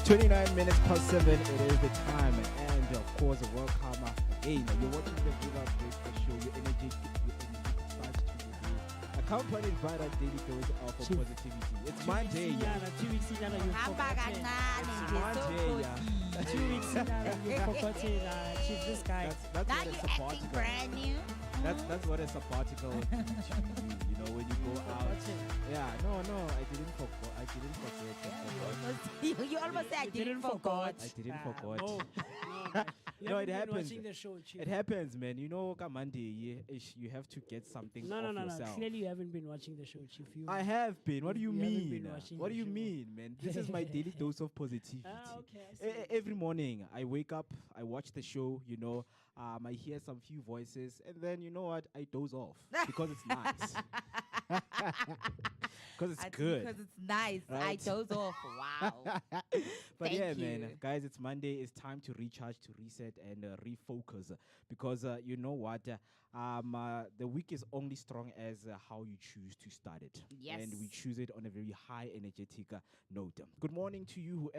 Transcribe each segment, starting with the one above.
29 minutes past 7, it is the time. And of course, welcome again. You're watching the Vooka Breakfast Show. Your energy starts to the day. Accompanied by that daily dose of positivity. It's Monday. 2 weeks in, It's 2 weeks in, you forgot it. She's this guy. That's Now what a you're acting sabbatical. brand new. That's what a sabbatical do to you. You know, when you go out. Yeah, no, I didn't forget. You almost said I didn't forget. I didn't forget. No, No, it haven't been happens. watching the show, Chief. It happens, man. You know, come Monday, you have to get something No, off yourself. Clearly, you haven't been watching the show, Chief. I have been. What do you You haven't mean? been watching What the do you show. mean, man? This is my daily dose of positivity. Okay. I see. Every morning, I wake up, I watch the show, you know, I hear some few voices, and then, you know what, I doze off because it's nice. Because it's good. Because it's nice. I Right? doze off. Wow. But Thank yeah, you. man, guys, it's Monday. It's time to recharge, to reset, and refocus. Because you know what, the week is only strong as how you choose to start it. Yes. And we choose it on a very high energetic note. Good morning to you,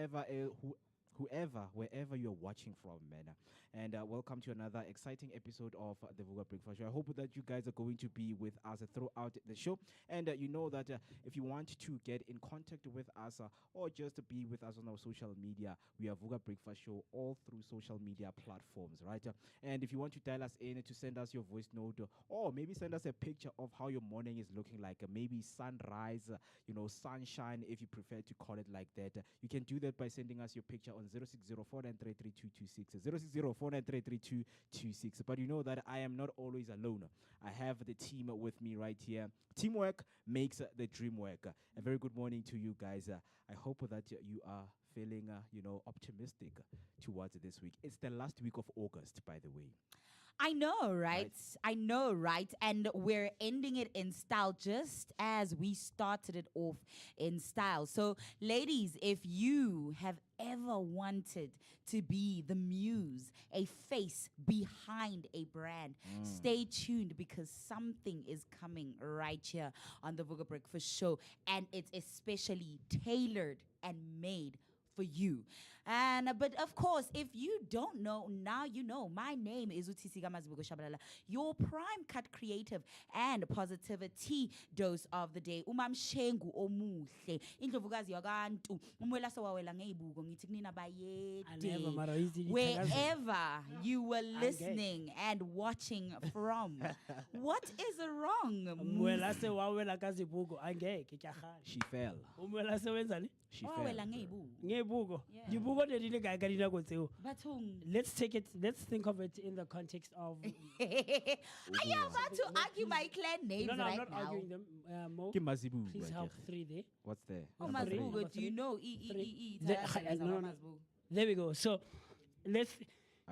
wherever you're watching from, man. And welcome to another exciting episode of the Vooka Breakfast Show. I hope that you guys are going to be with us throughout the show. And you know that if you want to get in contact with us or just be with us on our social media, we are Vooka Breakfast Show all through social media platforms, right? And if you want to dial us in to send us your voice note or maybe send us a picture of how your morning is looking like, maybe sunrise, sunshine, if you prefer to call it like that, you can do that by sending us your picture on 0604933226, 0604933226. But you know that I am not always alone. I have the team with me right here. Teamwork makes the dream work. A very good morning to you guys. I hope that you are feeling, optimistic towards this week. It's the last week of August, by the way. I know, right? I know, right? And we're ending it in style just as we started it off in style. So, ladies, if you have ever wanted to be the muse, a face behind a brand, stay tuned because something is coming right here on the Vooka Breakfast Show. And it's especially tailored and made for you. And but of course, if you don't know, now you know. My name is Utisika Mazibuko Shabalala, your prime cut creative and positivity dose of the day. Umam Shengu omuhle. Indlovukazi yabantu. Umwela sowawela ngeibuko ngithi kunina bayede. Wherever you were listening and watching from. What is wrong? She fell. She fell. Wawela ngeibuko. Ngebuko. Yeah. Dibuko de dile ga dina go tseo. Bathong. Let's think of it in the context of Are you about to argue my clan names No, right I'm not now? arguing them. Mo, Ke Mazibu, please right help here. 3 there. What's there? Oh, Number three. Mazbugo, Number do you three. know? Three. No. There we go. So let's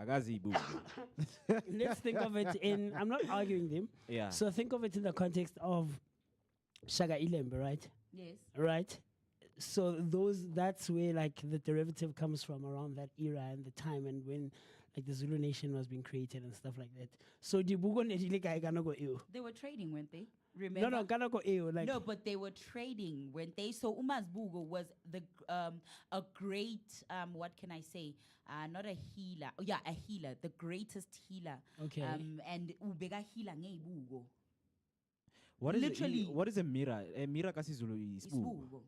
Agazibu. let's think of it in. I'm not arguing them. Yeah. So think of it in the context of Shaga Ilembe, right? Yes. Right. So that's where like the derivative comes from around that era and the time and when like the Zulu Nation was being created and stuff like that. So Dibugo nedile ga gana go ew. They were trading, weren't they? Remember? No, gana go ew like No, but they were trading, weren't they? So Umazbugo was a great what can I say? Not a healer. Oh yeah, a healer, the greatest healer. Okay. And ubega healer ngeibugo. Literally. What is a mirror? A mirror kasi Zulu is Bugo. Isbugo.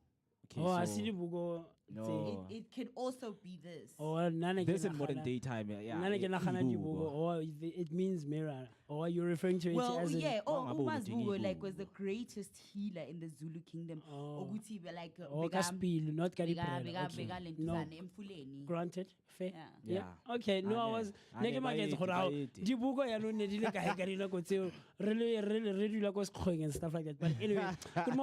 Okay, oh, I so- see Dibugo. No. It could also be this. Or nana This in modern day time, yeah. Dibugo, or it means mirror. Or you're referring to it Well, as yeah, Mama Bugo, Umazbugo Jini like Bugo. was the greatest healer in the Zulu kingdom. Oh. Oguthi like or Kaspil, not Kadibrela. Okay. No, emfuleni. granted, fair. Yeah. Yeah. Okay, no, I Ane- was ane neke magetse gore how baeti. dibuko ya no ne di le kae ka dina go tseo re dula go sekgoeng and stuff like that. But anyway, good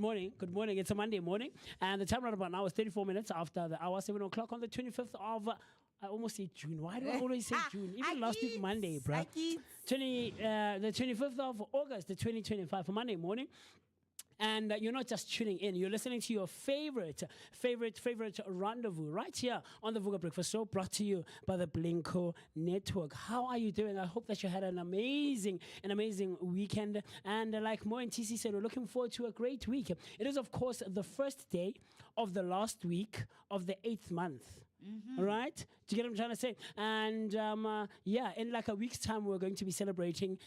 morning. It's a Monday morning and the time right about now is 34 minutes after the hour 7 o'clock on the 25th of I almost say June. Why do I always say June? Even last week Monday, bruh. The 25th of August, the 2025 for Monday morning. And you're not just tuning in, you're listening to your favorite rendezvous right here on the Vooka Breakfast Show, brought to you by the Blinko Network. How are you doing? I hope that you had an amazing weekend. And like Mo and TC said, we're looking forward to a great week. It is, of course, the first day of the last week of the 8th month. All right? Do you get what I'm trying to say? And in like a week's time, we're going to be celebrating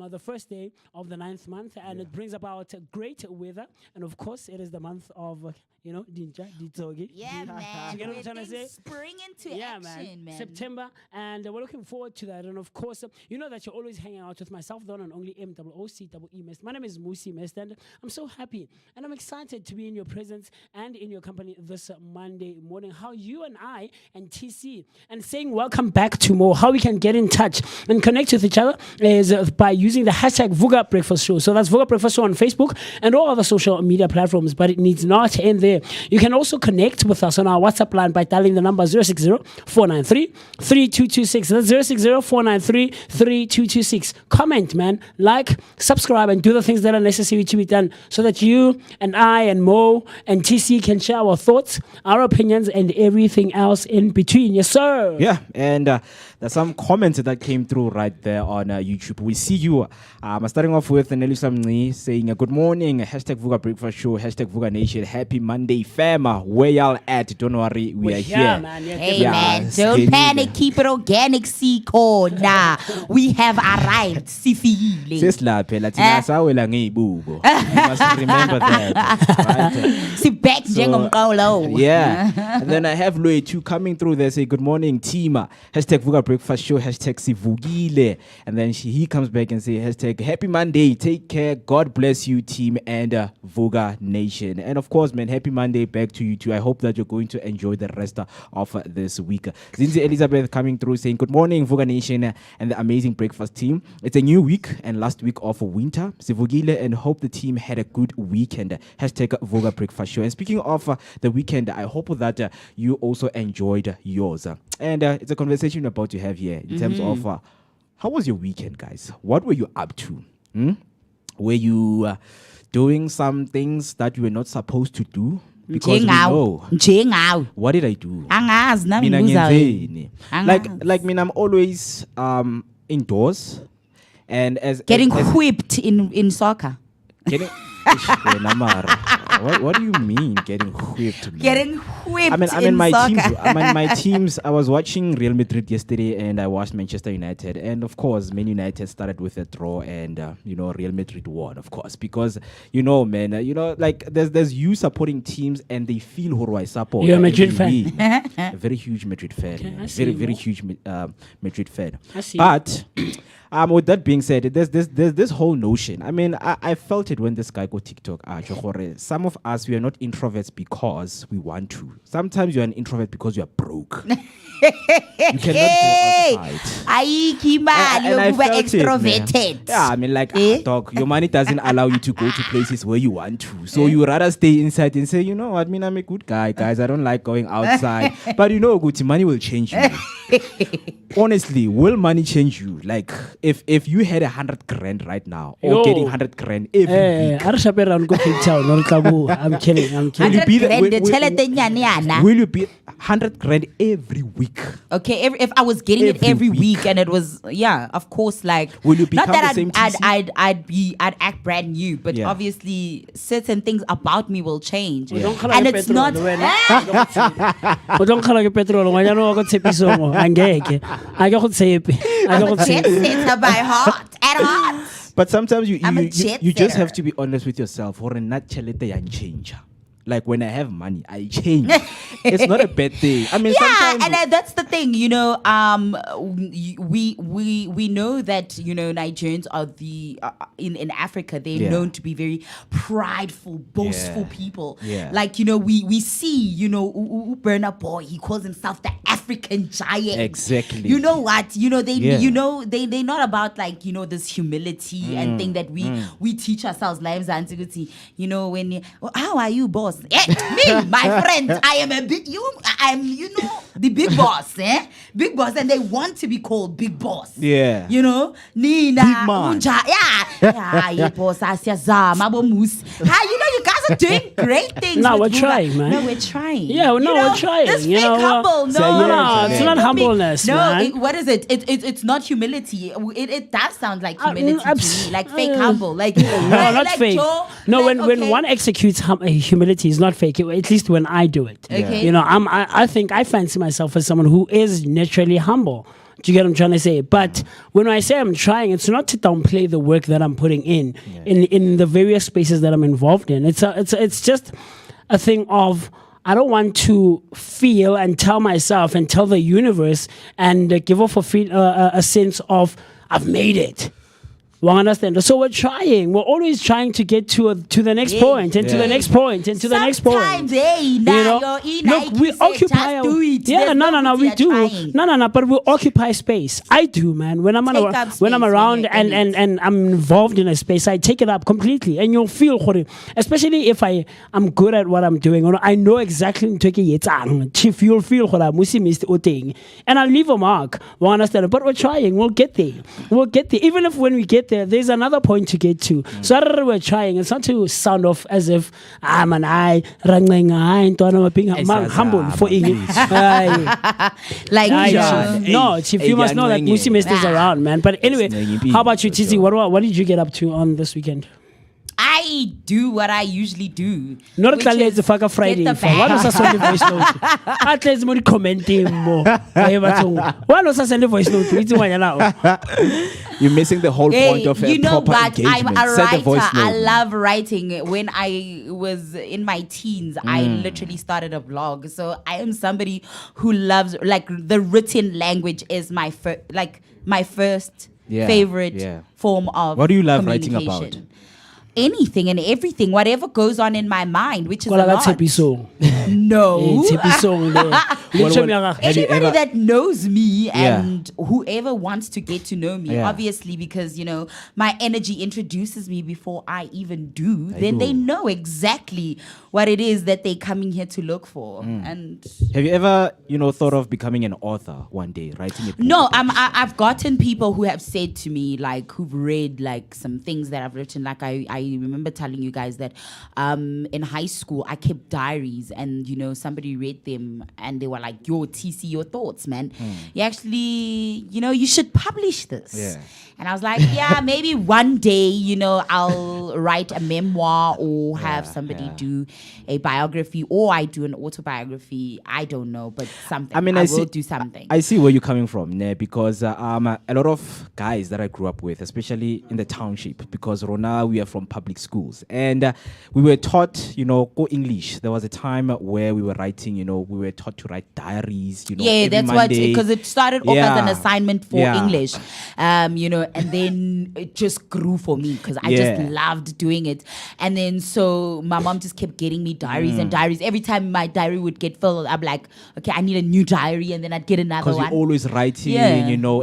the first day of the 9th month, and it brings about great weather. And of course, it is the month of Dinja, Ditsogi. Yeah, man. You get what I'm trying to say? Spring into action, man. September, and we're looking forward to that. And of course, you know that you're always hanging out with myself, the one and only MOOCEE Mest. My name is Musi Mest, and I'm so happy and I'm excited to be in your presence and in your company this Monday morning. How you and I and TC and saying welcome back to more. How we can get in touch and connect with each other is by using the hashtag Vooka Breakfast Show. So that's Vooka Breakfast Show on Facebook and all other social media platforms, but it needs not end there. You can also connect with us on our WhatsApp line by dialing the number 060-493-3226. That's 060-493-3226. Comment, man, like, subscribe, and do the things that are necessary to be done so that you and I and Mo and TC can share our thoughts, our opinions, and everything else in between. Yes, sir. Yeah, and there's some comments that came through right there on YouTube. We see you. Starting off with Nelly Samni saying, good morning, hashtag Vooka Breakfast Show, hashtag Vooka Nation, happy Monday, fam. Where y'all at? Don't worry, we are here. Man, hey, man, don't panic. Keep it organic, Sikona. We have arrived. Sifile. You must remember that. Right? Yeah. And then I have Louis too coming through there. Say, good morning, team. Hashtag Vooka Breakfast Show, hashtag Sivugile. And then he comes back and say, hashtag happy Monday. Take care. God bless you, team, and Vooka Nation. And of course, man, happy Monday back to you too. I hope that you're going to enjoy the rest of this week. Zinzi Elizabeth coming through saying, good morning, Vooka Nation and the amazing breakfast team. It's a new week and last week of winter. Sivugile and hope the team had a good weekend. Hashtag Vooka Breakfast Show. And speaking of the weekend, I hope that you also enjoyed yours. And it's a conversation we're about to have here in terms of how was your weekend, guys? What were you up to? Were you doing some things that you were not supposed to do? Because we know. What did I do? I'm always indoors, and as getting whipped in soccer. Getting what do you mean getting whipped? Man? Getting whipped. I mean my soccer. My teams. I was watching Real Madrid yesterday, and I watched Manchester United, and of course, Man United started with a draw, and Real Madrid won, of course, because man, like there's you supporting teams, and they feel who I support. You're a Madrid fan. A very huge Madrid fan. Okay, very huge Madrid fan. I see. But with that being said, there's this whole notion. I mean, I felt it when this guy got TikTok. Some of us, we are not introverts because we want to. Sometimes you're an introvert because you are broke. You cannot go outside. You're extroverted. Yeah, I mean, like, dog, your money doesn't allow you to go to places where you want to. So you rather stay inside and say, you know what, I'm a good guy, guys. I don't like going outside. But good, money will change you. Honestly, will money change you? Like, if you had 100 grand right now, or getting 100 grand every week. I'm kidding. Will you be 100 grand every week? Okay, if I was getting it every week and it was, of course, like, will you become not that the same I'd act brand new, but obviously certain things about me will change. And it's not. I'm a jet setter by heart. At heart. But sometimes you just have to be honest with yourself. Or not change. Like when I have money, I change. It's not a bad thing. I mean, and that's the thing. We know that Nigerians are in Africa. They're known to be very prideful, boastful people. Yeah. Like we see Burna Boy. He calls himself the African giant. Exactly. You know what? They're not about like this humility and thing that we teach ourselves. Lives antiquity. When how are you, boss? Me, my friend, I am a bit. I'm the big boss, big boss, and they want to be called big boss. Yeah. You know, Nina, Big man. yeah, boss, you know, you guys are doing great things. No, with we're Vooka. trying, man. No, we're trying. Yeah, no, You know, we're trying. This You fake know, humble. So No, yeah, it's yeah. not Don't be- humbleness, No, man. what is it? It's not humility. It does sound like humility to abs- me, like fake humble. Like No, not like fake. Joe, No, like, when okay. one executes humility is not fake. At least when I do it. Okay. You know, I think I fancy myself as someone who is naturally humble. Do you get what I'm trying to say? But when I say I'm trying, it's not to downplay the work that I'm putting in the various spaces that I'm involved in. It's just a thing of I don't want to feel and tell myself and tell the universe and give off a sense of I've made it. Well, understand. So we're trying. We're always trying to get to the next point and to the next point and to the next point. Sometimes, hey, Look, we occupy. We do. No. But we occupy space. I do, man. When I'm Take up space when around you're in and I'm involved in a space, I take it up completely, and you'll feel, especially if I'm good at what I'm doing, or I know exactly Chief, you'll feel and I'll leave a mark. We understand. But we're trying. We'll get there. Even if when we get there's another point to get to. So we're trying. It's not to sound off as if I'm being humble for like no, Chief, you must know that Musi Mist is around, man. But anyway, how about you, Tizi? What did you get up to on this weekend? I do what I usually do. Not which only is the fucker Friday. get the What bag. was I voice note? At least more commenting more. What was I sending voice note? You're missing the whole point of you know proper what? I'm engagement. a Set the writer. voice I note. love writing. When I was in my teens, I literally started a blog. So I am somebody who loves, like, the written language is my first favorite form of What do you love writing about? communication. Anything and everything, whatever goes on in my mind, which is a lot. No. Anybody that knows me and whoever wants to get to know me, obviously, because, you know, my energy introduces me before I even do, then they know exactly what it is that they're coming here to look for. And have you ever, thought of becoming an author one day, writing a book? no, I've gotten people who have said to me, like, who've read, like, some things that I've written. Like, I remember telling you guys that in high school, I kept diaries, and, somebody read them, and they were like, yo, TC, your thoughts, man. You actually, you should publish this. Yeah. And I was like, yeah, maybe one day, I'll write a memoir or have somebody do a biography, or I do an autobiography. I don't know, but something. I will do something. I see where you're coming from, ne? Because a lot of guys that I grew up with, especially in the township, because Rona, we are from public schools, and we were taught, go English. There was a time where we were writing, we were taught to write diaries, Yeah, that's Monday. because it started off as an assignment for English, and then it just grew for me because I just loved doing it. And then so my mom just kept getting me diaries and diaries. Every time my diary would get filled, I'm like, okay, I need a new diary, and then I'd get another one. Because you're always writing,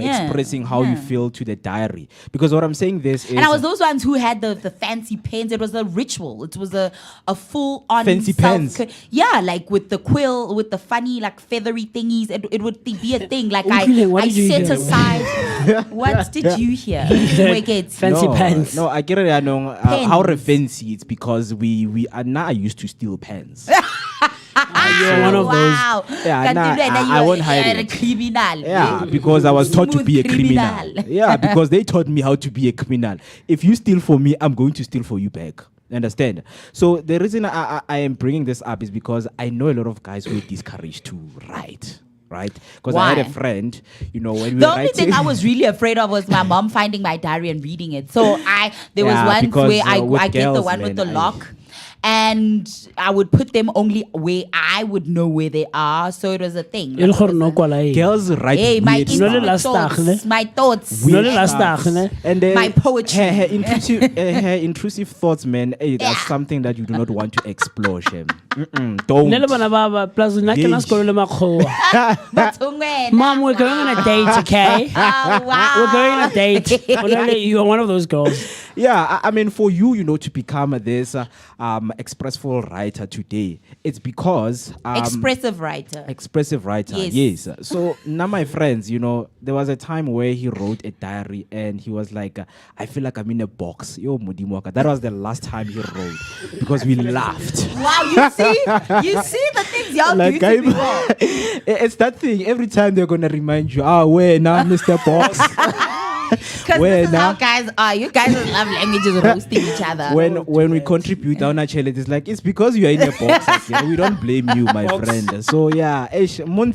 expressing how you feel to the diary. Because what I'm saying this is... And I was those ones who had the fancy pens. It was a ritual. It was a full-on... Fancy pens. Yeah, like with the quill, with the funny, like, feathery thingies. It would be a thing. Like, I set aside... What did you hear? Fancy pens. No, I get it. I know how fancy it's because we are now used to steal pens. You're one of those. Wow. Yeah, I won't hide a it. criminal. Yeah, because I was taught to be a Smooth criminal. criminal. Yeah, because they taught me how to be a criminal. If you steal for me, I'm going to steal for you back. Understand? So the reason I am bringing this up is because I know a lot of guys who are discouraged to write. Right? Because I had a friend, when we were The only writing... thing I was really afraid of was my mom finding my diary and reading it. So there was one because, where I get the girls, one with man, the lock. And I would put them only where I would know where they are. So it was a thing. Like, Girls write hey, my weird stuff. intimate thoughts. My thoughts. And then my poetry. Her intrusive thoughts, man, hey, that's something that you do not want to explore, Shem. Don't. Mom, we're going on a date, okay? Oh, wow. We're going on a date. You are one of those girls. Yeah, I mean, for you, to become this expressful writer today, it's because Expressive writer. Expressive writer, yes. So now, my friends, there was a time where he wrote a diary and he was like, I feel like I'm in a box. Yo, Mudimoka. That was the last time he wrote because we laughed. Wow, you see the things y'all do to people. It's that thing. Every time they're going to remind you, where now, Mr. Box? Because this is how guys are. You guys love languages roasting each other. When we contribute down our challenge, it's like, it's because you are in a box. We don't blame you, my friend. So yeah, because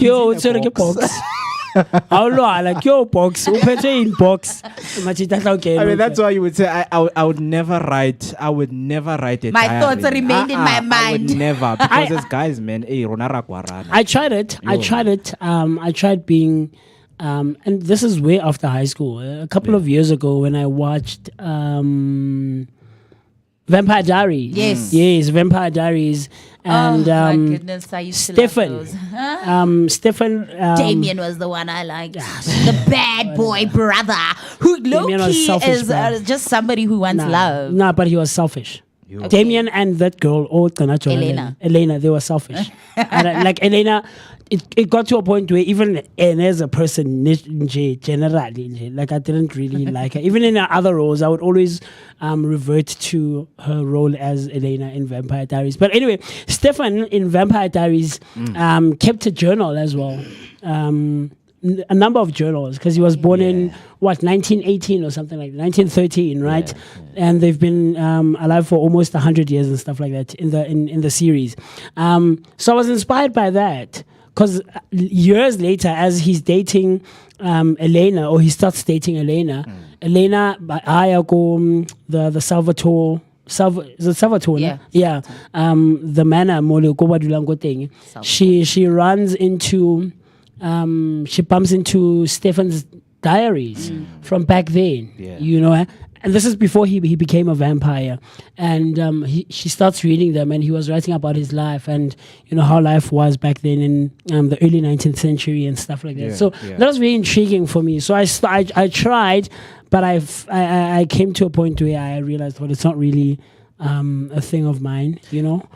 Yo, it's a box. How like your box, in box. I mean, that's why you would say I would never write. I would never write it. My thoughts remained in my mind. I would never, because as guys, man, I tried it. I tried being. And this is way after high school. A couple of years ago, when I watched Vampire Diaries. Yes, Vampire Diaries. And my goodness, I used Stefan. to love those. Stefan. Damien was the one I liked. The bad boy brother who low-key is just somebody who wants love. Nah, but he was selfish. Okay. Damien and that girl, Elena, they were selfish. And, like Elena, it got to a point where even as a person, generally, like I didn't really like her. Even in her other roles, I would always revert to her role as Elena in Vampire Diaries. But anyway, Stefan in Vampire Diaries kept a journal as well. A number of journals, because he was born in 1918 or something like that, 1913, right? Yeah. And they've been alive for almost 100 years and stuff like that in the series. So I was inspired by that, because years later, as he's dating Elena, or he starts dating Elena, Elena, the Salvatore. Is it Salvatore? Yeah. The manor, she runs into. She bumps into Stefan's diaries from back then, and this is before he became a vampire. And she starts reading them, and he was writing about his life and how life was back then in the early 19th century and stuff like that. So that was very intriguing for me. So I tried, but I came to a point where I realized, well, it's not really a thing of mine,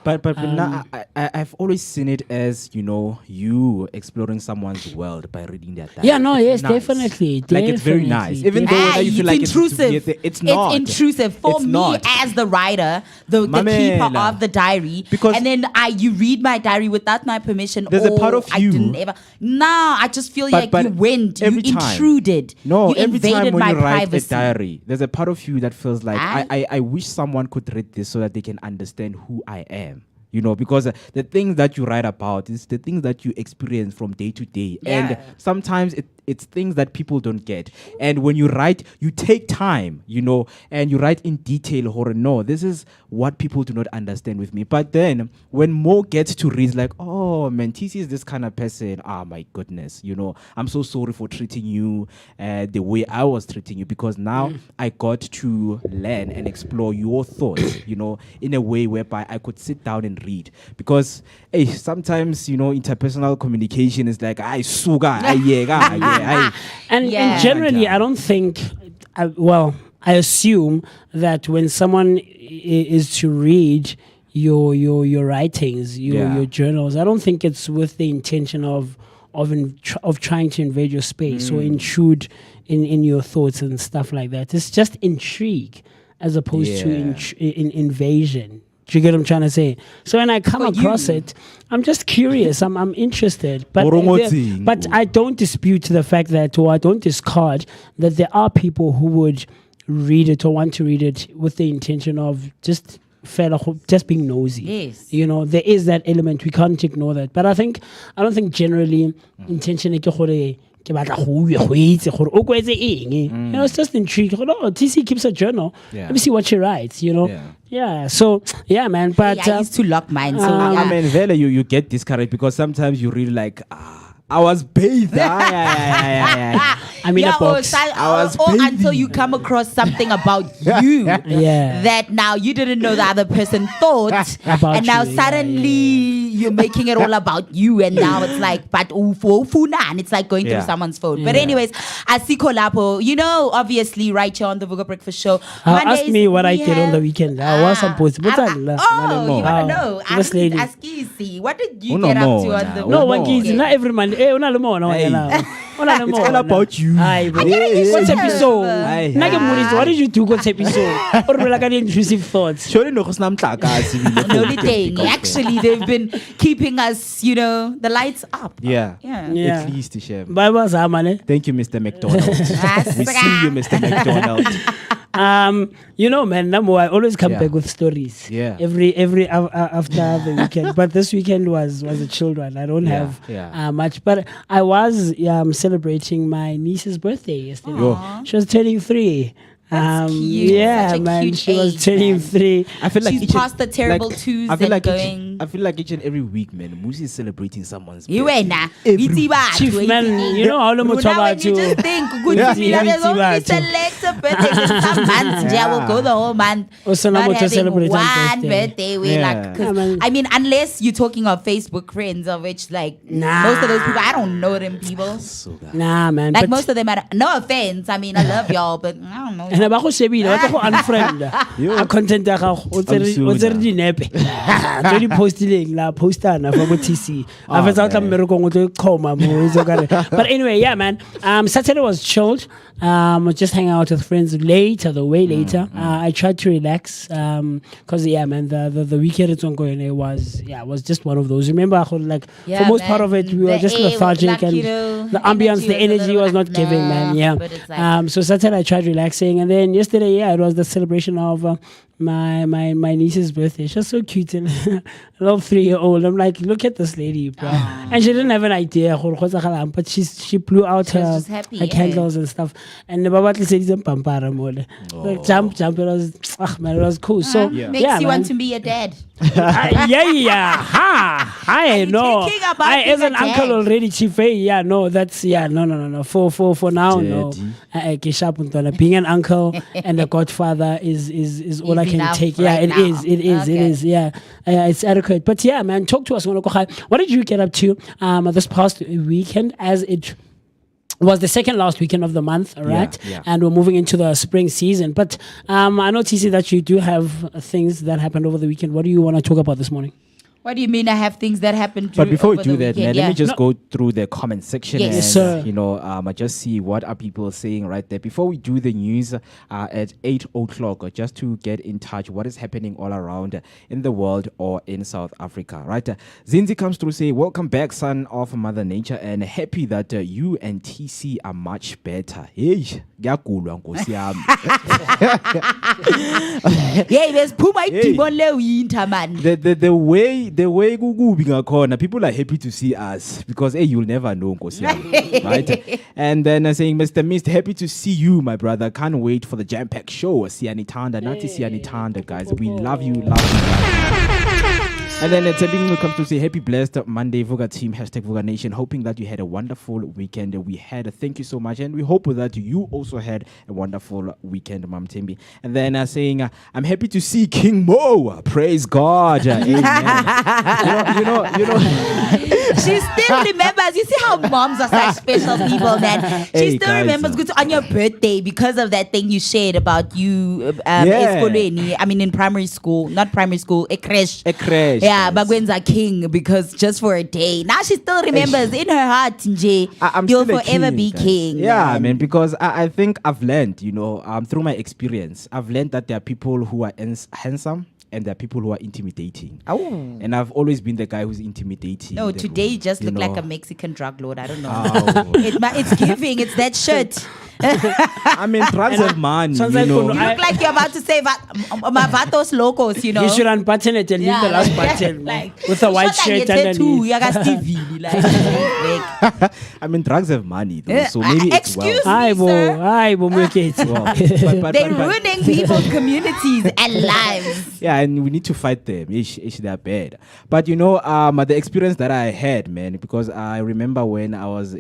But now I've always seen it as, you exploring someone's world by reading that. Yeah, no, yes, definitely. Like, it's very nice. Even though you feel like intrusive. It's not. It's intrusive. For me, as the writer, the keeper of the diary, and then you read my diary without my permission. There's a part of you. I didn't ever. Nah, I just feel like you went. You intruded. No, you every invaded time when my you write privacy. a diary, there's a part of you that feels like, I wish someone could read this so that they can understand who I am. Because the things that you write about is the things that you experience from day to day. Yeah. And sometimes it's things that people don't get. And when you write, you take time, and you write in detail, or no, this is what people do not understand with me. But then when Mo gets to read, like, oh man, TC is this kind of person. Ah, my goodness, I'm so sorry for treating you the way I was treating you, because now I got to learn and explore your thoughts, in a way whereby I could sit down and read. Because sometimes, interpersonal communication is like, and generally, I don't think, I assume that when someone is to read your writings, your journals, I don't think it's with the intention of trying to invade your space or intrude in your thoughts and stuff like that. It's just intrigue as opposed to invasion. Do you get what I'm trying to say? So when I come across it, I'm just curious. I'm interested. But I don't dispute the fact that, or I don't discard that there are people who would read it or want to read it with the intention of just being nosy. Yes. There is that element. We can't ignore that. But I don't think generally intention it's just intriguing. TC keeps a journal. Let me see what she writes, Yeah. So, man. But I used to lock mine. So I mean, Vele, you get discouraged because sometimes you really like, I was bathed. Yeah. I mean, a box. Until you come across something about you that now you didn't know the other person thought, About and now you, suddenly you're making it all about you, and now it's like, but and it's like going through someone's phone. But anyways, Asiko Lapo, obviously right here on the Vooka Breakfast Show. Ask me what I did on the weekend. I was supposed to. you want to know? This lady. Ask Easy. What did you get up to on the No, weekend? not every Monday. It's all about you. What's episode? Aye. What did you do? What's episode? Or like any intrusive thoughts? Surely no kusnamhlaka. The only thing, actually, they've been keeping us, the lights up. Yeah. Yeah. At least, Chef. Bye bye, Zamane. Thank you, Mr. McDonald. We see you, Mr. McDonald. Man, Namo, I always come back with stories. Yeah. Every after the weekend. But this weekend was a chilled one. I don't have much. But I was celebrating my niece's birthday yesterday. Aww. She was turning 3. That's cute. Yeah, Such a man. cute She was age, turning man. 3. I feel like She's past the terrible twos I feel and like going. I feel like each and every week, man, Musi is celebrating someone's You birthday. ain't nah. Chief, man, how long When you just think, good Yeah. to me, there's only Yeah. select birthdays in some months. Yeah, we'll go the whole month. Also, Not Namo to having celebrate one her birthday. birthday. We Yeah. like, 'cause, Yeah, man. I mean, unless you're talking of Facebook friends, of which like most of those people, I don't know them people. Nah, man. Like but most of them, no offense. I mean, I love y'all, but I don't know. and ba go shebile ba go unfriend a content ya gago o tsere dinepe tlo di postileng la postana for go TC a fetsa o tla mmereko go tlo khoma mo so kare. But anyway, yeah, man, Saturday was chilled. Just hang out with friends way later. I tried to relax because man, the weekend it's ongoing. It was just one of those. Remember, for most part of it, we were just lethargic and the ambience, the energy was not giving, man. Yeah. So Saturday I tried relaxing, and then yesterday, it was the celebration of my niece's birthday. She's so cute and a little 3-year-old. I'm like, look at this lady, bro. And she didn't have an idea, but she blew out her candles and stuff. And the Babatli said, jump. It was cool. So Makes you want to be a dad. I know. I as an uncle already, chief. That's no. For now, no. Being an uncle and a godfather is all I can take. Right It now. is. Yeah, it's adequate. But yeah, man, talk to us. What did you get up to this past weekend, as it was the second last weekend of the month, right? Yeah. And we're moving into the spring season. But I know, TC, that you do have things that happened over the weekend. What do you want to talk about this morning? What do you mean I have things that happen? But before we over do the that, weekend? man, let me just go through the comment section Yes. and, Sir. I just see what are people saying right there. Before we do the news at 8 o'clock, just to get in touch what is happening all around in the world or in South Africa, right? Zinzi comes through, say, welcome back, son of Mother Nature, and happy that you and TC are much better. Hey, ngiyakulwa Nkosi yami. Yeah, there's Puma Timon winter, man. The way kukubi ngakhona, people are happy to see us because you'll never know Nkosi yami, right? And then saying, Mr. Mist, happy to see you, my brother. Can't wait for the jam pack show. Sianitanda, Nati Sianitanda, guys. We love you. And then Tebing comes to say, happy blessed Monday, Vooka team, #Vooka Nation. Hoping that you had a wonderful weekend. We had. Thank you so much. And we hope that you also had a wonderful weekend, Mam Timbi. And then saying, I'm happy to see King Mo. Praise God. Amen. you know. She still remembers. You see how moms are such special people, man. She still remembers good on your birthday because of that thing you shared about you in primary school, not primary school, a creche. Yeah, Bagwenza King, because just for a day. Now she still remembers in her heart, Nje, you'll forever be king. Yeah, man, because I think I've learned, through my experience, I've learned that there are people who are handsome and there are people who are intimidating. Oh. And I've always been the guy who's intimidating. No, today you just look like a Mexican drug lord. I don't know. Oh. It's giving. It's that shirt. I mean, drugs have money, sounds you like know. Kuno, You look like you're about to say Vatos locos, you know. You should unbutton it and leave the last button with a white shirt underneath. I mean, drugs have money, though, so maybe it's excuse well. me, sir. They're But- ruining people's communities and lives. Yeah, and we need to fight them. Ish, they're bad. But you know, the experience that I had, man, because I remember when I was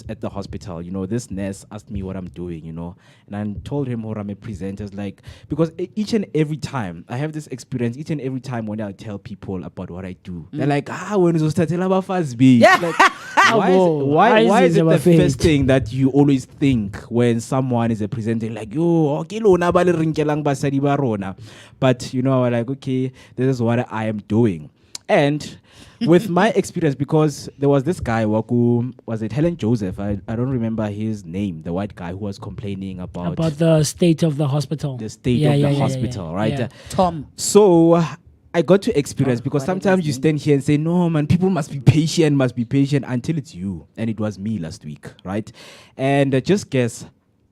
at the hospital, you know, this nurse asked me what I'm doing, you know, and I told him what I'm a presenter. Like, because each and every time I have this experience, each and every time when I tell people about what I do, they're like, when you start telling about fast beat, like, why is it the first thing that you always think when someone is a presenter? Like, yo, okay, but you know, like, okay, this is what I am doing. And with my experience, because there was this guy, was it Helen Joseph? I don't remember his name, the white guy who was complaining about the state of the hospital. The state of the hospital, right? Yeah. Tom. So I got to experience, because sometimes you stand here and say, no, man, people must be patient until it's you. And it was me last week, right? And just guess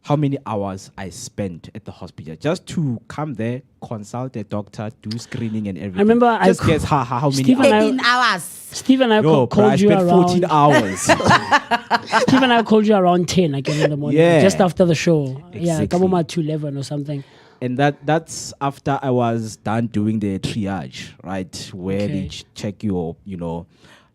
how many hours I spent at the hospital just to come there, consult a doctor, do screening and everything. I remember just guess how many Steve and hours. 18 hours. Steve and I called you spent around 14 hours. Steve and I called you around 10 again in the morning, Yeah. just after the show. Yeah, Exactly. come on, 2:11 or something. And that's after I was done doing the triage, right? Where they check your, you know,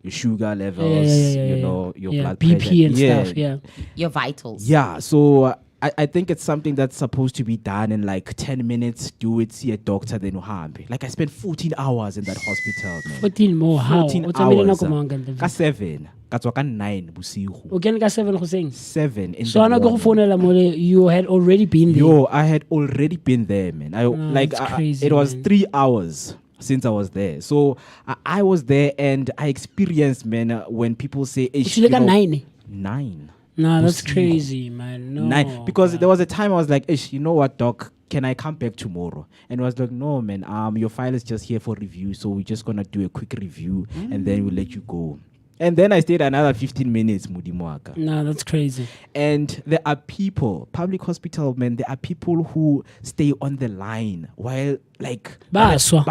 your sugar levels, you know, your blood BP pressure. and stuff, yeah. Your vitals. Yeah, so I think it's something that's supposed to be done in like 10 minutes. Do it, see a doctor, then uhambe. Like I spent 14 hours in that hospital, man. 14 more, how? 14 What's a million hours. nakomanga? Ka 7. Ka tswa ka 9 bosigo. Okay, ka 7 go seng. 7 in So the ana go morning. phonela mo you had already been there. Yo, I had already been there, man. That's crazy, it was man. 3 hours since I was there. So I was there and I experienced, man, when people say, It's like a 9. 9. No, that's Bosigo. crazy, man. No. 9. Because there was a time I was like, you know what, doc? Can I come back tomorrow? And I was like, no, man, your file is just here for review. So we're just going to do a quick review and then we'll let you go. And then I stayed another 15 minutes, Mudimuaka. No, that's crazy. And there are people, public hospital, man, there are people who stay on the line while, like, Baswa.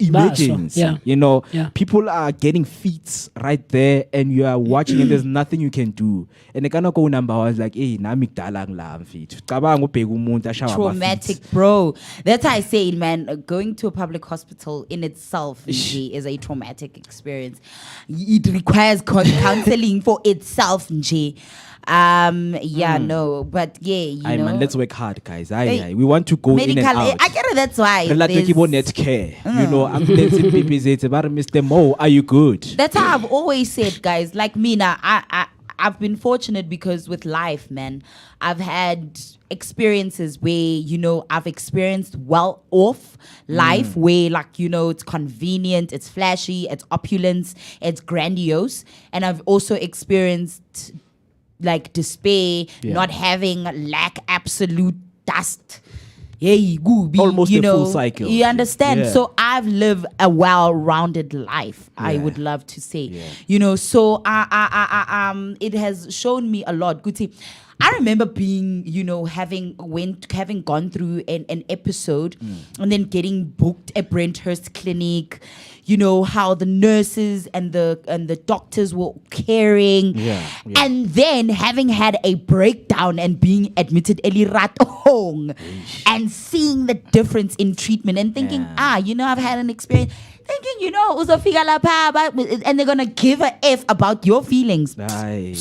emergency. Yeah. You know, Yeah. people are getting feeds right there and you are watching and there's nothing you can do. And the kind of go number was like, hey, nami kudala ngila mfethu. Cabanga ubheka umuntu ashawa ama-feeds. Traumatic, bro. That's why I say, man, going to a public hospital in itself nje, is a traumatic experience. It requires counseling for itself, nje. No, but yeah, you Aye, know. man, let's work hard, guys. Hey, Aye. We want to go medical, in and out. I get it, that's why. Relative there's- net care. You know, ambulance in PPZ. But Mr. Mo, are you good? That's how I've always said, guys. Like me now, I've been fortunate because with life, man, I've had experiences where, you know, I've experienced well-off life where, like, you know, it's convenient, it's flashy, it's opulence, it's grandiose. And I've also experienced, like, despair, not having, lack, absolute dust. Hey, gooby, Almost you a know, full cycle. You understand? Yeah. So I've lived a well-rounded life, I would love to say. Yeah. You know, so it has shown me a lot. Good thing. I remember being, you know, having gone through an episode and then getting booked at Brenthurst Clinic. You know how the nurses and the doctors were caring, and then having had a breakdown and being admitted Eliratong and seeing the difference in treatment and thinking, you know, I've had an experience. Thinking, you know, uzofika lapha, and they're gonna give a F about your feelings. Aye.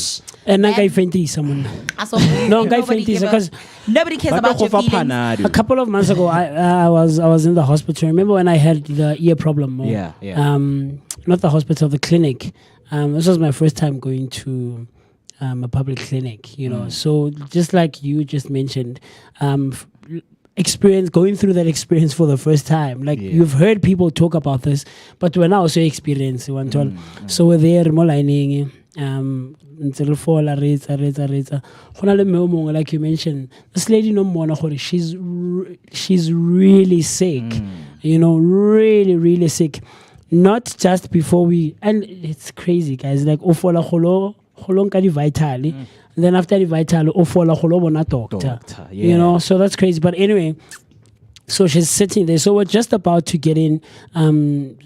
And I got fainty someone. No, guy Nobody fainty give a- because nobody cares But about your go for feelings. Panado. a couple of months ago I was in the hospital. Remember when I had the ear problem? Yeah. Not the hospital, the clinic. This was my first time going to a public clinic, you know. So just like you just mentioned, going through that experience for the first time. Like you've heard people talk about this, but we're now also experiencing one to one. So we're there, more lining, until fall, reza. Like you mentioned, this lady no more, she's really sick, you know, really sick. Not just before and it's crazy, guys. Like ofola kholo holonka di vital. Then after the vital, ofola holo bona doctor. You know, so that's crazy. But anyway, so she's sitting there. So we're just about to get in,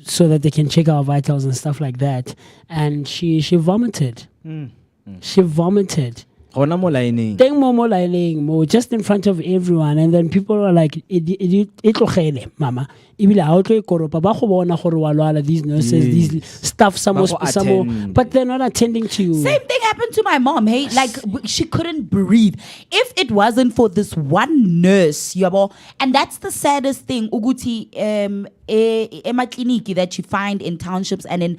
so that they can check our vitals and stuff like that. And she vomited. She vomited. Teng mo lining mo just in front of everyone, and then people are like, mama. These nurses, these staff, some, but they're not attending to you. Same thing happened to my mom. Hey, like she couldn't breathe. If it wasn't for this one nurse, and that's the saddest thing, Uguti, that you find in townships and in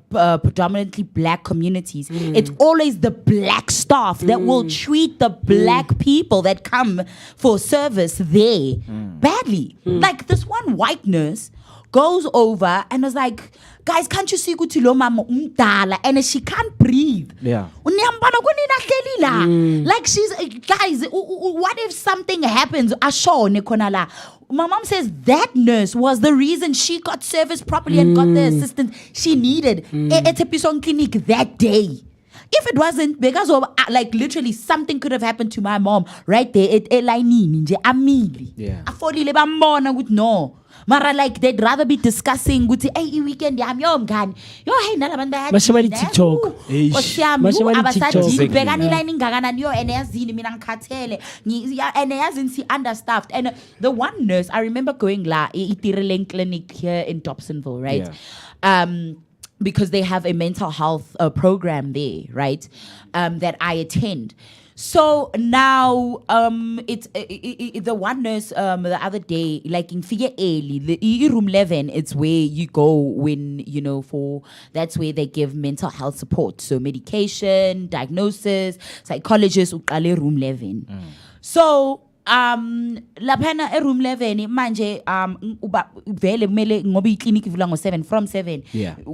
predominantly black communities. It's always the black staff that will treat the black people that come for service there badly. Like this one white nurse goes over and was like, guys, can't you see Gutilo mama umdala? And she can't breathe. Yeah. Like she's, guys, what if something happens? My mom says that nurse was the reason she got service properly and got the assistance she needed at Epison Clinic that day. If it wasn't because of like literally something could have happened to my mom right there at Elaini, yeah. No. Mara, like they'd rather be discussing with hey weekend yam yo mngani yo hey nalabanda basebali TikTok understaffed. And the one nurse I remember going itireleng clinic here in Dobsonville, right? Yeah. Because they have a mental health program there, right? That I attend. So now, it's the one nurse the other day, like in Figure Early, the room 11, it's where you go when, you know, that's where they give mental health support. So medication, diagnosis, psychologist, room 11. So, laphana room 11 manje vele kumele ngoba iclinic ivula ngo7 from 7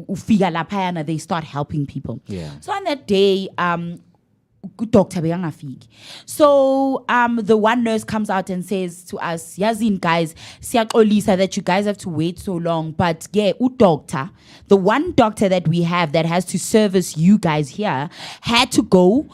ufika laphana they start helping people. So on that day doctor bekangafiki. So the one nurse comes out and says to us, yazini guys, siyaxolisa that you guys have to wait so long, but yeah, doctor, the one doctor that we have that has to service you guys here had to go.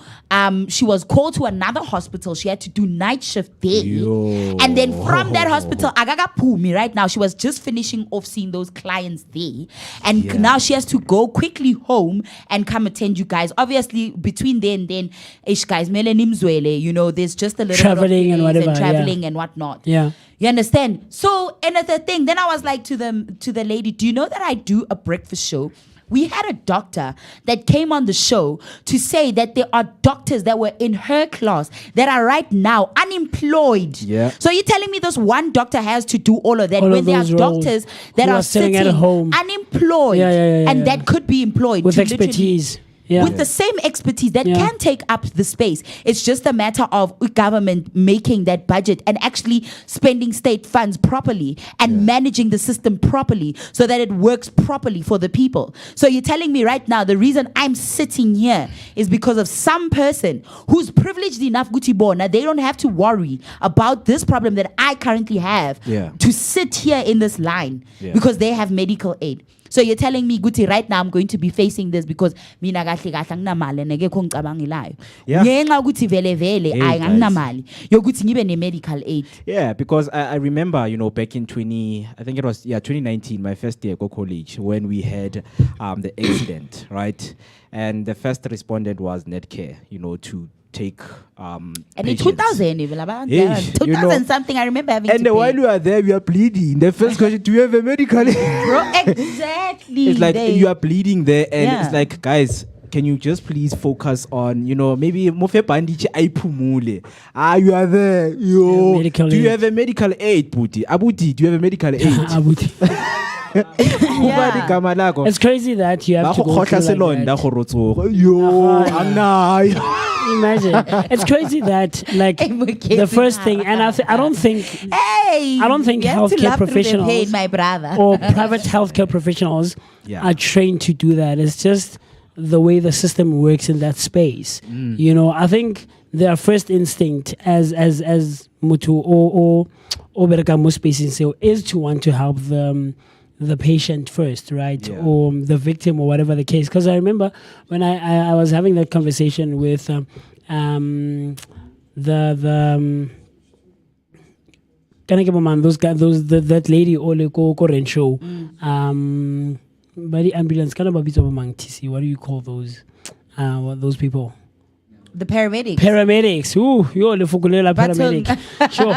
She was called to another hospital. She had to do night shift there. And then from that hospital, Agaga Pumi, right now, she was just finishing off seeing those clients there. And now she has to go quickly home and come attend you guys. Obviously, between then and then, ish guys, you know, there's just a little traveling bit of and whatever, and traveling and whatnot. Yeah. You understand? So another thing, then I was like to the lady, do you know that I do a breakfast show? We had a doctor that came on the show to say that there are doctors that were in her class that are right now unemployed. Yeah. So you're telling me this one doctor has to do all of that when there are doctors that are sitting at home unemployed and that could be employed with expertise. With the same expertise that can take up the space. It's just a matter of government making that budget and actually spending state funds properly and managing the system properly so that it works properly for the people. So you're telling me right now the reason I'm sitting here is because of some person who's privileged enough, Gutibona, they don't have to worry about this problem that I currently have to sit here in this line because they have medical aid. So you're telling me, Guti, right now I'm going to be facing this because mina kahle kahle anginamali ngekho ngicabangilayo. Ngenxa ukuthi vele vele anginamali yokuthi ngibe ne medical aid. Yeah, because I remember, you know, back in 2019, my first year at college, when we had the accident, right? And the first respondent was Netcare, you know, to take and in 2000 something I remember having and while you are there we are bleeding. The first question, do you have a medical aid? Bro, exactly. It's like you are bleeding there and it's like, guys, can you just please focus on, you know, maybe mofe bandichi aipumule. You are there. Yo, do you have a medical aid, Buti? Abuti, do you have a medical aid? Abuti. It's crazy that you have to go through like that. Imagine. It's crazy that like the first thing, and I don't think healthcare professionals my brother. or private healthcare professionals are trained to do that. It's just the way the system works in that space. You know, I think their first instinct as mutu or bereka mo spaces is to want to help the patient first, right? Yeah. Or the victim or whatever the case. Because I remember when I was having that conversation with can I give a man those guys that lady Ole ko show but the ambulance kind of a bit of a TC. What do you call those people? The paramedics. Paramedics. Ooh, yo, le fukulela paramedic. Sure.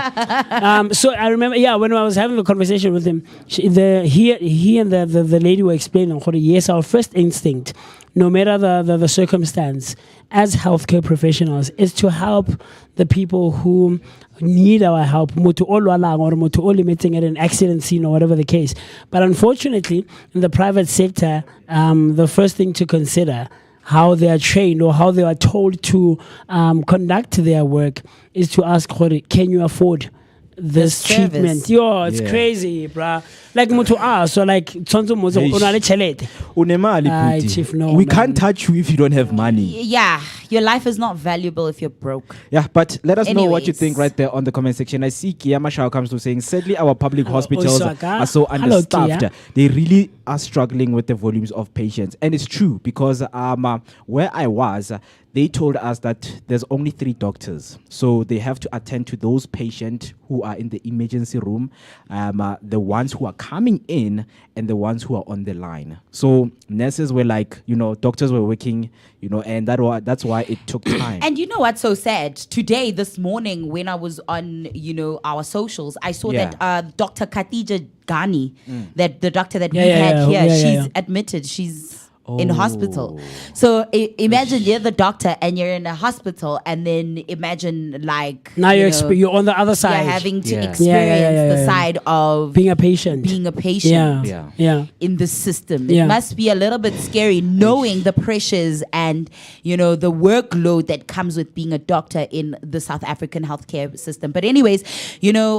So I remember, when I was having a conversation with him, he and the lady were explaining, yes, our first instinct, no matter the circumstance, as healthcare professionals, is to help the people who need our help, mutu olwalang or mutu limiting at an accident scene or whatever the case. But unfortunately, in the private sector, the first thing to consider how they are trained or how they are told to conduct their work is to ask, can you afford this treatment? Yo, it's crazy, bruh. Like mutu so like tsonzo mozo unale chelete. Unemali Chief, no, we man. can't touch you if you don't have money. Yeah, your life is not valuable if you're broke. Yeah, but let us know what you Anyways. think right there on the comment section. I see Kiyama Shao comes to saying, sadly, our public hospitals Osaka. are so Hello, understaffed. Kia. They really are struggling with the volumes of patients. And it's true because where I was, they told us that there's only 3 doctors. So they have to attend to those patients who are in the emergency room, the ones who are coming in, and the ones who are on the line. So nurses were like, doctors were working, and that's why it took time. And you know what's so sad? Today, this morning, when I was on, our socials, I saw that Dr. Khatija Ghani, that the doctor that we had here, she's admitted. She's in hospital. So imagine you're the doctor and you're in a hospital, and then imagine like Now you're on the other side. You're having to Yeah. experience the side of being a patient. Yeah. in the system. Yeah. It must be a little bit scary knowing the pressures and the workload that comes with being a doctor in the South African healthcare system. But anyways,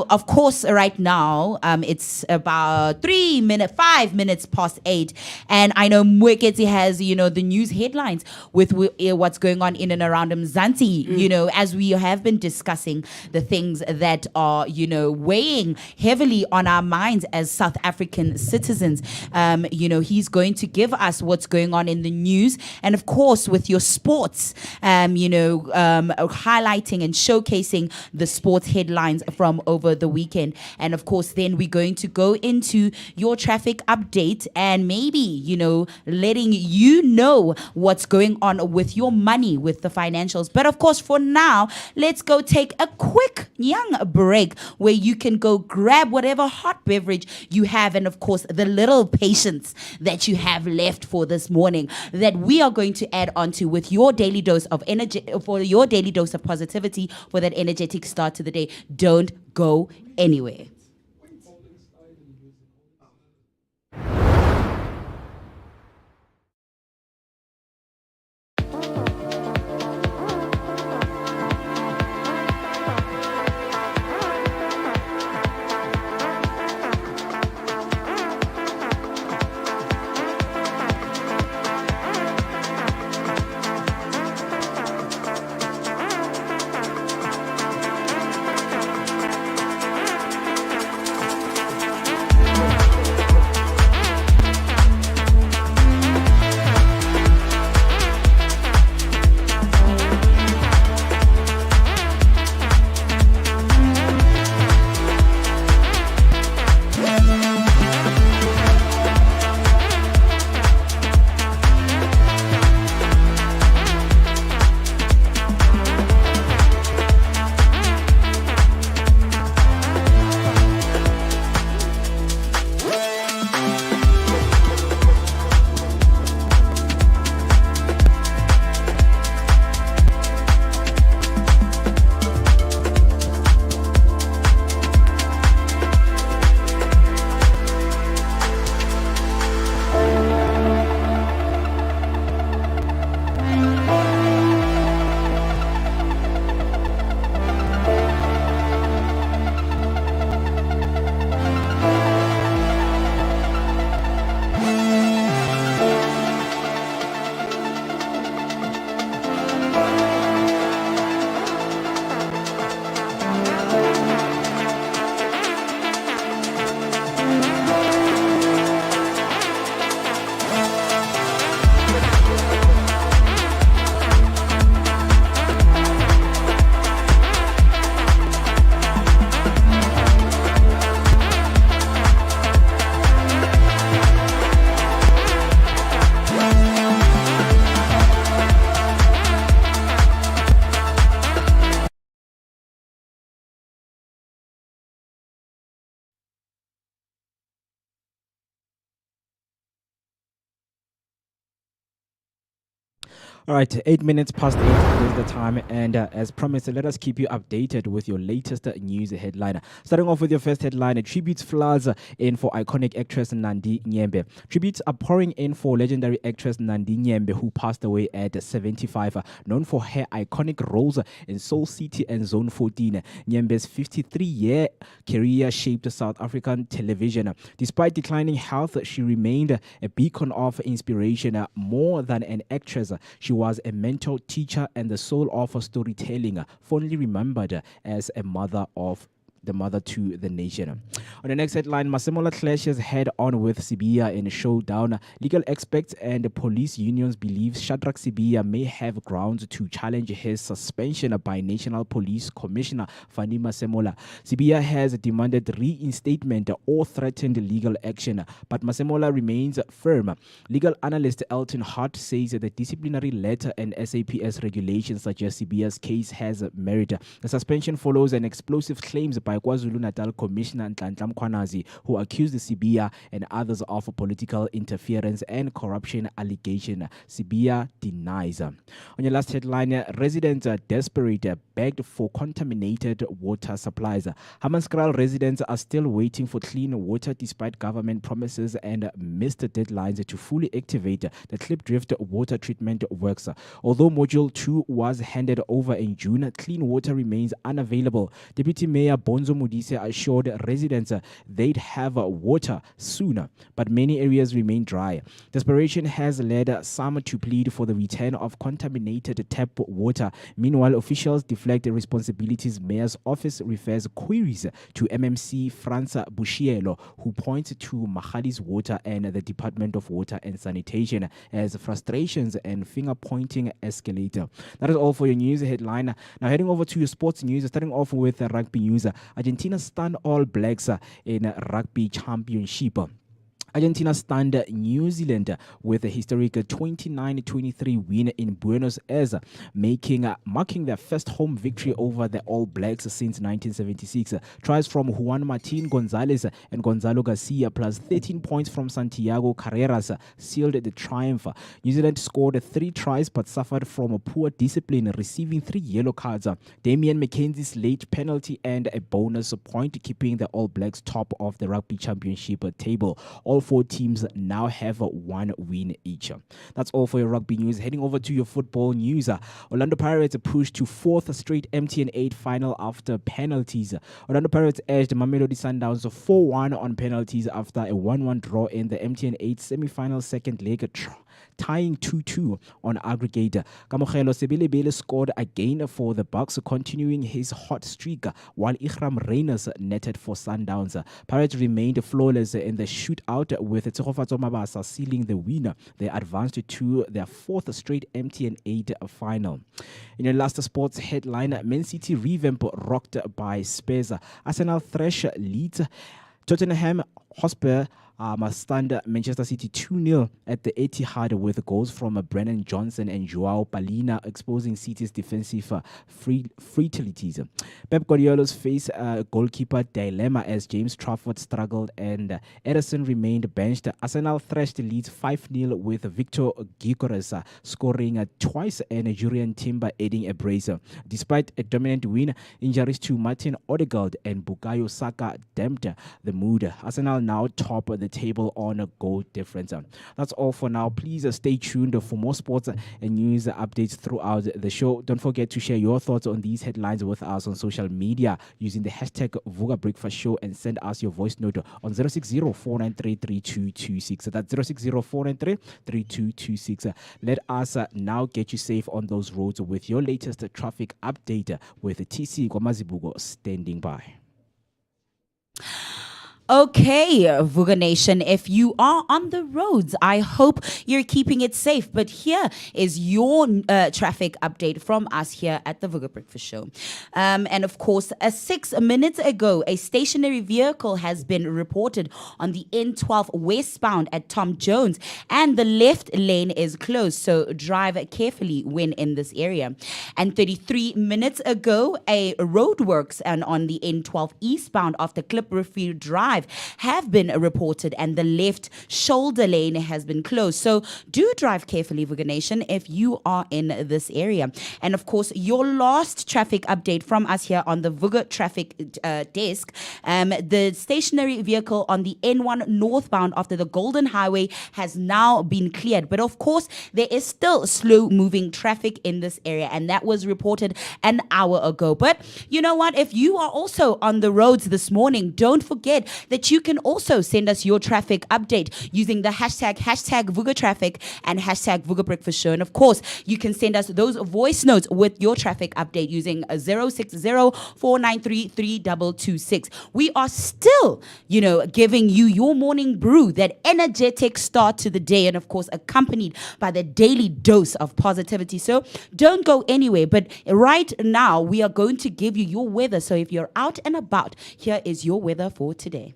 of course, right now it's about 5 minutes past 8, and I know Mweketi has the news headlines with what's going on in and around Mzansi. As we have been discussing the things that are weighing heavily on our minds as South African citizens. He's going to give us what's going on in the news, and of course with your sports, highlighting and showcasing the sports headlines from over the weekend. And of course then we're going to go into your traffic update and maybe letting you know what's going on with your money, with the financials. But of course for now, let's go take a quick young break where you can go grab whatever hot beverage you have, and of course the little patience that you have left for this morning that we are going to add on to with your daily dose of energy, for your daily dose of positivity, for that energetic start to the day. Don't go anywhere. All right, 8 minutes past 8 is the time, and as promised, let us keep you updated with your latest news headline. Starting off with your first headline, tributes floods in for iconic actress Nandi Nyembe. Tributes are pouring in for legendary actress Nandi Nyembe, who passed away at 75, known for her iconic roles in Soul City and Zone 14. Nyembe's 53-year career shaped South African television. Despite declining health, she remained a beacon of inspiration. More than an actress, she was a mentor, teacher, and the soul of storytelling, fondly remembered as a mother to the nation. On the next headline, Masemola clashes head on with Sibiya in a showdown. Legal experts and police unions believe Shadrach Sibiya may have grounds to challenge his suspension by National Police Commissioner Fani Masemola. Sibiya has demanded reinstatement or threatened legal action, but Masemola remains firm. Legal analyst Elton Hart says the disciplinary letter and SAPS regulations suggest Sibiya's case has merit. The suspension follows an explosive claims by KwaZulu-Natal Commissioner Nhlanhla Mkhwanazi, who accused Sibiya and others of political interference and corruption allegation. Sibiya denies. On your last headline, residents are desperate, begged for contaminated water supplies. Hammanskraal residents are still waiting for clean water despite government promises and missed deadlines to fully activate the Klipdrift water treatment works. Although Module 2 was handed over in June, clean water remains unavailable. Deputy Mayor Bonzo Modise assured residents they'd have water sooner, but many areas remain dry. Desperation has led some to plead for the return of contaminated tap water. Meanwhile, officials deflect responsibilities. Mayor's office refers queries to MMC Franz Bushielo, who points to Mahali's Water and the Department of Water and Sanitation as frustrations and finger-pointing escalate. That is all for your news headline. Now heading over to your sports news, starting off with rugby news. Argentina stunned All Blacks in rugby championship. Argentina stunned New Zealand with a historic 29-23 win in Buenos Aires, marking their first home victory over the All Blacks since 1976. Tries from Juan Martin Gonzalez and Gonzalo Garcia plus 13 points from Santiago Carreras sealed the triumph. New Zealand scored 3 tries but suffered from a poor discipline, receiving 3 yellow cards. Damian McKenzie's late penalty and a bonus point, keeping the All Blacks top of the rugby championship table. All 4 teams now have 1 win each. That's all for your rugby news. Heading over to your football news. Orlando Pirates pushed to 4th straight MTN 8 final after penalties. Orlando Pirates edged Mamelodi Sundowns 4-1 on penalties after a 1-1 draw in the MTN 8 semi-final second leg, tying 2-2 on aggregate. Kamogelo Sebelebele scored again for the Bucks, continuing his hot streak, while Ikram Reyners netted for Sundowns. Pirates remained flawless in the shootout, with Tsegofatso Mabasa sealing the winner. They advanced to their 4th straight MTN 8 final. In your last sports headline, Man City revamp rocked by Spurs. Arsenal thrash Leeds. Tottenham Hotspur must stand Manchester City 2-0 at the Etihad with goals from Brennan Johnson and Joao Palina, exposing City's defensive frailties. Pep Guardiola's face goalkeeper dilemma as James Trafford struggled and Ederson remained benched. Arsenal thrashed Leeds 5-0 with Victor Gyökeres scoring twice and Jurriën Timber adding a brace. Despite a dominant win, injuries to Martin Odegaard and Bukayo Saka damped the mood. Arsenal now top the table on a goal difference. That's all for now. Please stay tuned for more sports and news updates throughout the show. Don't forget to share your thoughts on these headlines with us on social media using the hashtag Vooka Breakfast Show, and send us your voice note on 060-493-3226. That's 060-493-3226. Let us now get you safe on those roads with your latest traffic update with TC Kwamazibugo standing by. Okay, Vooka Nation, if you are on the roads, I hope you're keeping it safe. But here is your traffic update from us here at the Vooka Breakfast Show. And of course, 6 minutes ago, a stationary vehicle has been reported on the N12 westbound at Tom Jones, and the left lane is closed, so drive carefully when in this area. And 33 minutes ago, a roadworks and on the N12 eastbound after Klipdrift Drive 5 have been reported, and the left shoulder lane has been closed. So do drive carefully, Vooka Nation, if you are in this area. And of course, your last traffic update from us here on the Vooka traffic desk, the stationary vehicle on the N1 northbound after the Golden Highway has now been cleared. But of course, there is still slow moving traffic in this area, and that was reported an hour ago. But you know what? If you are also on the roads this morning, don't forget that you can also send us your traffic update using the hashtag Vooka Traffic and hashtag Vooka Breakfast Show. And of course, you can send us those voice notes with your traffic update using 060-493-3226. We are still, giving you your morning brew, that energetic start to the day, and of course, accompanied by the daily dose of positivity. So don't go anywhere. But right now, we are going to give you your weather. So if you're out and about, here is your weather for today.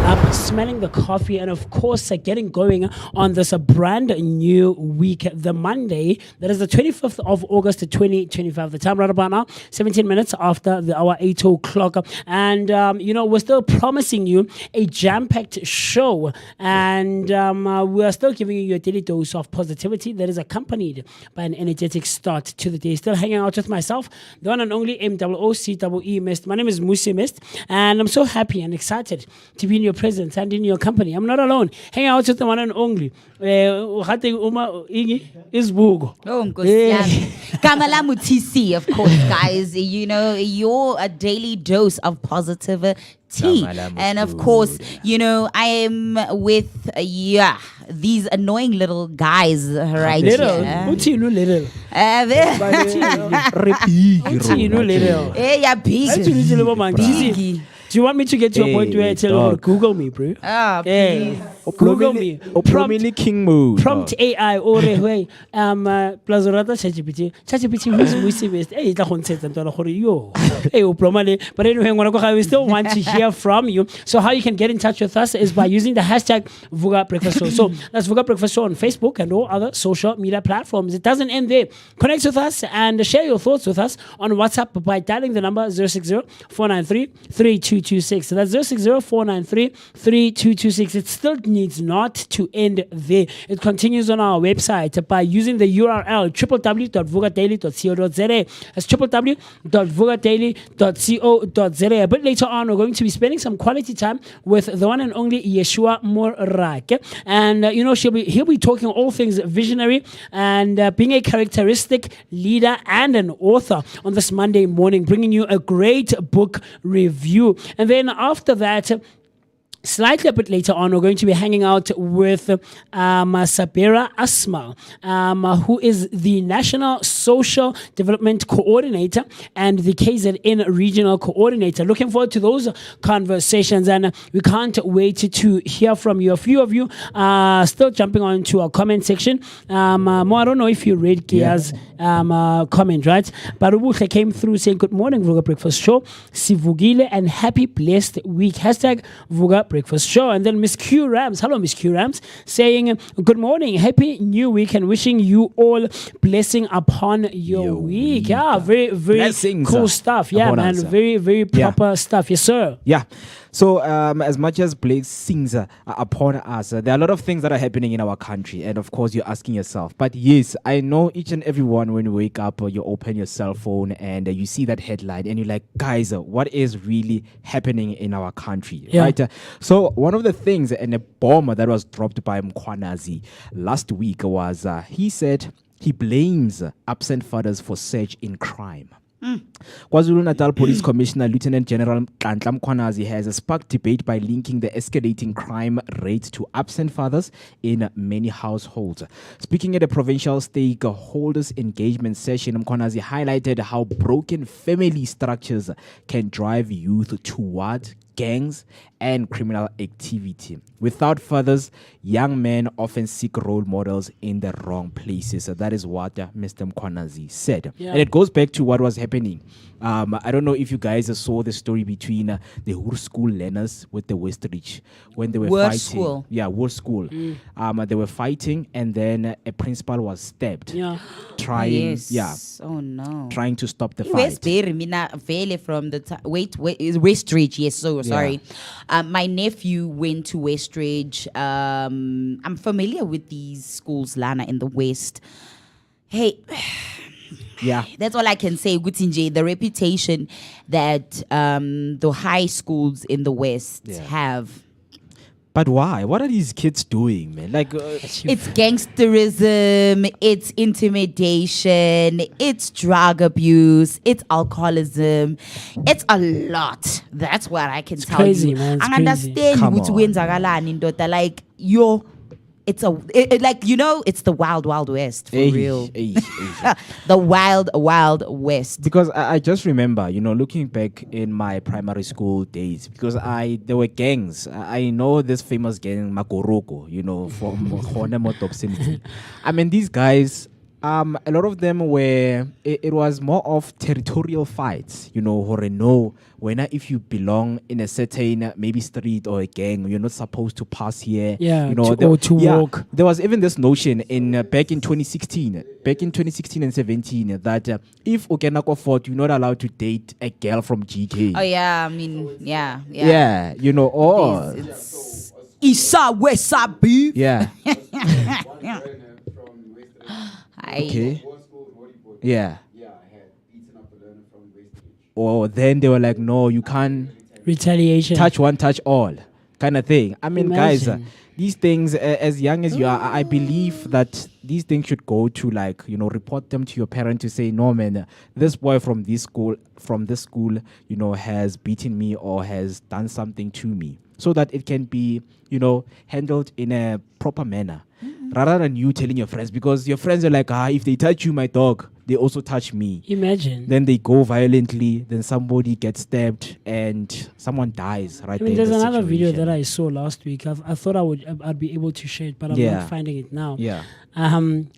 Up, smelling the coffee, and of course getting going on this brand new week, the Monday that is the 25th of August 2025. The time right about now, 17 minutes after the hour 8 o'clock, and we're still promising you a jam-packed show, and we are still giving you your daily dose of positivity that is accompanied by an energetic start to the day. Still hanging out with myself, the one and only MOOCEE Mist. My name is Musi Mist, and I'm so happy and excited to be in your presence and in your company. I'm not alone. Hang out with the one and only. Is Vooka. Oh, Kamala Mutisi, of course, guys. Your daily dose of positivity. And of course, I am with these annoying little guys right little. here. Little. Big. Do you want me to get to a point where I tell you to Google me, bro? Please. Google me. Oplomini King mode. Prompt AI or way plazorata ChatGPT who's Musi best. Hey, the concept and yo. Hey, Oplomani. But anyway, we still want to hear from you. So how you can get in touch with us is by using the hashtag Vooka Breakfast Show. So that's Vooka Breakfast Show on Facebook and all other social media platforms. It doesn't end there. Connect with us and share your thoughts with us on WhatsApp by dialing the number 060-493-3226. So that's 060-493-3226. It still needs not to end there. It continues on our website by using the URL www.vookadaily.co.za. That's www.vookadaily.co.za. A bit later on, we're going to be spending some quality time with the one and only Yeshua Morake. And, he'll be talking all things visionary and being a characteristic leader and an author on this Monday morning, bringing you a great book review. And then after that, slightly a bit later on, we're going to be hanging out with Sabira Asma, who is the National Social Development Coordinator and the KZN Regional Coordinator. Looking forward to those conversations, and we can't wait to hear from you. A few of you are still jumping onto our comment section. Mo, I don't know if you read Kia's comment, right? But Ubuhle came through saying, good morning, Vooka Breakfast Show. Sivugile and happy blessed week. Hashtag Vooka Breakfast Show. And then Miss Q Rams, hello Miss Q Rams, saying good morning, happy new week, and wishing you all blessing upon your week. Yeah, very, very Blessings cool stuff. Yeah, man, very, very proper stuff. Yes, sir. Yeah. So as much as blessings are upon us, there are a lot of things that are happening in our country. And of course, you're asking yourself. But yes, I know each and every one, when you wake up, you open your cell phone and you see that headline and you're like, guys, what is really happening in our country? Yeah. Right? So one of the things, and a bomb that was dropped by Mkhwanazi last week was, he said he blames absent fathers for surge in crime. KwaZulu-Natal Police Commissioner Lieutenant General Nhlanhla Mkhwanazi has sparked debate by linking the escalating crime rate to absent fathers in many households. Speaking at a provincial stakeholders engagement session, Mkhwanazi highlighted how broken family structures can drive youth toward gangs and criminal activity. Without fathers, young men often seek role models in the wrong places. So that is what Mr. Mkhwanazi said. Yeah. And it goes back to what was happening. I don't know if you guys saw the story between the Hoer School learners with the Westridge when they were Hoer fighting. School. Yeah, Hoer School. They were fighting, and then a principal was stabbed. Yeah. Trying to stop the fight. Westbury, mina vele from the Westridge. Yes, so sorry. My nephew went to Westridge. I'm familiar with these schools, Lana, in the West. Hey. Yeah. That's all I can say, Gutinje. The reputation that the high schools in the West have. But why? What are these kids doing, man? Like, it's gangsterism, it's intimidation, it's drug abuse, it's alcoholism, it's a lot. That's what I can tell crazy, you. Man, it's I understand like it's it's the wild, wild west for real. The wild, wild west. Because I just remember, looking back in my primary school days, because there were gangs. I know this famous gang, Makoroko, from Dobsonville. I mean, these guys, a lot of them were, it was more of territorial fights, when if you belong in a certain maybe street or a gang, you're not supposed to pass here. Yeah, to walk. There was even this notion back in 2016 and 17 that if Okenako fought, you're not allowed to date a girl from GK. Oh yeah, I mean, yeah. Yeah, it's Isa Wesabi. Yeah. Okay. Yeah. Or then they were like, no, you can't. Retaliation. Touch one, touch all, kind of thing. I mean, guys, Imagine. these things, as young as you are, I believe that these things should go to report them to your parent to say, no, man, this boy from this school, has beaten me or has done something to me, so that it can be, handled in a proper manner. rather than you telling your friends, because your friends are like, if they touch you, my dog, they also touch me. Imagine. Then they go violently, then somebody gets stabbed and someone dies right I mean, there. there's in the another video situation. that I saw last week. I thought I'd be able to share it, but I'm not finding it now. Yeah.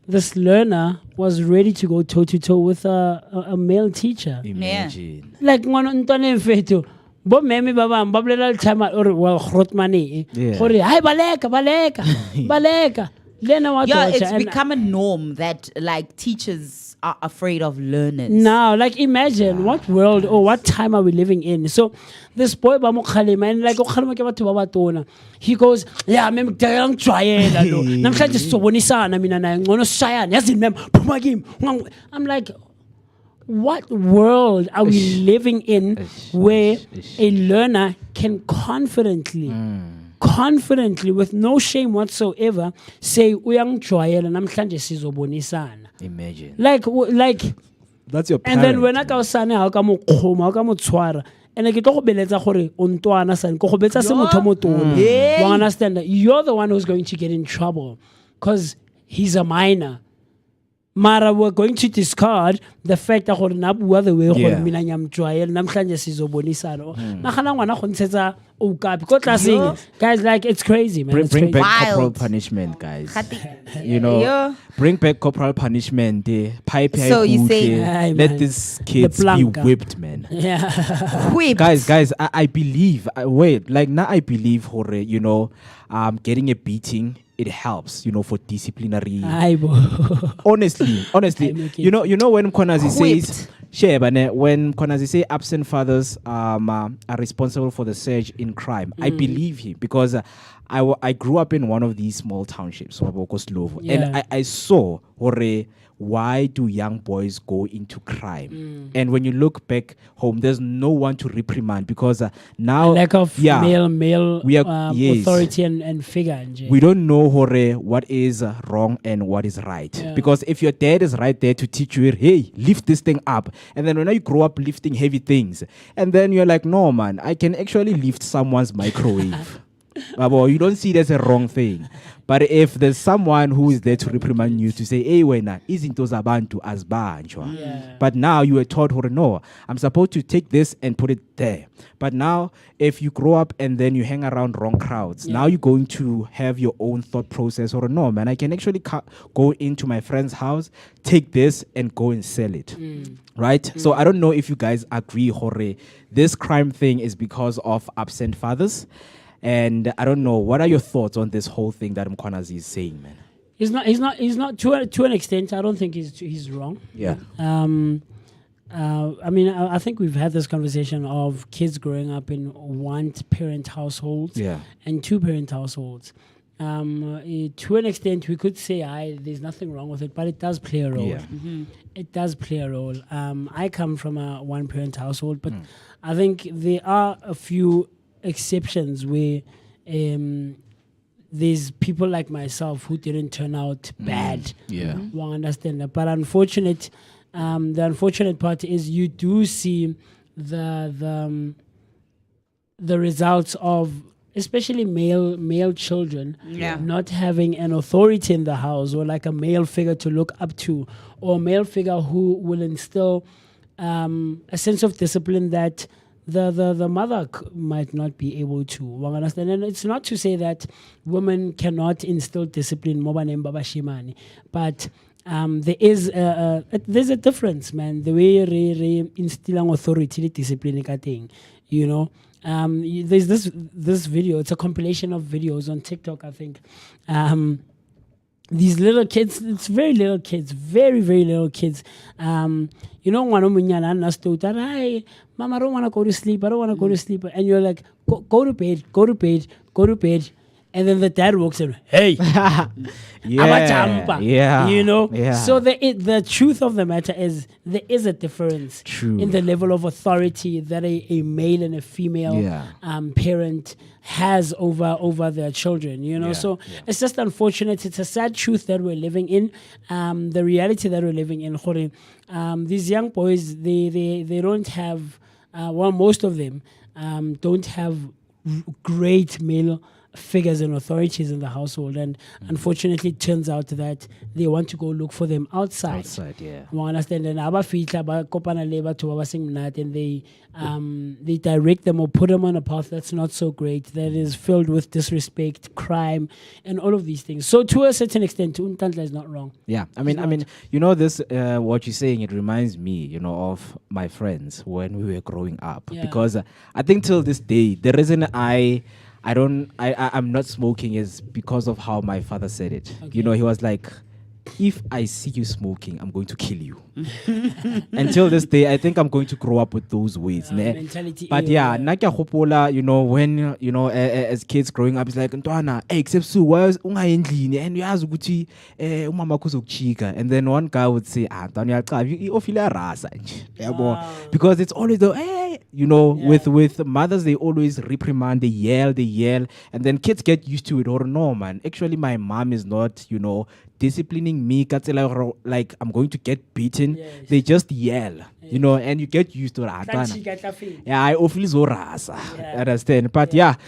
This learner was ready to go toe to toe with a male teacher. Imagine. Like ntwana mfethu bo meme ba bang ba bolela lethama or well grotmane gore hi baleka Yeah, it's become a norm that like teachers are afraid of learners. now, like imagine what world or what time are we living in? So this boy ba mo khalema and like o khalema ke batho ba batona. He goes, yeah, mem ngicela ngijwayela lo. Namhlanje sizobonisana mina naye ngcono sishayana. Yazi mem phuma kimi. I'm like, what world are we living in where a learner can confidently with no shame whatsoever say uyangijwayela namhlanje sizobonisana? Imagine. Like That's your and parent. then when I go sana ha ka mo khoma ha ka mo tshwara and ke tlo go beletsa gore o ntwana sana go betsa se motho mo tona. You understand that you're the one who's going to get in trouble because he's a minor. Mara, we're going to discard the fact that na bua the way gore mina nyamjwayela namhlanje sizobonisana. Nagana ngwana go ntshetsa o kapi ko tlase. Guys, like it's crazy, man. Bring back corporal Wild. punishment, guys. You know, bring back corporal punishment. Pipe So you say- Aye, let man. these kids be planka. whipped, man. Yeah. Whipped. Guys, I believe. I believe, hore, you know, getting a beating, it helps, you know, for disciplinary. Aye, bo. Honestly, you know when Konazi Whipped. says, when Konazi say absent fathers are responsible for the surge in crime, I believe him because I grew up in one of these small townships, and I saw hore, why do young boys go into crime? And when you look back home, there's no one to reprimand because now Lack of male we are- yes. authority and figure. we don't know hore, what is wrong and what is right. Yeah. Because if your dad is right there to teach you, hey, lift this thing up. And then when you grow up lifting heavy things, and then you're like, no, man, I can actually lift someone's microwave. Babo, you don't see it as a wrong thing. But if there's someone who is there to reprimand you, to say, hey, wena, izinto zabantu azbanjwa. Yeah. But now you were taught, no, I'm supposed to take this and put it there. But now, if you grow up and then you hang around wrong crowds, now you're going to have your own thought process. Or no, man, I can actually go into my friend's house, take this and go and sell it. Right? So I don't know if you guys agree, hore, this crime thing is because of absent fathers. And I don't know, what are your thoughts on this whole thing that Mkwanazi is saying, man? He's not to an extent. I don't think he's wrong. Yeah. I mean, I think we've had this conversation of kids growing up in one-parent households and two-parent households. To an extent, we could say, there's nothing wrong with it, but it does play a role. Yeah. It does play a role. I come from a one-parent household, but I think there are a few exceptions where there's people like myself who didn't turn out bad. Yeah. One understand that. But the unfortunate part is you do see the results of especially male children not having an authority in the house or like a male figure to look up to or a male figure who will instill a sense of discipline that the mother might not be able to. Understand? And it's not to say that women cannot instill discipline, but there's a difference, man. The way they instill authority, discipline, you know. There's this video. It's a compilation of videos on TikTok, I think. These little kids, it's very little kids, very, very little kids. You know, one of them, Mama, I don't want to go to sleep. I don't want to go to sleep. And you're like, go to bed, go to bed, go to bed. And then the dad walks in, hey, yeah, you know. Yeah. So the truth of the matter is there is a difference in the level of authority that a male and a female parent has over their children, you know. So it's just unfortunate. It's a sad truth that we're living in, the reality that we're living in. These young boys, they don't have, most of them don't have great male figures and authorities in the household, and unfortunately it turns out that they want to go look for them outside. Outside, yeah. You understand? And they direct them or put them on a path that's not so great, that is filled with disrespect, crime, and all of these things. So to a certain extent, Untantla is not wrong. Yeah, I mean, this, what you're saying, it reminds me, of my friends when we were growing up. Yeah. Because I think till this day, the reason I'm not smoking is because of how my father said it. Okay. He was like, if I see you smoking, I'm going to kill you. Until this day, I think I'm going to grow up with those ways. Mentality. But yeah, nakia hopola, when as kids growing up, it's like, Ntwana, except so was ungayendlini and you ask ukuthi umama kuzokuchika. And then one guy would say, Ntwana you ofila rasa. Because it's always the with mothers, they always reprimand, they yell, and then kids get used to it. Or no, man, actually my mom is not, disciplining me, like I'm going to get beaten. Yes. They just yell, and you get used to it. Yeah, I often so rasa. Understand? But that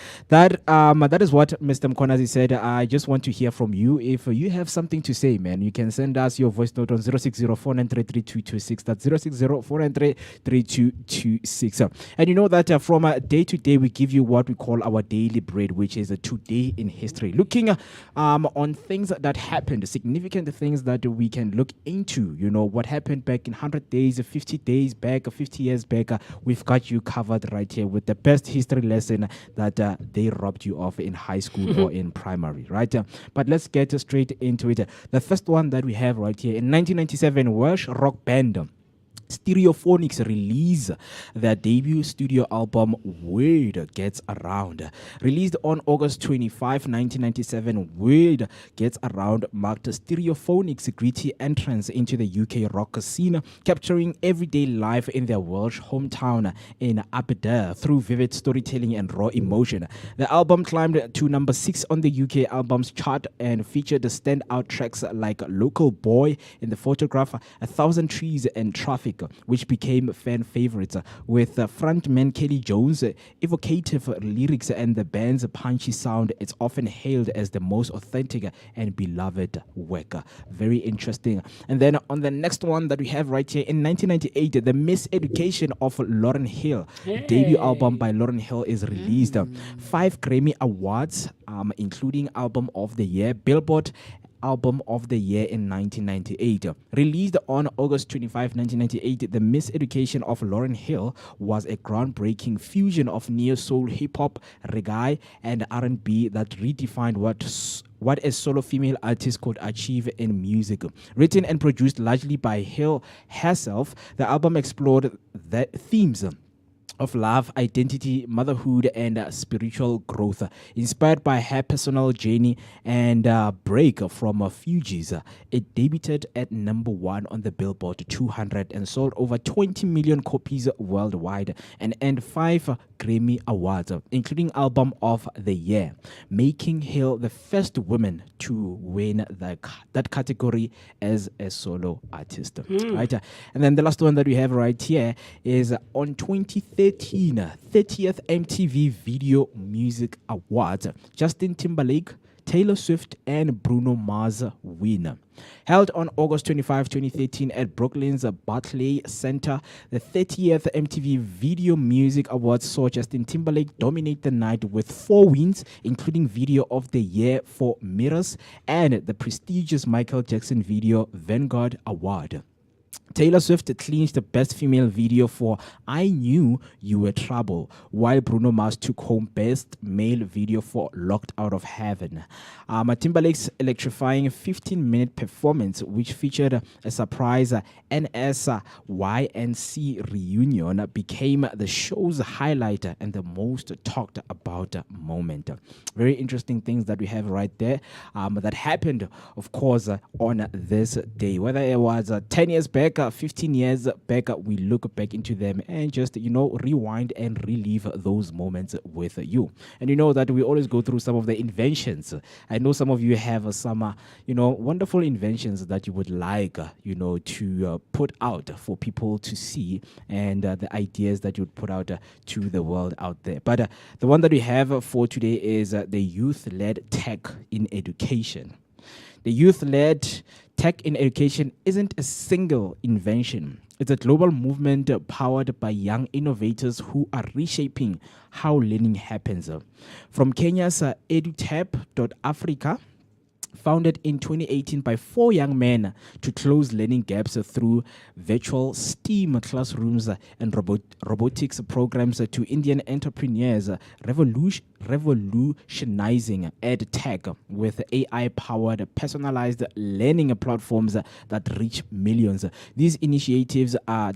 is what Mr. Mkonazi said. I just want to hear from you. If you have something to say, man, you can send us your voice note on 060-493-3226. That's 060-493-3226. And you know that from day to day, we give you what we call our daily bread, which is a today in history. Looking on things that happened, significant things that we can look into, what happened back in 100 days, 50 days back, 50 years back. We've got you covered right here with the best history lesson that they robbed you of in high school or in primary, right? But let's get straight into it. The first one that we have right here, in 1997, Welsh rock band Stereophonics release their debut studio album Word Gets Around. Released on August 25, 1997, Word Gets Around marked Stereophonics' gritty entrance into the UK rock scene, capturing everyday life in their Welsh hometown in Aberdeen through vivid storytelling and raw emotion. The album climbed to number 6 on the UK albums chart and featured standout tracks like Local Boy, In the Photograph, 1,000 Trees and Traffic, which became fan favorites, with frontman Kelly Jones' evocative lyrics and the band's punchy sound. It's often hailed as the most authentic and beloved work. Very interesting. And then on the next one that we have right here, in 1998, The Miseducation of Lauryn Hill, debut album by Lauryn Hill, is released. 5 Grammy Awards, including Album of the Year, Billboard Album of the Year in 1998. Released on August 25, 1998, The Miseducation of Lauryn Hill was a groundbreaking fusion of neo-soul, hip-hop, reggae, and R&B that redefined what a solo female artist could achieve in music. Written and produced largely by Hill herself, the album explored the themes of love, identity, motherhood, and spiritual growth. Inspired by her personal journey and break from Fugees, it debuted at number 1 on the Billboard 200 and sold over 20 million copies worldwide and earned 5 Grammy Awards, including Album of the Year, making Hill the first woman to win that category as a solo artist. Right? And then the last one that we have right here is on 2013, 30th MTV Video Music Awards. Justin Timberlake, Taylor Swift, and Bruno Mars win. Held on August 25, 2013 at Brooklyn's Barclays Center, the 30th MTV Video Music Awards saw Justin Timberlake dominate the night with 4 wins, including Video of the Year for Mirrors and the prestigious Michael Jackson Video Vanguard Award. Taylor Swift clinched the Best Female Video for I Knew You Were Trouble, while Bruno Mars took home Best Male Video for Locked Out of Heaven. Timberlake's electrifying 15-minute performance, which featured a surprise NSYNC reunion, became the show's highlight and the most talked about moment. Very interesting things that we have right there that happened, of course, on this day. Whether it was 10 years back, like 15 years back, we look back into them and just, rewind and relive those moments with you. And you know that we always go through some of the inventions. I know some of you have some, wonderful inventions that you would like, to put out for people to see, and the ideas that you would put out to the world out there. But the one that we have for today is the youth-led tech in education. The youth-led tech in education isn't a single invention. It's a global movement powered by young innovators who are reshaping how learning happens. From Kenya's edutap.africa, founded in 2018 by 4 young men to close learning gaps through virtual STEAM classrooms and robotics programs, to Indian entrepreneurs revolutionizing ed tech with AI-powered personalized learning platforms that reach millions. These initiatives are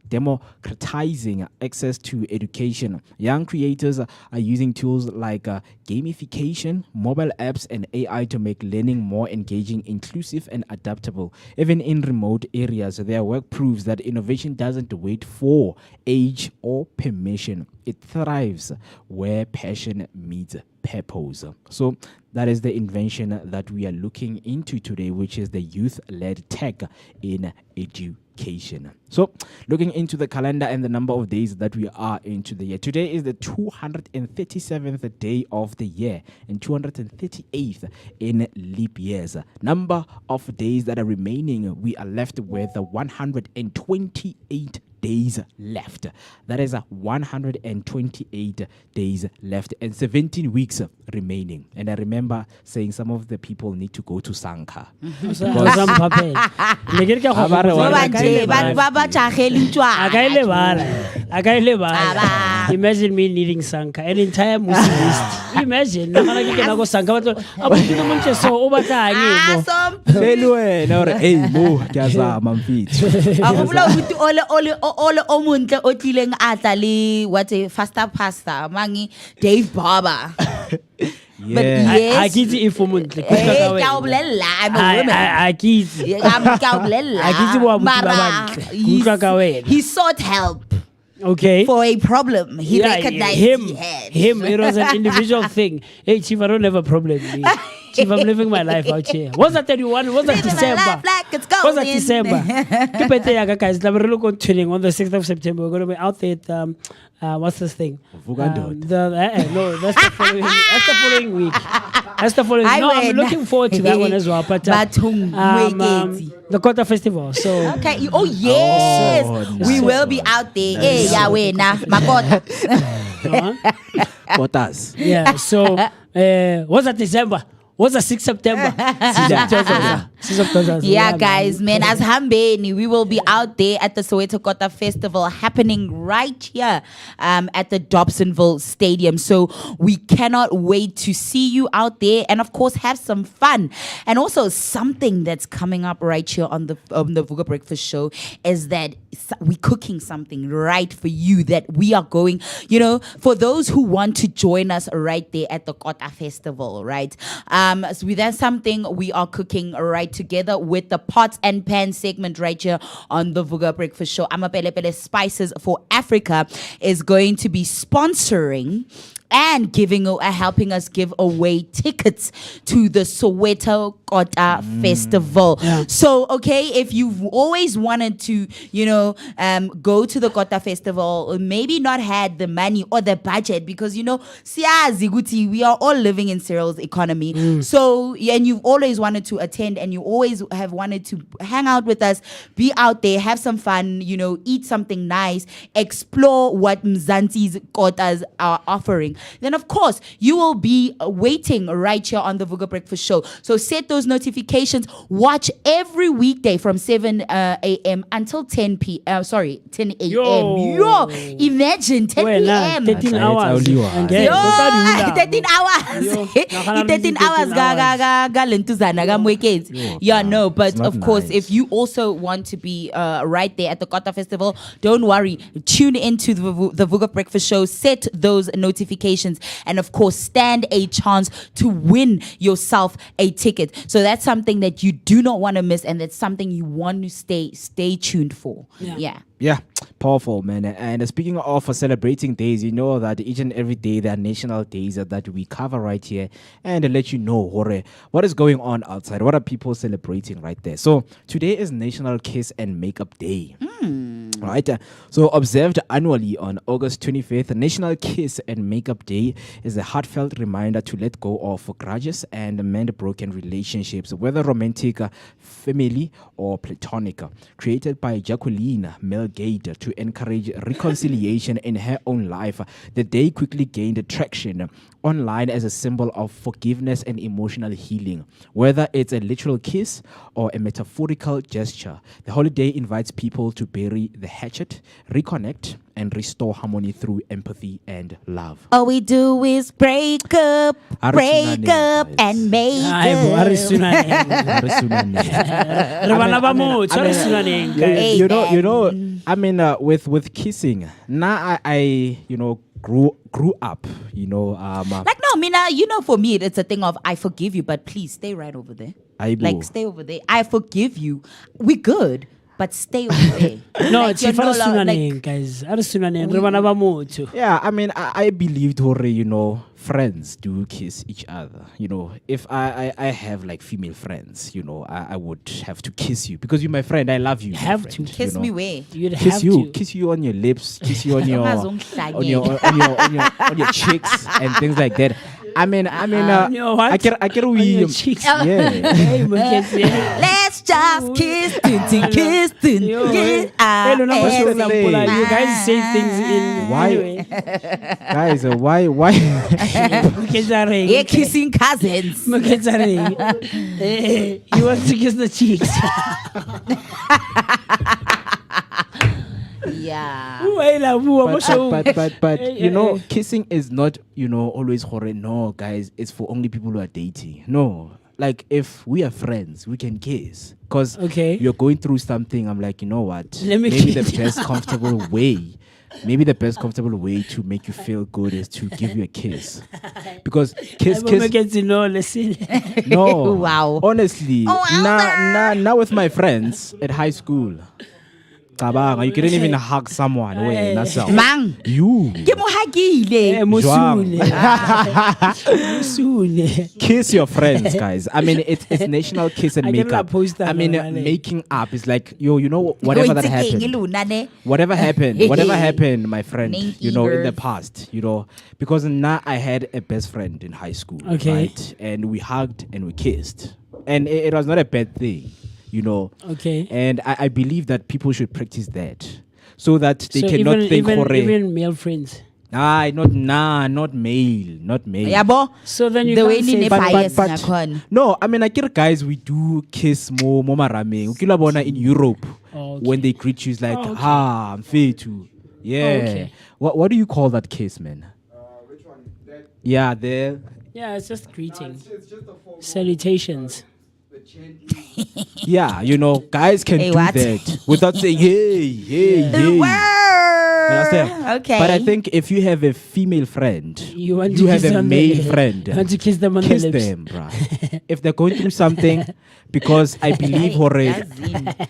democratizing access to education. Young creators are using tools like gamification, mobile apps, and AI to make learning more engaging, inclusive, and adaptable. Even in remote areas, their work proves that innovation doesn't wait for age or permission. It thrives where passion meets purpose. So that is the invention that we are looking into today, which is the youth-led tech in education. So looking into the calendar and the number of days that we are into the year. Today is the 237th day of the year and 238th in leap years. Number of days that are remaining, we are left with 128 days left. That is 128 days left and 17 weeks remaining. And I remember saying some of the people need to go to Sanka. Imagine me needing Sanka, an entire Muslim. Imagine. All omuntle otileng atali what a faster pasta mangi Dave Barber. But yes, I get it for months. I'm a woman. He sought help. Okay. For a problem he recognized he had. Him, it was an individual thing. Hey, Chief, I don't have a problem. Chief, I'm living my life out here. Was that 31? Was that December? Was that December? Guys, we're really going training on the 6th of September. We're going to be out there at, what's this thing? No, that's the following. That's the following week. That's the following. No, I'm looking forward to that one as well. But the Kota Festival. So okay. Oh yes, we will be out there. Hey, Yahweh, na Makota. Kotas. Yeah. So what's that December? What's the 6th September? Yeah, guys, man, as Hambeni, we will be out there at the Soweto Kota Festival happening right here at the Dobsonville Stadium. So we cannot wait to see you out there and, of course, have some fun. And also something that's coming up right here on the Vooka Breakfast Show is that we're cooking something right for you that we are going, for those who want to join us right there at the Kota Festival, right? So that's something we are cooking right together with the Pots and Pans segment right here on the Vooka Breakfast Show. Amapelepele Spices for Africa is going to be sponsoring and helping us give away tickets to the Soweto Kota Festival. Yeah. So, okay, if you've always wanted to, go to the Kota Festival, maybe not had the money or the budget, because, siyazi guti, we are all living in Cyril's economy. So, and you've always wanted to attend and you always have wanted to hang out with us, be out there, have some fun, eat something nice, explore what Mzansi's Kotas are offering, then of course you will be waiting right here on the Vooka Breakfast Show. So set those notifications. Watch every weekday from 7 a.m. until 10 a.m. Yo, imagine 10 p.m. 13 hours. 13 hours. But of course, if you also want to be right there at the Kota Festival, don't worry. Tune into the Vooka Breakfast Show. Set those notifications notifications, and of course, stand a chance to win yourself a ticket. So that's something that you do not want to miss, and that's something you want to stay tuned for. Yeah. Yeah, powerful, man. And speaking of celebrating days, you know that each and every day there are national days that we cover right here and let you know what is going on outside. What are people celebrating right there? So today is National Kiss and Makeup Day. Right? So observed annually on August 25th, National Kiss and Makeup Day is a heartfelt reminder to let go of grudges and mend broken relationships, whether romantic, family, or platonic. Created by Jacqueline Melgate to encourage reconciliation in her own life, the day quickly gained traction online as a symbol of forgiveness and emotional healing. Whether it's a literal kiss or a metaphorical gesture, the holiday invites people to bury the hatchet, reconnect, and restore harmony through empathy and love. All we do is break up, and make up. You know, I mean, with kissing, now I grew up, like, no, Mina, for me, it's a thing of, I forgive you, but please stay right over there. Like, stay over there. I forgive you. We're good, but stay over there. No, Like, it's you're no lo- like, guys. Yeah, I mean, I believed, friends do kiss each other. If I have like female friends, I would have to kiss you because you're my friend. I love you. You my have friend, to. Kiss me where? You'd Kiss have you, to. kiss you on your lips, kiss you on your Ungazongihlanye. on your cheeks and things like that. I mean, Your what? I can On we your cheeks. yeah. Hey, Moketsi. Let's just kiss, kiss, Yo, kiss. hey, no, no, What's your no, name? you guys say things in Why? anyway. Guys, why Moketsareng. We're kissing cousins. Moketsareng. Hey, he wants to kiss the cheeks. Yeah. Ooh, hey, la, bua, mo show. but Hey, hey. kissing is not always horror. No, guys, it's for only people who are dating. No, like if we are friends, we can kiss. Cause Okay. you're going through something. I'm like, you know what? Let me Maybe kiss the best comfortable way. Maybe the best comfortable way to make you feel good is to give you a kiss. Because kiss. Moketsi, no, listen. No. Wow. Honestly, Oh, now with my friends at high school, cabanga, you couldn't even hug someone. Wait, that's all. Mang. You Ke mo hagile. Eh, Mosule. Mosule. kiss your friends, guys. I mean, it's National Kiss and I get Makeup. a poster, I mean, man. making up is like whatever that happened. Whatever happened, my friend, Thank in you. the past, because now I had a best friend in high school, Okay. right? And we hugged and we kissed. And it was not a bad thing, Okay. And I believe that people should practice that so that they So cannot think, even male friends. not male. Yabo. So then you The can't way say ni But- bias but- ngakhona. No, I mean, I get guys, we do kiss more maraming. Ukila bona in Europe, Oh, okay. when they greet you, it's like, Oh, okay. I'm fair to. Yeah. okay. What do you call that kiss, man? Which one? That, Yeah, there. Yeah, it's just greeting. it's just a form Salutations. the chanting. Yeah, guys can Hey, do what? that without saying, hey. Understand? Okay. But I think if you have a female friend, You want to have kiss a them male on the- friend, You want to kiss them on kiss the lips. them, bruh. If they're going through something, because I believe already,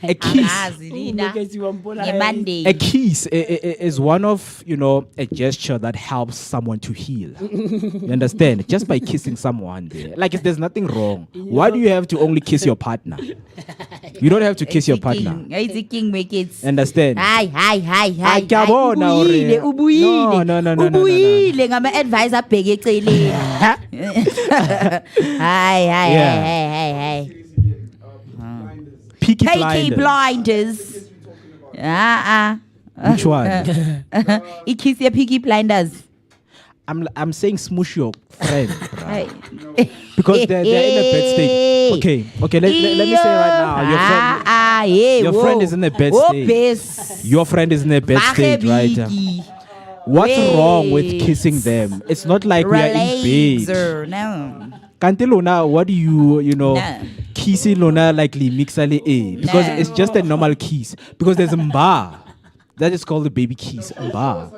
a kiss. Moketsi wa mpola, eh. Monday. A kiss is one of, a gesture that helps someone to heal. You understand? Just by kissing someone there. Like, if there's nothing wrong, why do you have to only kiss your partner? You don't have to kiss your partner. It's a king make it. Understand? Hi. Akuyabona ore. Ubuyile. No. Ubuyile ngama advisor bheke eceleni. Hi. Peaky KK Blinders. Blinders. Which one? Ikiss your Peaky Blinders. I'm saying smoosh your friend. bruh. Hey. Because they're in a bad state. Okay, let me say right now, your friend is in a bad state. Your friend is in a bad state, right? What's wrong with kissing them? It's not like we are in bed. No. Kanti lona, what do you No. kissing lona like mixale a? Because No. it's just a normal kiss. Because there's a mba. That is called the baby kiss. Mba.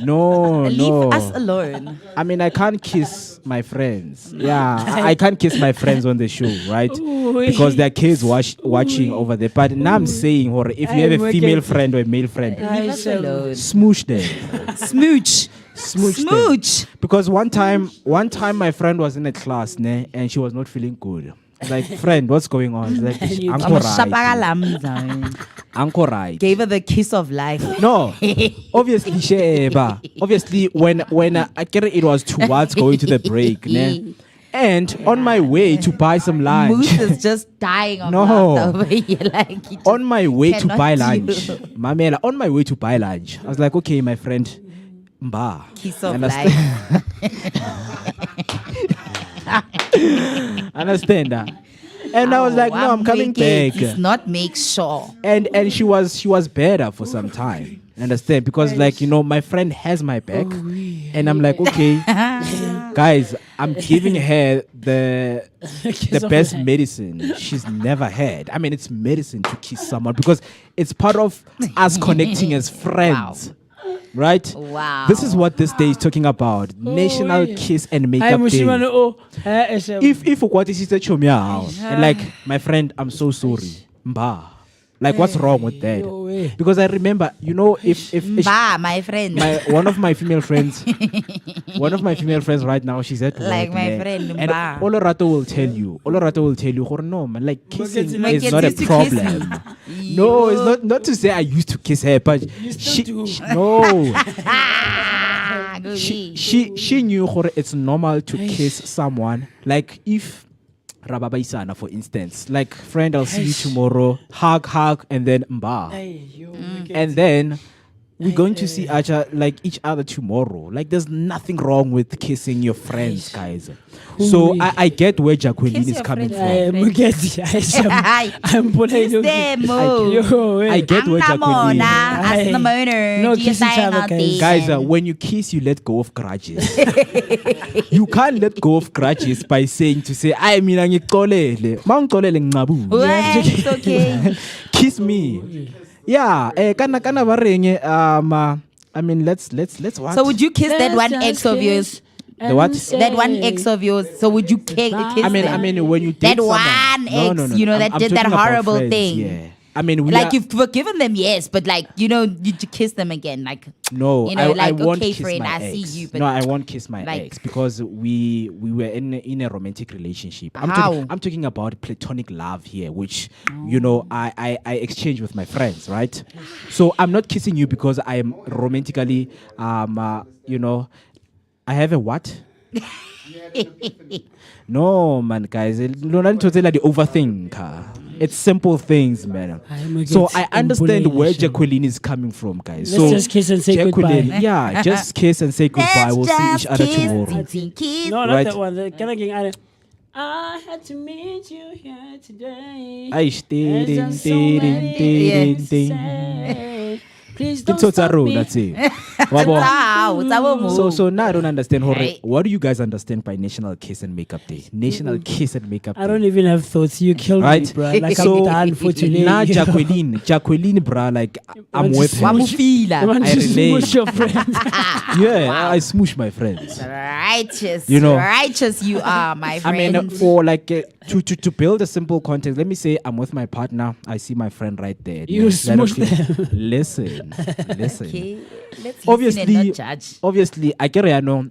No, Leave us alone. I mean, I can't kiss my friends. Yeah, I can't kiss my friends on the show, right? Because there are kids watching over there. But now I'm saying, or if you have a female friend or a male friend, Leave us alone. smooch them. Smooch. Smooch them. Smooch. Because one time my friend was in a class, and she was not feeling good. Like, friend, what's going on? She's like, Uncle right. Uncle right. Gave her the kiss of life. No, obviously, Sheba. Obviously, when I get it was towards going to the break, ne? And on my way to buy some lunch. Moose is just dying of No. laughter over here. Like, he just On my way to cannot buy deal. lunch, Mamela, on my way to buy lunch, I was like, okay, my friend, mba. Kiss of Understand? life. Understand that? And I was like, no, I'm coming back. It's not make sure. And she was better for some time. Understand? Because like, my friend has my back. And I'm like, okay, guys, I'm giving her the best medicine she's never had. I mean, it's medicine to kiss someone because it's part of us connecting as friends. Right? Wow. This is what this day is talking about. National Kiss and Makeup Day. If what is it and like, my friend, I'm so sorry. Mba. Like, what's wrong with that? Because I remember, if my friend. one of my female friends right now, she's at work. Like my ne? friend, And Mba. Olerato will tell you, "Gore, no, man, like kissing Like, is it's not a used to kiss me. problem. No, it's not to say I used to kiss her, but no. Ah, good. She knew gore it's normal to kiss someone. Like if Rababaisana, for instance, like friend, I'll see you tomorrow, hug, and then mba. And then we're going to see each other tomorrow. Like there's nothing wrong with kissing your friends, guys. So I get where Jacqueline Kiss is your coming friends, from. I'm Kiss them, oh. I get where Jacqueline is. As the moaner. No, kiss each other, guys. Guys, when you kiss, you let go of grudges. You can't let go of grudges by saying I mean, It's okay. kiss me. Yeah, kana barenge I mean, let's what? So would you kiss that one ex of yours? The what? That one ex of yours. So would you kiss I mean, them? when you date That someone, one ex, no, that I'm did that talking about horrible friends, thing. Yeah. I mean, Like you've forgiven them, yes, but like you kiss them again, like no, I like won't okay, kiss friend, my I see ex. you, but No, I won't kiss my like- ex because we were in a romantic relationship. How? I'm talking about platonic love here, which I exchange with my friends, right? So I'm not kissing you because I am romantically I have a what? No, man, guys. No, not to say like the overthink. It's simple things, man. So I understand where Jacqueline is coming from, guys. Let's so just kiss and say Jacqueline, goodbye. yeah, just kiss and say goodbye. We'll see each other tomorrow. Kiss. No, not Right. that one. The kind of gang. I had to meet you here today. Aish, There's ding, just so ding, many ding, things ding, to ding. say. Please It's don't so stop taro, me. that's it. Wabo. Wow, it's our move. So now I don't understand. Hore, Right. what do you guys understand by National Kiss and Makeup Day? National Kiss and Makeup Day. I don't even have thoughts. You killed Right? me, bro. Like So, I'm done for today. Nah, Jacqueline, bruh, like I'm just with her. Wamufila. You want I to relate. smush your friend. Yeah, I smoosh my friends. Righteous. You know. Righteous you are, my I friend. mean, for like to build a simple context, let me say I'm with my partner. I see my friend right there. You Let smush him feel- them. Listen. Okay, let's listen Obviously, and not judge. obviously, I get it. I know.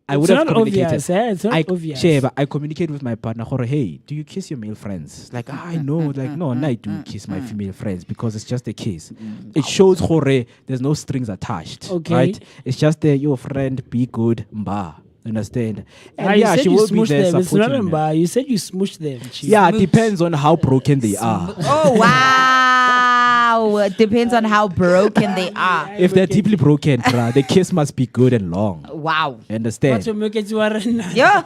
I would It's have not communicated. obvious. It's not obvious. Share, but I communicate with my partner. Hore, hey, do you kiss your male friends? Like I know, like no, I do kiss my female friends because it's just a kiss. It shows hore, there's no strings attached. Okay. Right? It's just your friend, be good, mba. Understand? And Ah, you yeah, said she you will be smushed there them. It's not supporting a me. bar. You said you smushed them. Yeah, it depends on how broken they are. Oh wow! It depends on how broken they are. If they're deeply broken, bruh, the kiss must be good and long. Wow. Understand? To make it warren. Yeah.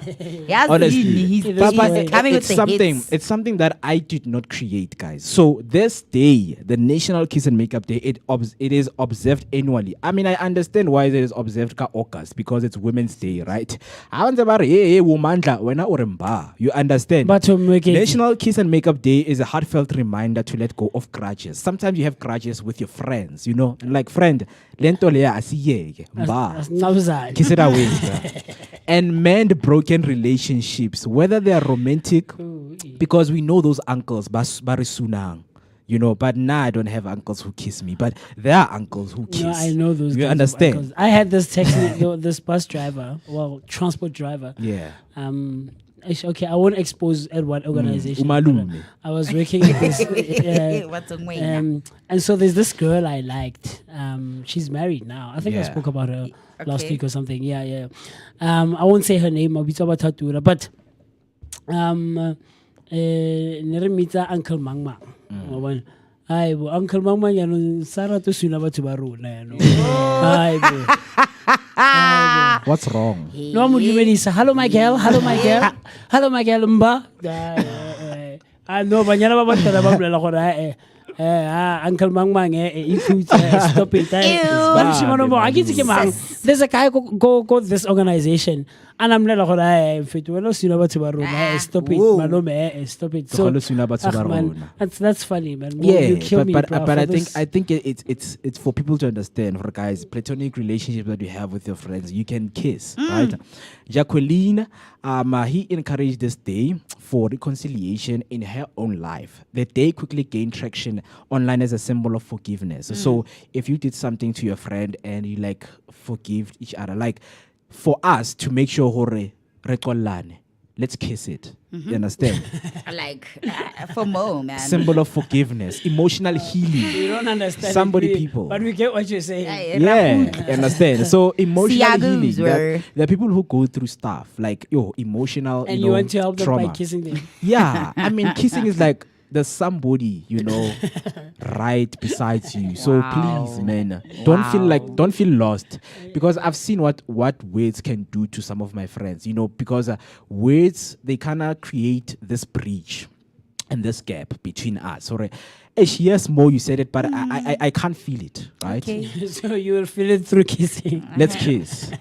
Yes, Honestly, he's Papa, coming with it's the something. hits. It's something that I did not create, guys. So this day, the National Kiss and Makeup Day, it is observed annually. I mean, I understand why it is observed ka August because it's Women's Day, right? I want to hey, womandla, wena oremba. You understand? But to make it National Kiss and Makeup Day is a heartfelt reminder to let go of grudges. Sometimes you have grudges with your friends, you know, like friend, lento leya asiyeke, mba, kiss it away. And mend broken relationships, whether they are romantic, because we know those uncles, barisunang. You know, but now I don't have uncles who kiss me, but there are uncles who kiss. No, I know those. You understand? Uncles. I had this this bus driver, transport driver. Yeah. Okay, I won't expose at what organization. Umalume. I was working at this. And so there's this girl I liked. She's married now. I think I spoke about her last week or something. Yeah. I won't say her name. I'll be talking about her, but Neremita Uncle Mangma. Hi, Uncle Mangma, you Sarah to Sunaba to Baruna. What's wrong? No, hello, my girl. Hello, my girl. Hello, my girl. Mba. I know, but you're not about Uncle Mangmang, stop it. I get to there's a guy go this organization, and I'm like, stop it, stop it. So, that's funny, man. Yeah, but I think it's for people to understand. For guys, platonic relationship that you have with your friends, you can kiss, right? Jacqueline, he encouraged this day for reconciliation in her own life. The day quickly gained traction online as a symbol of forgiveness. So if you did something to your friend and you like forgive each other, like for us to make sure let's kiss it. You understand? Like for more, man. Symbol of forgiveness, emotional healing. You don't understand. People. But we get what you're saying. Yeah, you understand. So emotional healing. There are people who go through stuff like emotional. And you want to help them trauma. by kissing them. Yeah, I mean, kissing is like there's somebody, right beside you. So please, man, don't feel lost, because I've seen what words can do to some of my friends, because words, they kind of create this breach and this gap between us. Or yes, Mo, you said it, but I can't feel it, right? Okay. So you will feel it through kissing. Let's kiss.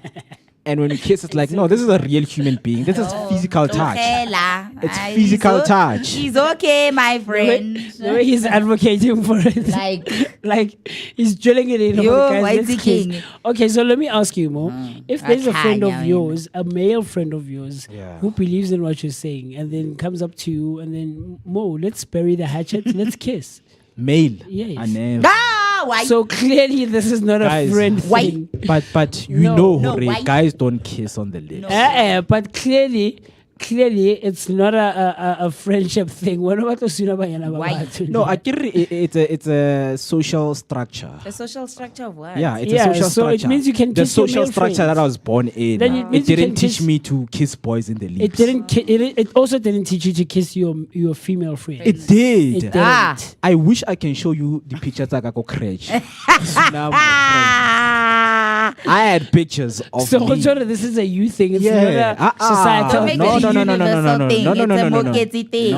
And when you kiss, it's like, no, this is a real human being. This is physical touch. It's physical touch. He's okay, my friend. The way he's advocating for it. Like he's drilling it in. Why is he king? Okay, so let me ask you, Mo. If there's a friend of yours, a male friend of yours, who believes in what you're saying, and then comes up to you, and then, Mo, let's bury the hatchet, let's kiss. Male. Yes. Why? So clearly this is not a friend thing. But guys don't kiss on the lips. But clearly it's not a friendship thing. Why? No, it's a social structure. A social structure of what? Yeah, it's a social so structure. It means you can the kiss social your male structure friends. that I was born in. It didn't teach me to kiss boys in the lips. It also didn't teach you to kiss your female friends. It did. It didn't. I wish I can show you the pictures I got crash. I had pictures of so me. this is a you thing. It's not a societal Don't make thing. it a universal thing. It's a Mokezi thing.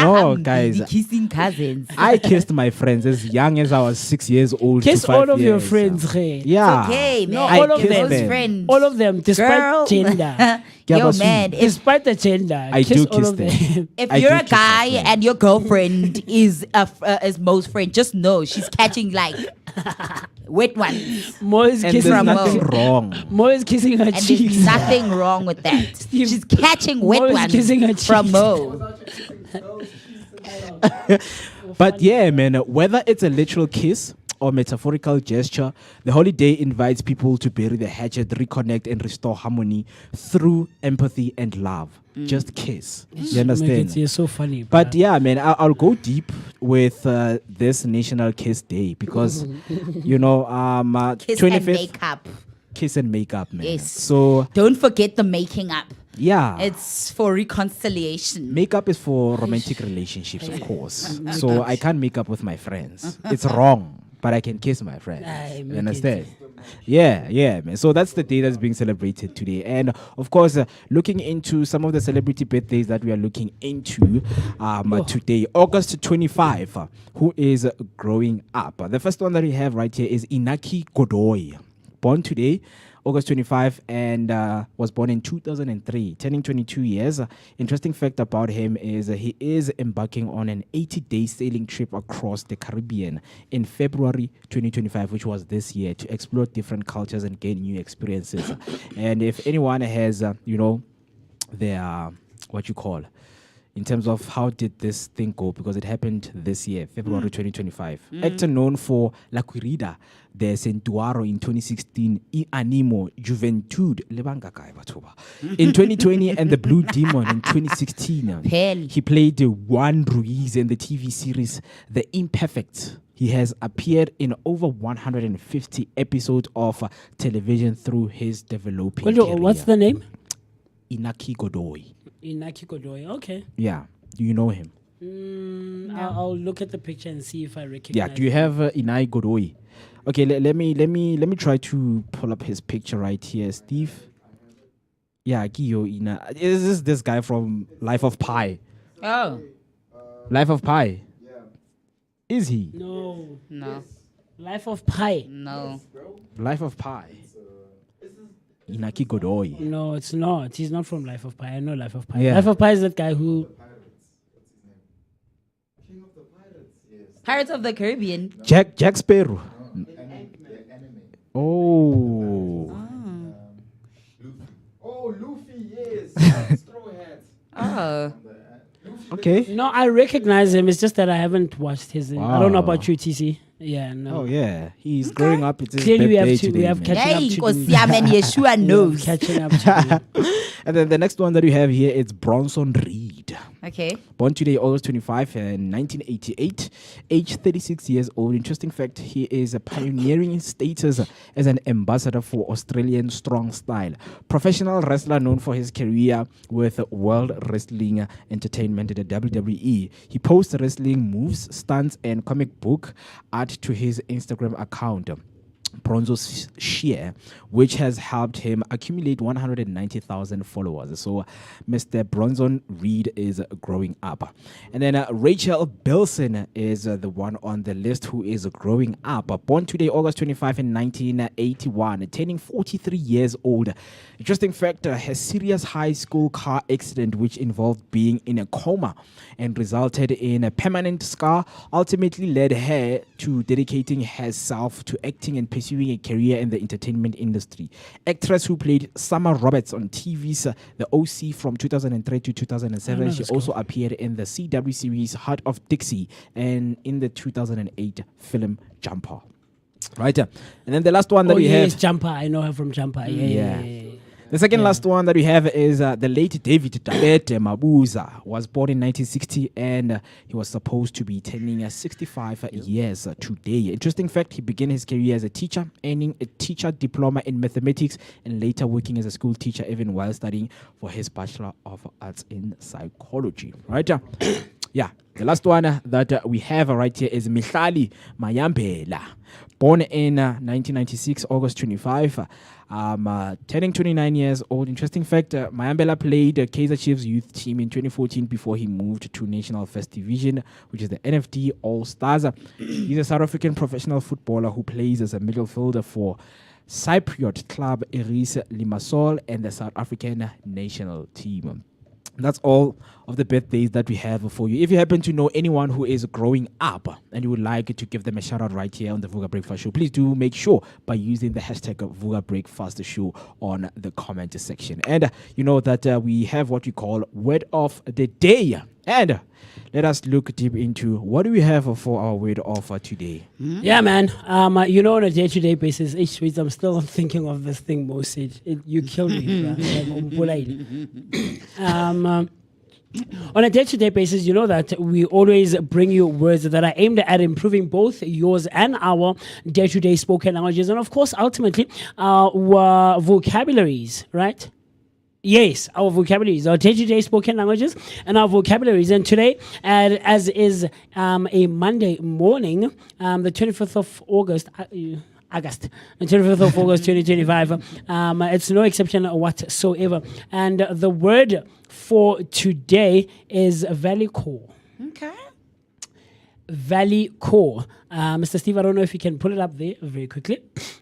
No, guys. Kissing cousins. I kissed my friends as young as I was 6 years old. Kiss to 5 all of your years. friends, hey. Yeah. Okay, No, man. all of them. Those friends. All of them, despite Girl. gender. Yo, man. Despite the gender, I kiss do all kiss of them. them. If I you're do a kiss my guy friend. and your girlfriend is Mo's friend, just know she's catching like wet ones. Mo is And kissing there's Mo. nothing wrong. Mo is kissing her And cheeks. there's nothing wrong with that. Steve, She's catching wet Mo is ones kissing her from cheeks. Mo. But yeah, man, whether it's a literal kiss or metaphorical gesture, the holiday invites people to bury the hatchet, reconnect, and restore harmony through empathy and love. Just kiss. You understand? You're so funny. But yeah, man, I'll go deep with this National Kiss Day because, Kiss 25th and makeup. kiss and makeup, man. Yes. So Don't forget the making up. yeah, It's for reconciliation. makeup is for romantic relationships, of course. So I can't make up with my friends. It's wrong, but I can kiss my friends. Aye, You make understand? Yeah, man. So that's the day that's being celebrated today. And of course, looking into some of the celebrity birthdays that we are looking into today, August 25, who is growing up. The first one that we have right here is Inaki Godoy, born today, August 25, and was born in 2003, turning 22 years. Interesting fact about him is he is embarking on an 80-day sailing trip across the Caribbean in February 2025, which was this year, to explore different cultures and gain new experiences. And if anyone has, their, what you call, in terms of how did this thing go, because it happened this year, February 2025. Actor known for La Querida de Centuaro in 2016, I Animo, Juventud, in 2020, and The Blue Demon in 2016. He played Juan Ruiz in the TV series The Imperfect. He has appeared in over 150 episodes of television through his developing career. What's the name? Inaki Godoy. Inaki Godoy. Okay. Yeah. Do you know him? I'll look at the picture and see if I recognize. Yeah. Do you have Inai Godoy? Okay. Let me try to pull up his picture right here, Steve. Yeah, Giyo Ina. Is this guy from Life of Pi? Oh. Life of Pi. Yeah. Is he? No. No. Life of Pi. No. Life of Pi. Inaki Godoy. No, it's not. He's not from Life of Pi. I know Life of Pi. Yeah. Life of Pi is that guy who. King of the Pirates. Yes. Pirates of the Caribbean. Jack Sparrow. The anime. Oh. Luffy. Oh, Luffy, yes. Straw Hat. Oh. Okay. No, I recognize him. It's just that I haven't watched his. I don't know Wow. about you, TC. Yeah, no. Oh yeah. He's growing up. It's his Clearly, we birthday have to. today, We have man. catching Hey, up to do. Nkosiyam and Yeshua We have knows. catching up to do. And then the next one that we have here is Bronson Reed. Okay. Born today, August 25, 1988, age 36 years old. Interesting fact, he is a pioneering status as an ambassador for Australian strong style. Professional wrestler known for his career with World Wrestling Entertainment, the WWE. He posts wrestling moves, stunts, and comic book art to his Instagram account, Bronzo's Share, which has helped him accumulate 190,000 followers. So Mr. Bronson Reed is growing up. And then Rachel Bilson is the one on the list who is growing up. Born today, August 25 in 1981, turning 43 years old. Interesting fact, her serious high school car accident, which involved being in a coma and resulted in a permanent scar, ultimately led her to dedicating herself to acting and pursuing a career in the entertainment industry. Actress who played Summer Roberts on TV's The OC from 2003 to 2007. She also appeared in the CW series Heart of Dixie and in the 2008 film Jumper. Right. And then the last one that we have. Jumper. I know her from Jumper. Yeah. The second last one that we have is the late David Dabete Mabuza. Was born in 1960 and he was supposed to be turning 65 years today. Interesting fact, he began his career as a teacher, earning a teacher diploma in mathematics and later working as a school teacher even while studying for his Bachelor of Arts in Psychology. Right? Yeah. The last one that we have right here is Mihlali Mayambela. Born in 1996, August 25, turning 29 years old. Interesting fact, Mayambela played the Kaizer Chiefs youth team in 2014 before he moved to National First Division, which is the NFD All-Stars. He's a South African professional footballer who plays as a midfielder for Cypriot club Eris Limassol and the South African national team. That's all of the birthdays that we have for you. If you happen to know anyone who is growing up and you would like to give them a shout out right here on the Vooka Breakfast Show, please do make sure by using the hashtag Vooka Breakfast Show on the comment section. And you know that we have what we call Word of the Day. And let us look deep into what do we have for our word of today. Yeah, man. You know, on a day-to-day basis, each week I'm still thinking of this thing Mo said. You killed me. On a day-to-day basis, you know that we always bring you words that are aimed at improving both yours and our day-to-day spoken languages, and of course, ultimately, our vocabularies, right? Yes, our vocabularies, our day-to-day spoken languages and our vocabularies. And today, as is a Monday morning, the 25th of August, the 25th of August 2025, it's no exception whatsoever. And the word for today is Valley Core. Okay. Valley Core. Mr. Steve, I don't know if you can pull it up there very quickly.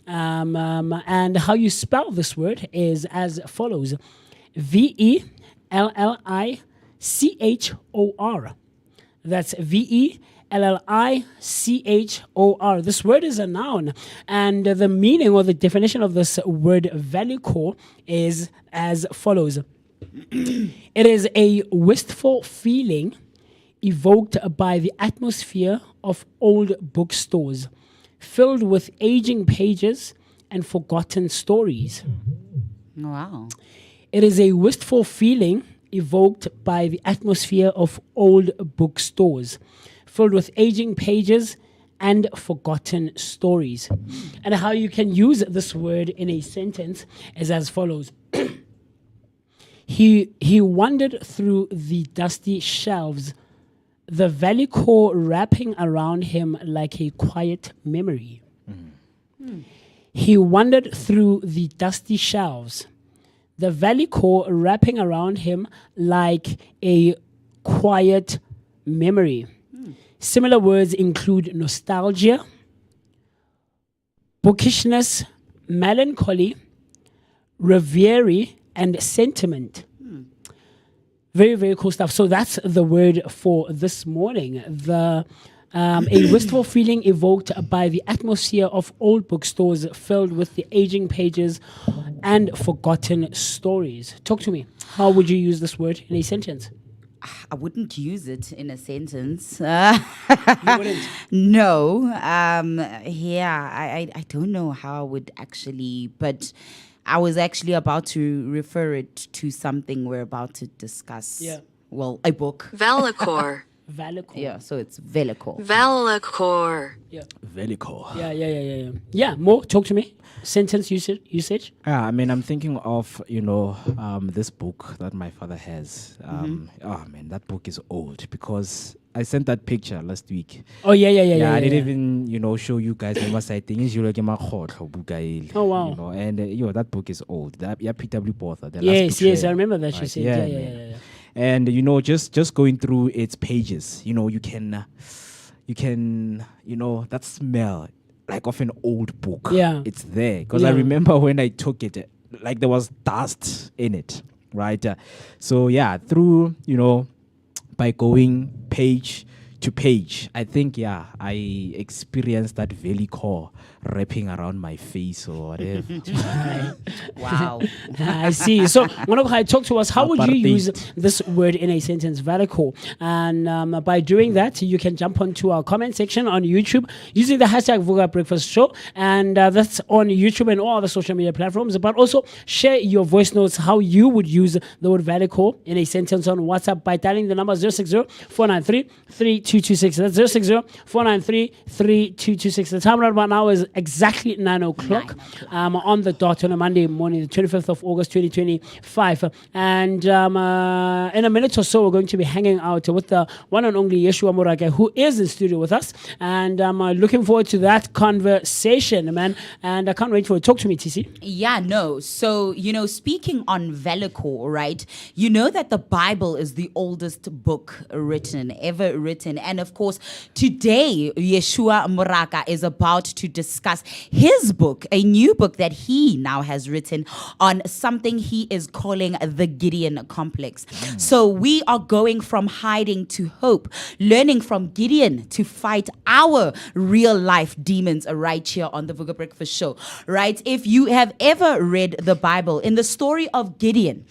And how you spell this word is as follows: Vellichor. That's Vellichor. This word is a noun, and the meaning or the definition of this word vellichor is as follows: it is a wistful feeling evoked by the atmosphere of old bookstores, filled with aging pages and forgotten stories. Wow. It is a wistful feeling evoked by the atmosphere of old bookstores, filled with aging pages and forgotten stories. And how you can use this word in a sentence is as follows. He wandered through the dusty shelves, the vellichor wrapping around him like a quiet memory. He wandered through the dusty shelves, the vellichor wrapping around him like a quiet memory. Similar words include nostalgia, bookishness, melancholy, reverie, and sentiment. Very, very cool stuff. So that's the word for this morning. A wistful feeling evoked by the atmosphere of old bookstores filled with the aging pages and forgotten stories. Talk to me. How would you use this word in a sentence? I wouldn't use it in a sentence. You wouldn't? No. I don't know how I would actually, but I was actually about to refer it to something we're about to discuss. Yeah. Well, a book. Vellichor. Vellichor. Yeah, so it's vellichor. Vellichor. Yeah. Vellichor. Yeah. Yeah, more. Talk to me. Sentence usage. Yeah, I mean, I'm thinking of, this book that my father has. Oh, man, that book is old because I sent that picture last week. Oh, yeah. I didn't even, show you guys my side thing. Oh, wow. And, that book is old. That, P.W. Botha. Yes, I remember that you Right, said. yeah, Yeah. man. And, just going through its pages, you can, that smell like of an old book. Yeah. It's there. Because I Yeah. remember when I took it, like there was dust in it, right? So, through, by going page to page, I think, I experienced that vellichor wrapping around my face or whatever. Wow. I see. So, Manokai, talk to us. How would you Apartheid. use this word in a sentence? Vellichor. And by doing that, you can jump onto our comment section on YouTube using the hashtag Vooka Breakfast Show. And that's on YouTube and all other social media platforms. But also share your voice notes, how you would use the word vellichor in a sentence on WhatsApp by dialing the number 060-493-3226. That's 060-493-3226. The time right about now is exactly 9 o'clock. On the dot on a Monday morning, the 25th of August 2025. And in a minute or so, we're going to be hanging out with the one and only Yeshua Morake, who is in studio with us. And I'm looking forward to that conversation, man. And I can't wait for it. Talk to me, TC. Yeah, no. So, speaking on vellichor, right? You know that the Bible is the oldest book ever written. And of course, today, Yeshua Moraka is about to discuss his book, a new book that he now has written on something he is calling the Gideon complex. So we are going from hiding to hope, learning from Gideon to fight our real life demons right here on the Vooka Breakfast Show, right? If you have ever read the Bible, in the story of Gideon,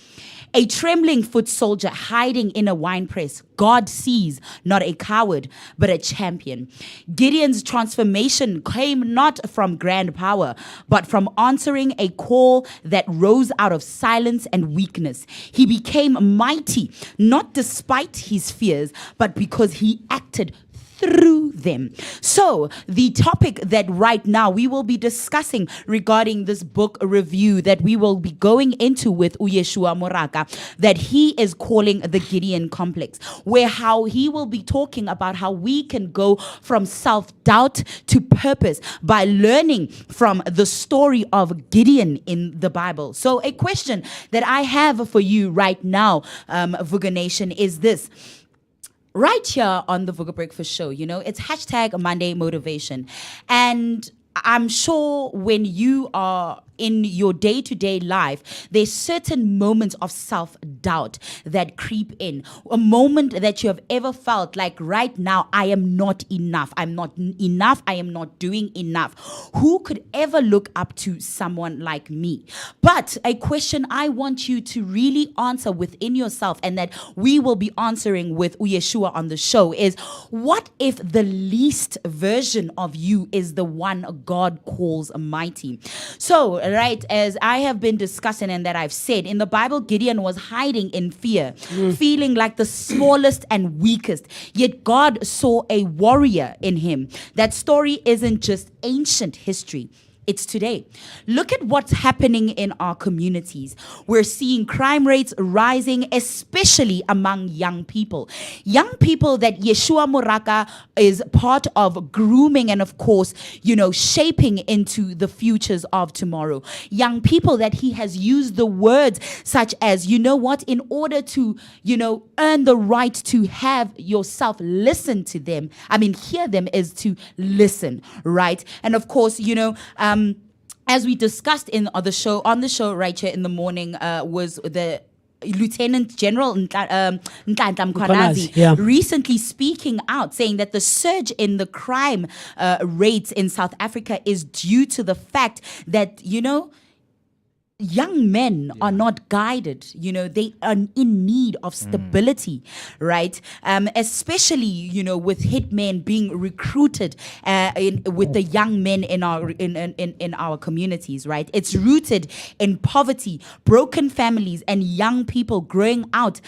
a trembling foot soldier hiding in a wine press, God sees not a coward, but a champion. Gideon's transformation came not from grand power, but from answering a call that rose out of silence and weakness. He became mighty, not despite his fears, but because he acted through them. So the topic that right now we will be discussing regarding this book review that we will be going into with Uyeshua Moraka, that he is calling the Gideon complex, where how he will be talking about how we can go from self-doubt to purpose by learning from the story of Gideon in the Bible. So a question that I have for you right now, Vooka Nation, is this. Right here on the Vooka Breakfast Show, it's hashtag Monday Motivation. And I'm sure when you are in your day-to-day life, there's certain moments of self-doubt that creep in. A moment that you have ever felt like right now, I am not enough. I'm not enough. I am not doing enough. Who could ever look up to someone like me? But a question I want you to really answer within yourself, and that we will be answering with Uyeshua on the show, is what if the least version of you is the one God calls mighty? So, right, as I have been discussing and that I've said, in the Bible, Gideon was hiding in fear, feeling like the smallest and weakest. Yet God saw a warrior in him. That story isn't just ancient history. It's today. Look at what's happening in our communities. We're seeing crime rates rising, especially among young people. Young people that Yeshua Moraka is part of grooming and, of course, shaping into the futures of tomorrow. Young people that he has used the words such as, in order to, earn the right to have yourself listen to them, hear them, is to listen, right? And of course, as we discussed on the show right here in the morning, was the Lieutenant General Nhlanhla Mkhwanazi recently speaking out, saying that the surge in the crime rates in South Africa is due to the fact that, young men are not guided. They are in need of stability, right? Especially, with hitmen being recruited with the young men in our communities, right? It's rooted in poverty, broken families, and young people growing up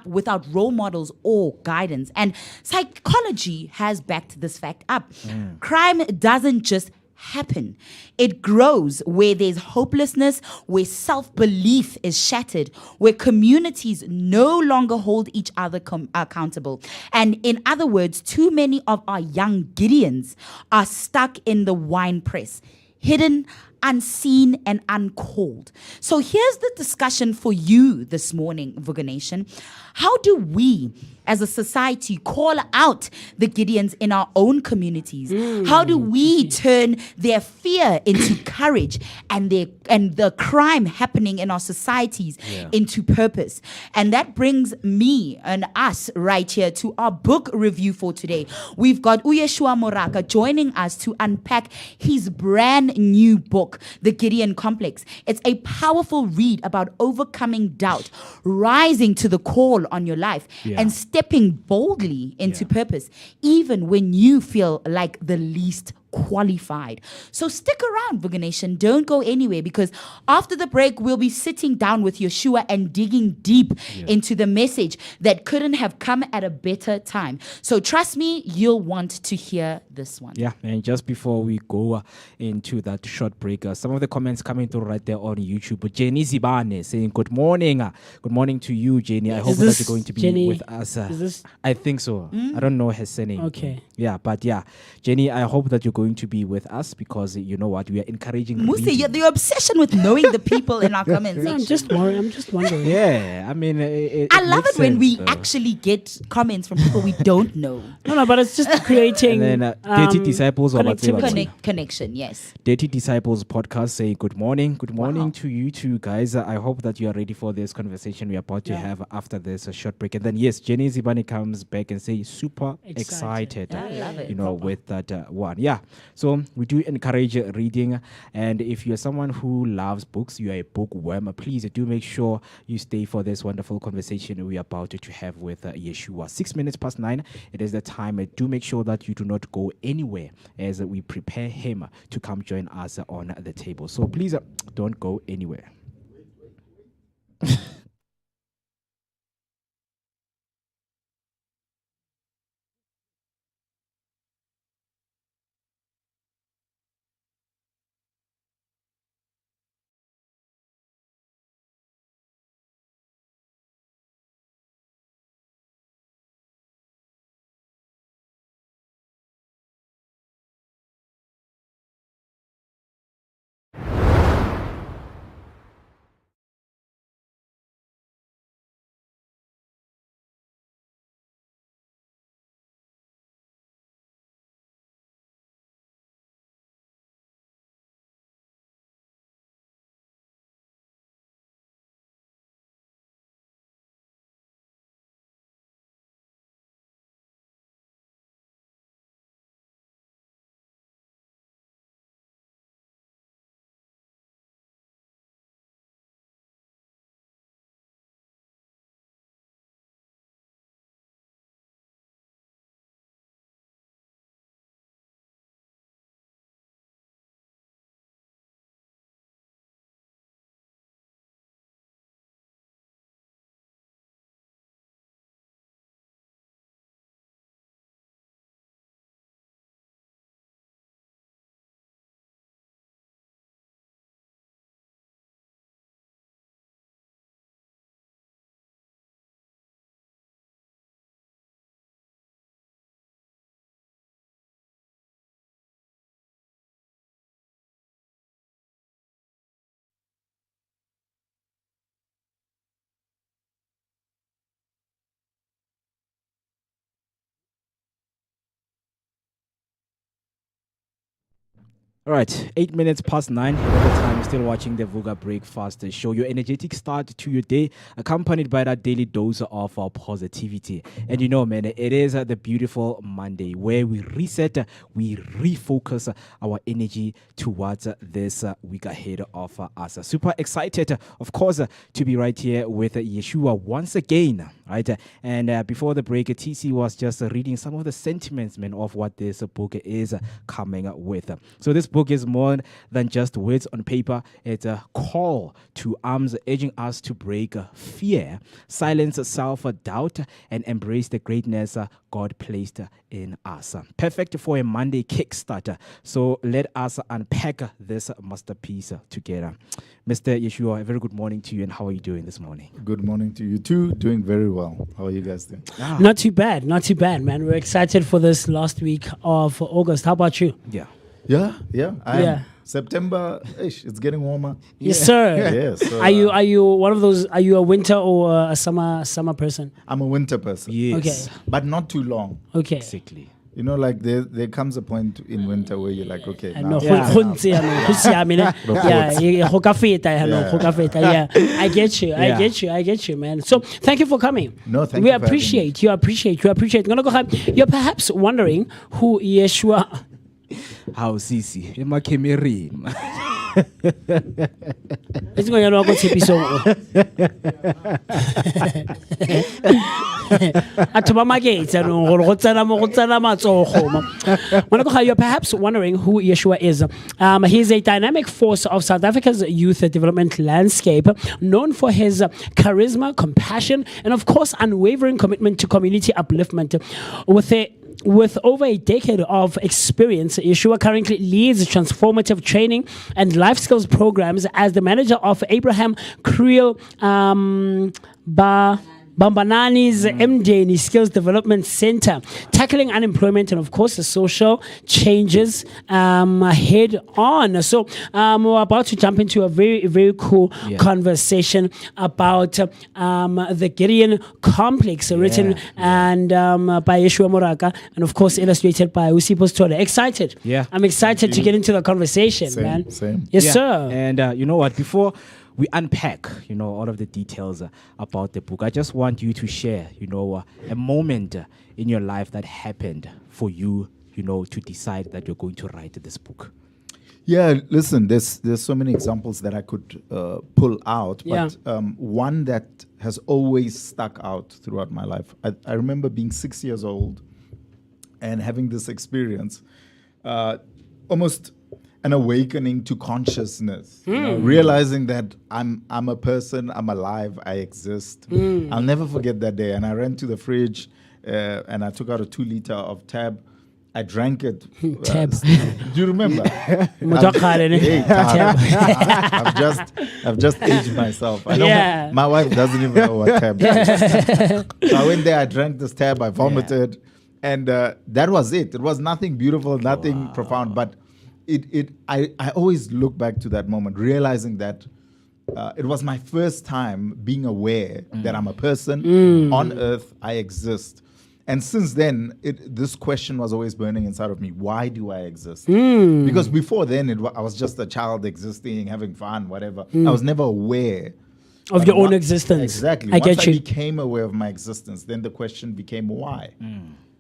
without role models or guidance. And psychology has backed this fact up. Crime doesn't just happen. It grows where there's hopelessness, where self-belief is shattered, where communities no longer hold each other accountable. And in other words, too many of our young Gideons are stuck in the wine press, hidden, unseen, and uncalled. So here's the discussion for you this morning, Vooka Nation. How do we, as a society, call out the Gideons in our own communities? How do we turn their fear into courage and the crime happening in our societies into purpose? And that brings me and us right here to our book review for today. We've got Uyeshua Moraka joining us to unpack his brand new book, The Gideon Complex. It's a powerful read about overcoming doubt, rising to the call on your life, and stepping boldly into purpose, even when you feel like the least qualified. So stick around, Vooka Nation. Don't go anywhere, because after the break, we'll be sitting down with Yeshua and digging deep into the message that couldn't have come at a better time. So trust me, you'll want to hear this one. Yeah, and just before we go into that short break, some of the comments coming through right there on YouTube. Jenny Zibane saying, good morning. Good morning to you, Jenny. I hope that you're going to be Jenny with us. Is this? I think so. I don't know her surname. Okay. Yeah, but yeah, Jenny, I hope that you're going to be with us, because you know what, we are encouraging Musi, the obsession with knowing the people in our comment section. I'm just wondering. Yeah, I love it when we actually get comments from people we don't know. No, but it's just creating and then Dirty Disciples or connectivity. Connection, yes. Dirty Disciples podcast say good morning to you two guys. I hope that you are ready for this conversation we're about to have after this short break. And then yes, Jenny Zibani comes back and say super excited. I love it. With that one. Yeah, so we do encourage reading, and if you're someone who loves books, you are a bookworm, please do make sure you stay for this wonderful conversation we are about to have with Yeshua. 6 minutes past 9, it is the time. Do make sure that you do not go anywhere as we prepare him to come join us on the table. So please don't go anywhere. All right, 8 minutes past 9. Another time, still watching the Vooka Breakfast Show. Your energetic start to your day, accompanied by that daily dose of positivity. And you know, man, it is the beautiful Monday where we reset, we refocus our energy towards this week ahead of us. Super excited, of course, to be right here with Yeshua once again, right? And before the break, TC was just reading some of the sentiments, man, of what this book is coming with. So this book is more than just words on paper. It's a call to arms, urging us to break fear, silence self-doubt, and embrace the greatness God placed in us. Perfect for a Monday kickstarter. So let us unpack this masterpiece together. Mr. Yeshua, a very good morning to you, and how are you doing this morning? Good morning to you too. Doing very well. How are you guys doing? Not too bad, man. We're excited for this last week of August. How about you? Yeah. Yeah. I Yeah. am. September, it's getting warmer. Yes, sir. Yes. So, Are you one of those? Are you a winter or a summer person? I'm a winter person. Yes. Okay. But not too long. Okay. Exactly. You know, like there comes a point in winter where you're like, okay, No, now. Yeah. I get you, man. So thank you for coming. No, thank we you for having appreciate you. Gonna go ahead. You're perhaps wondering who Yeshua. How Sisi? Emakemerim. It's going to go Tshepiso. You're perhaps wondering who Yeshua is. He's a dynamic force of South Africa's youth development landscape, known for his charisma, compassion, and of course, unwavering commitment to community upliftment. With over a decade of experience, Yeshua currently leads transformative training and life skills programs as the manager of Abraham Creel Bambanani's MDN Skills Development Center, tackling unemployment and, of course, the social changes head on. So we're about to jump into a very, very cool conversation about the Gideon complex, written and by Yeshua Moraka, and, of course, illustrated by Usipos Tole. Excited? Yeah. I'm excited to get into the conversation, man. Same. Yes, Yeah. sir. And you know what? Before we unpack, all of the details about the book, I just want you to share, a moment in your life that happened for you, to decide that you're going to write this book. Yeah, listen, there's so many examples that I could pull out, but one that has always stuck out throughout my life. I remember being 6 years old and having this experience, almost an awakening to consciousness, realizing that I'm a person, I'm alive, I exist. I'll never forget that day. And I ran to the fridge and I took out a 2 liter of Tab. I drank it. Tab. Do you remember? Hey, I've just aged myself. I know my wife doesn't even know what Tab is. So I went there, I drank this Tab, I vomited, and that was it. It was nothing beautiful, nothing profound, but I always look back to that moment, realizing that it was my first time being aware that I'm a person on earth, I exist. And since then, this question was always burning inside of me. Why do I exist? Because before then, I was just a child existing, having fun, whatever. I was never aware of your own existence. Exactly. I Once get you. I became aware of my existence, then the question became why?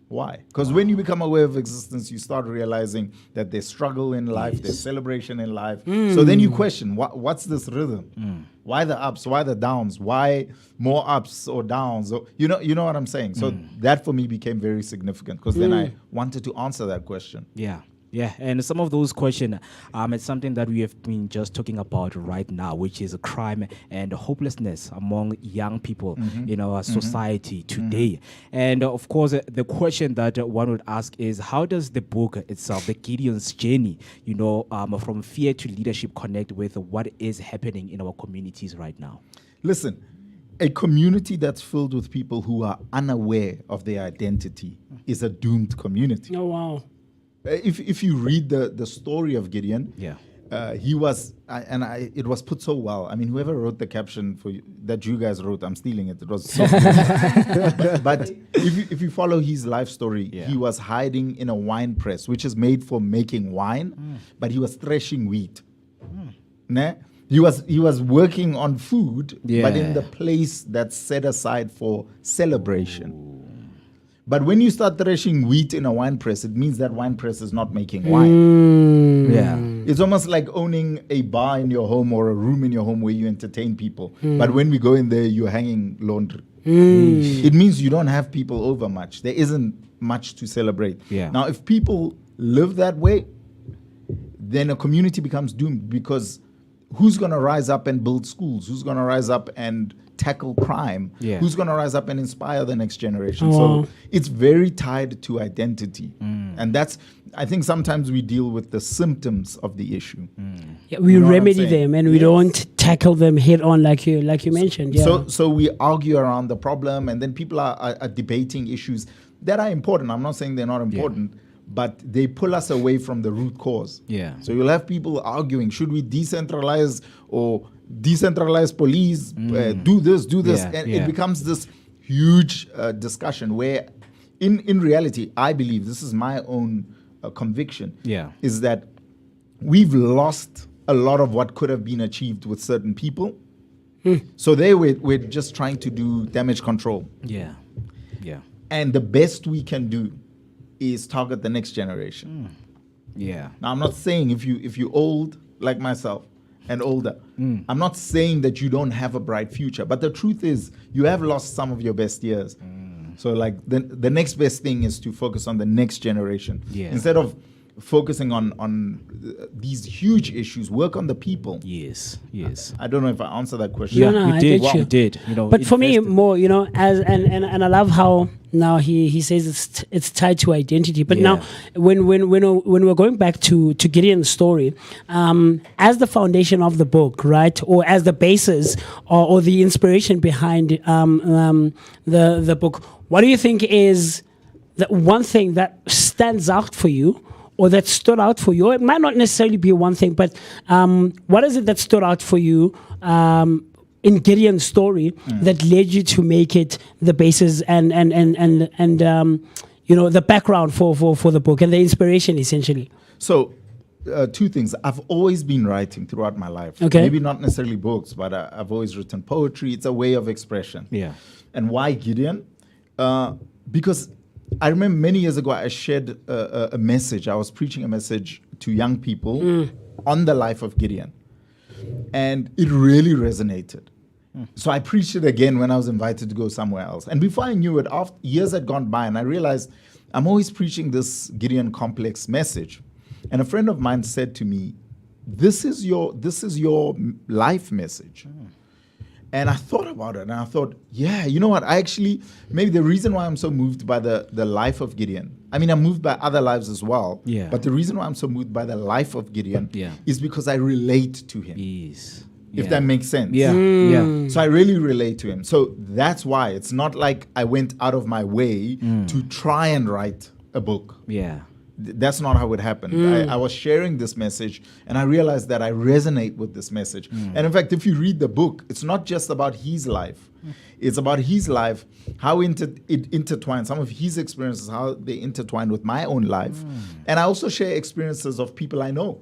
Why? Because when you become aware of existence, you start realizing that there's struggle in life, there's celebration in life. So then you question, what's this rhythm? Why the ups? Why the downs? Why more ups or downs? Or, you know what I'm saying? So that for me became very significant because then I wanted to answer that question. Yeah. Yeah, and some of those questions, it's something that we have been just talking about right now, which is crime and hopelessness among young people in our society today. And of course, the question that one would ask is, how does the book itself, the Gideon's journey, from fear to leadership, connect with what is happening in our communities right now? Listen, a community that's filled with people who are unaware of their identity is a doomed community. Oh, wow. If you read the story of Gideon, he was, it was put so well. I mean, whoever wrote the caption that you guys wrote, I'm stealing it. It was so good. but if you follow his life story, he was hiding in a wine press, which is made for making wine, but he was threshing wheat. Ne? He was working on food, but in the place that's set aside for celebration. But when you start threshing wheat in a wine press, it means that wine press is not making wine. Yeah. It's almost like owning a bar in your home or a room in your home where you entertain people. But when we go in there, you're hanging laundry. It means you don't have people over much. There isn't much to celebrate. Yeah. Now, if people live that way, then a community becomes doomed, because who's going to rise up and build schools? Who's going to rise up and tackle crime? Who's going to rise up and inspire the next generation? So it's very tied to identity. And that's, I think sometimes we deal with the symptoms of the issue. Yeah, we You know what I'm remedy saying? them and we don't tackle them head on like you mentioned. Yeah. So we argue around the problem, and then people are debating issues that are important. I'm not saying they're not important, but they pull us away from the root cause. Yeah. So you'll have people arguing, should we decentralize or decentralize police, do this, and it becomes this huge discussion where in reality, I believe, this is my own conviction, is that we've lost a lot of what could have been achieved with certain people. So we're just trying to do damage control. Yeah. And the best we can do is target the next generation. Yeah. Now, I'm not saying if you're old like myself and older, I'm not saying that you don't have a bright future. But the truth is, you have lost some of your best years. So, like, the next best thing is to focus on the next generation. Instead of focusing on these huge issues, work on the people. Yes. I don't know if I answered that question. Yeah, no, you I did. get you. You did. You know, But for me, invested. more, as and I love how now he says it's tied to identity. But now, when we're going back to Gideon's story, as the foundation of the book, right, or as the basis or the inspiration behind the book, what do you think is the one thing that stands out for you, or that stood out for you? It might not necessarily be one thing, but what is it that stood out for you in Gideon's story that led you to make it the basis and the background for the book and the inspiration, essentially? So, two things. I've always been writing throughout my life. Okay. Maybe not necessarily books, but I've always written poetry. It's a way of expression. Yeah. And why Gideon? Because I remember many years ago, I shared a message. I was preaching a message to young people on the life of Gideon. And it really resonated. So I preached it again when I was invited to go somewhere else. And before I knew it, after years had gone by, and I realized I'm always preaching this Gideon complex message. And a friend of mine said to me, this is your life message. And I thought about it, and I thought, yeah, you know what? Maybe the reason why I'm so moved by the life of Gideon, I mean, I'm moved by other lives as well. Yeah. But the reason why I'm so moved by the life of Gideon Yeah. is because I relate to him. Yes. If that makes sense. Yeah. So I really relate to him. So that's why it's not like I went out of my way to try and write a book. Yeah. That's not how it happened. I was sharing this message, and I realized that I resonate with this message. And in fact, if you read the book, it's not just about his life. It's about his life, how it intertwines, some of his experiences, how they intertwine with my own life. And I also share experiences of people I know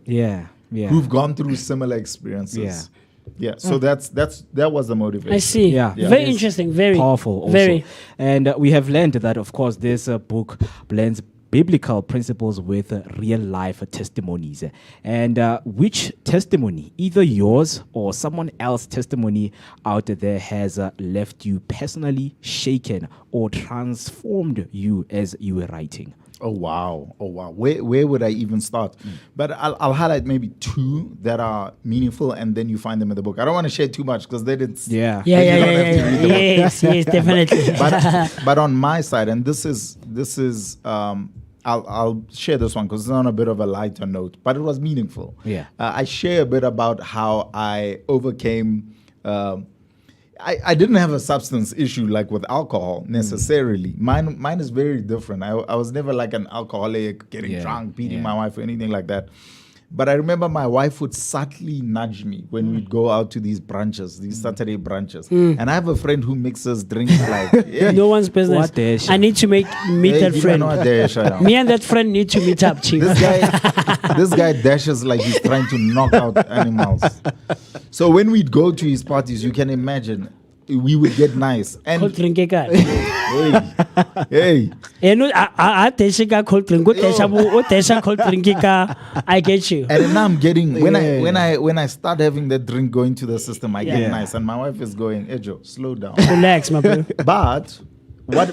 who've gone through similar experiences. Yeah, so that was the motivation. I see. Yeah. Very It's interesting. Very powerful also. Very. And we have learned that, of course, this book blends biblical principles with real life testimonies. And which testimony, either yours or someone else's testimony out there, has left you personally shaken or transformed you as you were writing? Oh wow! Where would I even start? But I'll highlight maybe two that are meaningful, and then you find them in the book. I don't want to share too much because then it's Yeah. Yes, definitely. but on my side, and this is I'll share this one because it's on a bit of a lighter note, but it was meaningful. Yeah. I share a bit about how I overcame. I didn't have a substance issue like with alcohol necessarily. Mine is very different. I was never like an alcoholic, getting drunk, beating my wife, or anything like that. But I remember my wife would subtly nudge me when we'd go out to these brunches, these Saturday brunches. And I have a friend who mixes drinks like, hey, No one's business. What the shit? I need to meet hey, that you friend. know what dash I am. Me and that friend need to meet up, chief. This guy dashes like he's trying to knock out animals. So when we'd go to his parties, you can imagine, we would get nice. Cold And drink ka. hey, No, I desha ka cold drink. Go desha bo, o desha cold drink ka. I get you. and then now I'm getting when I start having that drink going to the system, I get Yeah. nice, and my wife is going, "Hey Joe, slow down." Relax, my bro. But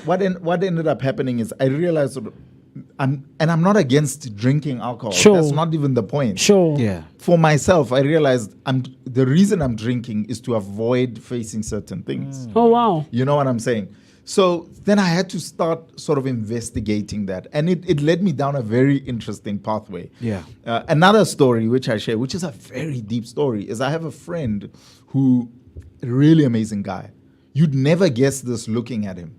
what ended up happening is I realized I'm not against drinking alcohol. Sure. That's not even the point. Sure. Yeah. For myself, I realized the reason I'm drinking is to avoid facing certain things. Oh wow. You know what I'm saying? So then I had to start sort of investigating that. And it led me down a very interesting pathway. Yeah. Another story which I share, which is a very deep story, is I have a friend who, really amazing guy. You'd never guess this looking at him.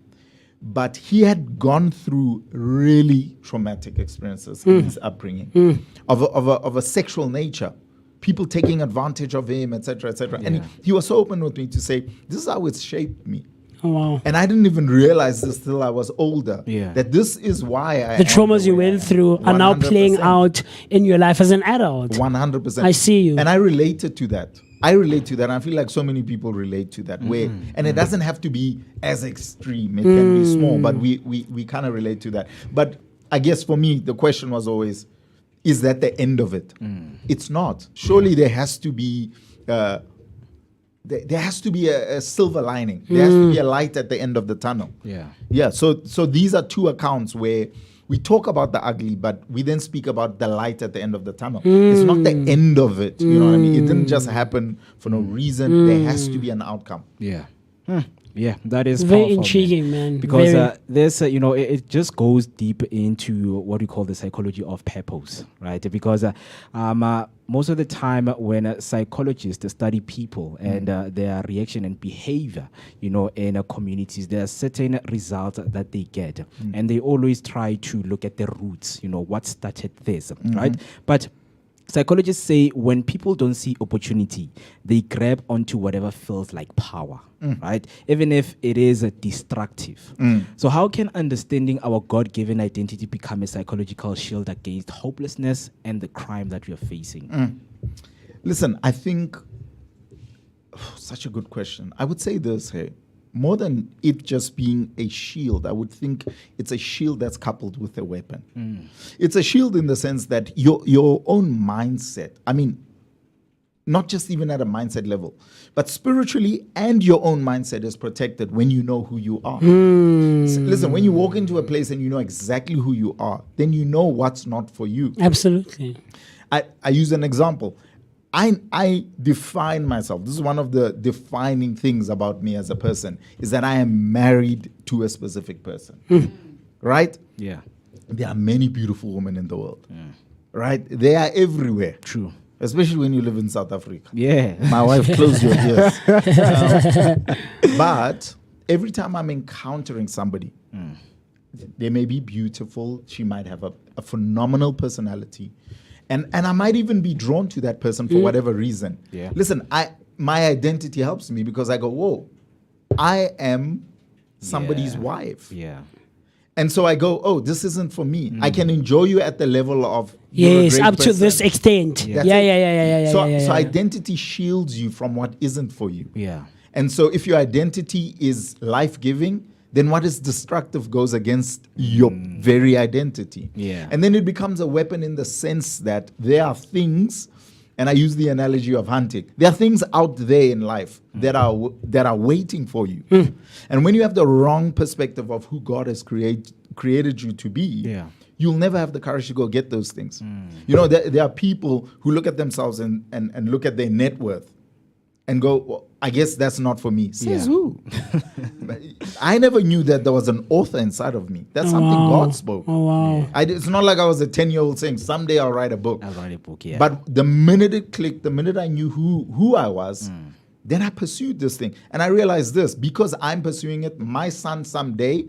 But he had gone through really traumatic experiences in his upbringing of a sexual nature. People taking advantage of him, etc., etc. And he was so open with me to say, this is how it's shaped me. Oh wow. And I didn't even realize this till I was older. Yeah. That this is why I The traumas you went through are now playing 100%. out in your life as an adult. 100%. I see you. And I related to that. I relate to that. And I feel like so many people relate to that way. And it doesn't have to be as extreme. It can be small, but we kind of relate to that. But I guess for me, the question was always, is that the end of it? It's not. Surely there has to be there has to be a silver lining. There has to be a light at the end of the tunnel. Yeah. Yeah. So these are two accounts where we talk about the ugly, but we then speak about the light at the end of the tunnel. It's not the end of it. You know what I mean? It didn't just happen for no reason. There has to be an outcome. Yeah. Yeah, that is Very powerful, intriguing, man. Because Very. there's, it just goes deep into what we call the psychology of purpose, right? Because most of the time when psychologists study people and their reaction and behavior, in communities, there are certain results that they get. And they always try to look at the roots, what started this, right? But psychologists say when people don't see opportunity, they grab onto whatever feels like power, right? Even if it is destructive. So how can understanding our God-given identity become a psychological shield against hopelessness and the crime that we are facing? Listen, I think, such a good question. I would say this, hey, more than it just being a shield, I would think it's a shield that's coupled with a weapon. It's a shield in the sense that your own mindset, I mean, not just even at a mindset level, but spiritually and your own mindset is protected when you know who you are. Listen, when you walk into a place and you know exactly who you are, then you know what's not for you. Absolutely. I use an example. I define myself. This is one of the defining things about me as a person, is that I am married to a specific person. Right? Yeah. There are many beautiful women in the world. Right? They are everywhere. True. Especially when you live in South Africa. Yeah. My wife, close your ears. But every time I'm encountering somebody, they may be beautiful. She might have a phenomenal personality. And I might even be drawn to that person for whatever reason. Yeah. Listen, my identity helps me because I go, whoa, I am somebody's wife. Yeah. And so I go, oh, this isn't for me. I can enjoy you at the level of you're a Yes, great up to person. this extent. Yeah. Yeah. So identity shields you from what isn't for you. Yeah. And so if your identity is life-giving, then what is destructive goes against your very identity. Yeah. And then it becomes a weapon in the sense that there are things, and I use the analogy of hunting, there are things out there in life that are waiting for you. And when you have the wrong perspective of who God has created you to be, you'll never have the courage to go get those things. There are people who look at themselves and look at their net worth and go, well, I guess that's not for me. Says who? I never knew that there was an author inside of me. That's something God spoke. Oh, wow. It's not like I was a 10-year-old saying, someday I'll write a book. I'll write a book, yeah. But the minute it clicked, the minute I knew who I was, then I pursued this thing. And I realized this, because I'm pursuing it, my son someday,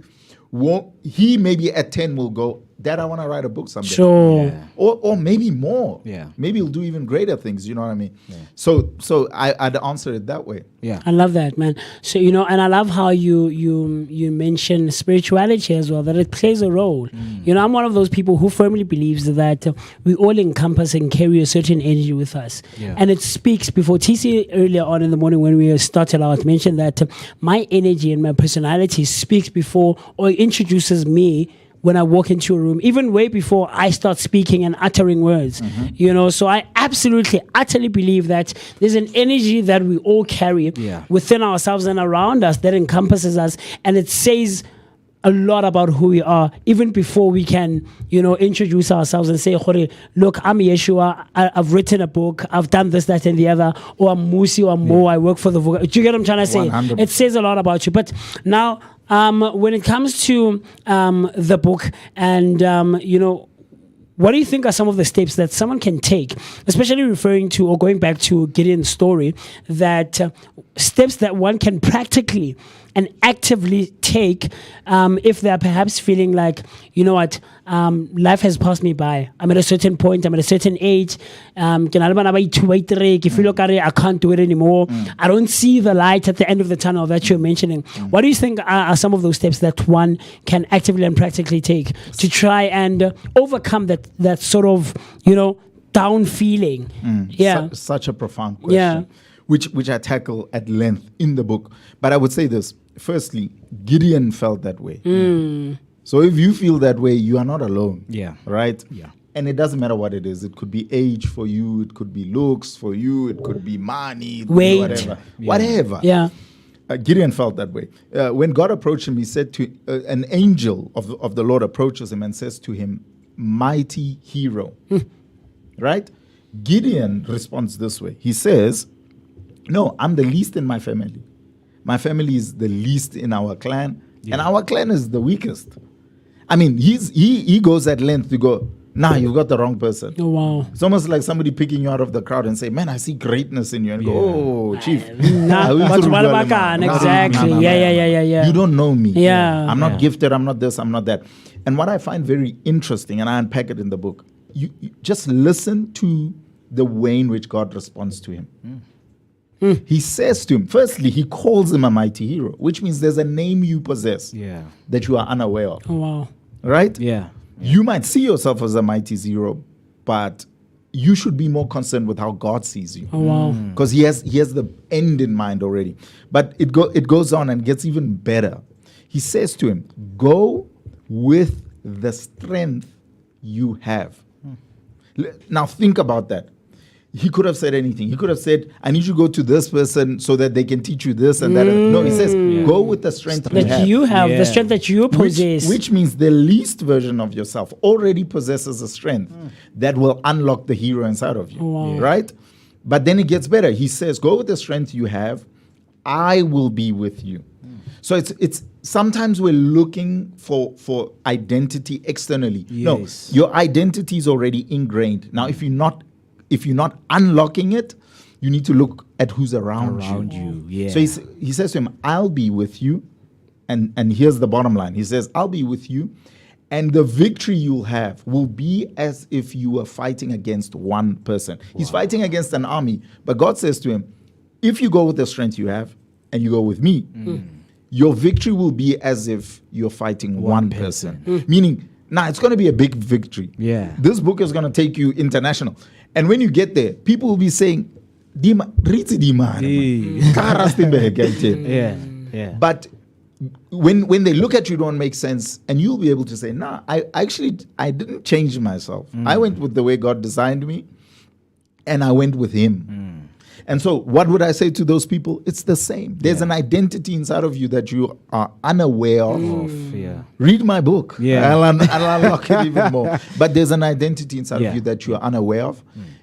he maybe at 10 will go, Dad, I want to write a book someday. Sure. Yeah. Or maybe more. Yeah. Maybe he'll do even greater things. You know what I mean? Yeah. So I'd answer it that way. Yeah. I love that, man. So and I love how you mention spirituality as well, that it plays a role. I'm one of those people who firmly believes that we all encompass and carry a certain energy with us. Yeah. And it speaks. Before TC earlier on in the morning when we started out mentioned that my energy and my personality speaks before or introduces me when I walk into a room, even way before I start speaking and uttering words, so I absolutely, utterly believe that there's an energy that we all carry within ourselves and around us that encompasses us, and it says a lot about who we are, even before we can, introduce ourselves and say, look, I'm Yeshua, I've written a book, I've done this, that, and the other, or I'm Musi, or Mo, I work for the Vooka. Do you get what I'm trying to say? 100%. It says a lot about you. But now, when it comes to the book and, what do you think are some of the steps that someone can take, especially referring to or going back to Gideon's story, that steps that one can practically and actively take if they're perhaps feeling like, life has passed me by. I'm at a certain point, I'm at a certain age. I can't do it anymore. I don't see the light at the end of the tunnel that you're mentioning. What do you think are some of those steps that one can actively and practically take to try and overcome that sort of, down feeling? Yeah. Such a profound question. Yeah. Which I tackle at length in the book. But I would say this. Firstly, Gideon felt that way. So if you feel that way, you are not alone. Yeah. Right? Yeah. And it doesn't matter what it is. It could be age for you. It could be looks for you. It could be money. It could be Weight. whatever. Whatever. Yeah. Gideon felt that way. When God approached him, he said to an angel of the Lord approaches him and says to him, mighty hero. Right? Gideon responds this way. He says, no, I'm the least in my family. My family is the least in our clan, and our clan is the weakest. I mean, he goes at length to go, nah, you've got the wrong person. Oh, wow. It's almost like somebody picking you out of the crowd and say, man, I see greatness in you. And go, oh, chief. Exactly. Yeah. You don't know me. Yeah. I'm not gifted. I'm not this. I'm not that. And what I find very interesting, and I unpack it in the book, you just listen to the way in which God responds to him. He says to him, firstly, he calls him a mighty hero, which means there's a name you possess that you are unaware of. Oh, wow. Right? Yeah. You might see yourself as a mighty hero, but you should be more concerned with how God sees you. Oh, wow. Because he has the end in mind already. But it goes on and gets even better. He says to him, go with the strength you have. Now think about that. He could have said anything. He could have said, I need you to go to this person so that they can teach you this and that. No, he says, go with the strength that you have, the strength that you possess. Which means the least version of yourself already possesses a strength that will unlock the hero inside of you. Wow. Right? But then it gets better. He says, go with the strength you have. I will be with you. So it's sometimes we're looking for identity externally. Yes. No, your identity is already ingrained. Now, if you're not unlocking it, you need to look at who's around you. Yeah. So he says to him, I'll be with you. And here's the bottom line. He says, I'll be with you. And the victory you'll have will be as if you were fighting against one person. He's fighting against an army. But God says to him, if you go with the strength you have and you go with me, your victory will be as if you're fighting one person. Meaning, it's going to be a big victory. Yeah. This book is going to take you international. And when you get there, people will be saying, Yeah. But when they look at you, it don't make sense. And you'll be able to say, I didn't change myself. I went with the way God designed me, and I went with him. And so what would I say to those people? It's the same. There's an identity inside of you that you are unaware of. Read my book. I'll unlock it even more. But there's an identity inside of you that you are unaware of.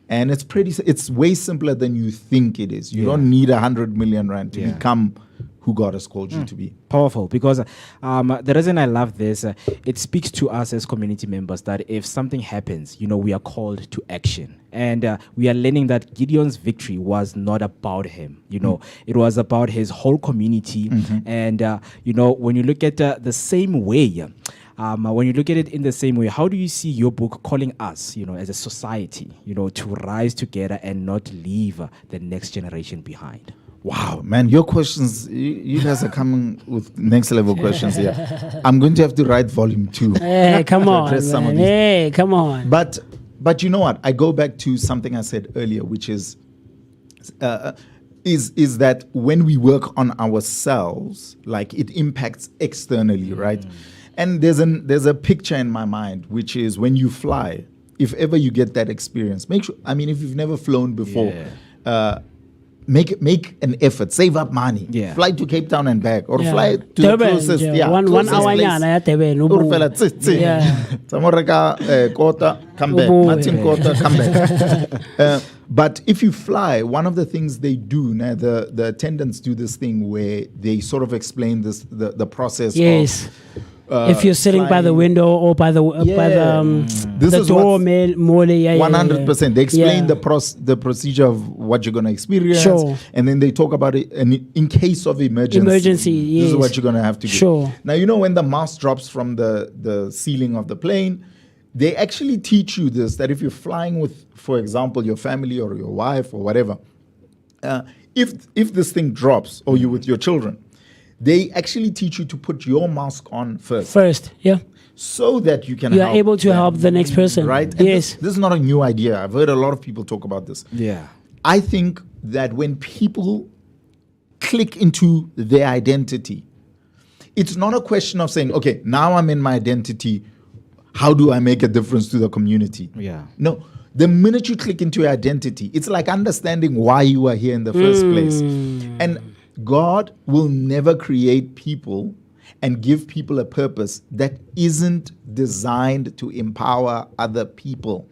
And it's way simpler than you think it is. You don't need 100 million rand to become who God has called you to be. Powerful, because the reason I love this, it speaks to us as community members that if something happens, we are called to action. And we are learning that Gideon's victory was not about him. It was about his whole community. And, when you look at the same way, When you look at it in the same way, how do you see your book calling us, as a society, to rise together and not leave the next generation behind? Wow, man, your questions, you guys are coming with next level questions here. I'm going to have to write volume 2. Hey, come on. address some of Man. these. Hey, come on. But you know what? I go back to something I said earlier, which is that when we work on ourselves, like it impacts externally, right? And there's a picture in my mind, which is when you fly, if ever you get that experience, make sure, if you've never flown before, make an effort, save up money, fly to Cape Town and back, or fly to the Durban, closest, one closest hour place. nyana ya Durban, Or fella, Samoreka, Kota, come back. Martin Kota, come back. But if you fly, one of the things they do, the attendants do this thing where they sort of explain the process. Yes. If you're sitting by the window or by the This the is door, 100%. They explain the procedure of what you're going to experience, and then they talk about it. And in case of emergency, this is what you're going to have to do. Sure. Now when the mask drops from the ceiling of the plane, they actually teach you this, that if you're flying with, for example, your family or your wife or whatever, if this thing drops, or you're with your children, they actually teach you to put your mask on first, so that you can are able to help the next person, right? And this is not a new idea. I've heard a lot of people talk about this. I think that when people click into their identity, it's not a question of saying, okay, now I'm in my identity, how do I make a difference to the community? No, the minute you click into your identity, it's like understanding why you are here in the first place. And God will never create people and give people a purpose that isn't designed to empower other people.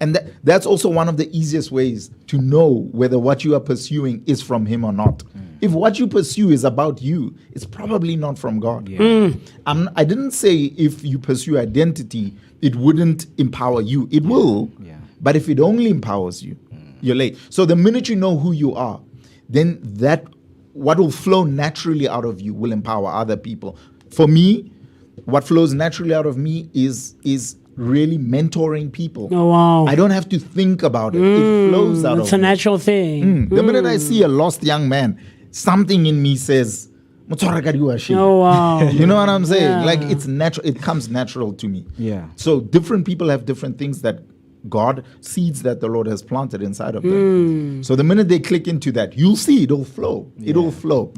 And that's also one of the easiest ways to know whether what you are pursuing is from Him or not. If what you pursue is about you, it's probably not from God. I didn't say if you pursue identity, it wouldn't empower you. It will. But if it only empowers you, you're late. So the minute you know who you are, then what will flow naturally out of you will empower other people. For me, what flows naturally out of me is really mentoring people. Oh, wow. I don't have to think about it. It flows out of me. It's a natural thing. The minute I see a lost young man, something in me says, oh, wow. You know what I'm saying? Like, it's natural. It comes natural to me. So different people have different things that God, seeds that the Lord has planted inside of them. So the minute they click into that, you'll see it'll flow. It'll flow.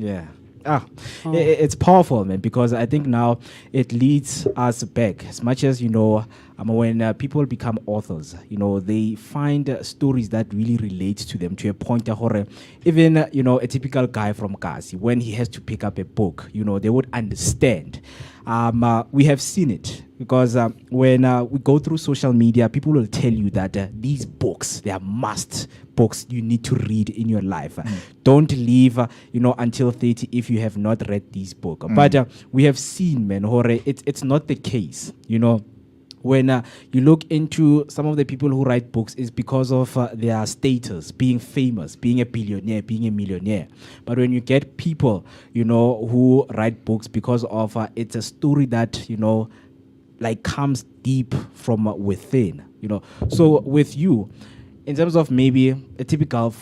It's powerful, man, because I think now it leads us back. As much as, when people become authors, they find stories that really relate to them to a point that even, a typical guy from Kasi, when he has to pick up a book, they would understand. We have seen it because when we go through social media, people will tell you that these books, they are must books you need to read in your life. Don't leave, until 30 if you have not read this book. But we have seen, man, it's not the case, When you look into some of the people who write books, it's because of their status, being famous, being a billionaire, being a millionaire. But when you get people, who write books because of it's a story that, comes deep from within, So with you, in terms of maybe a typical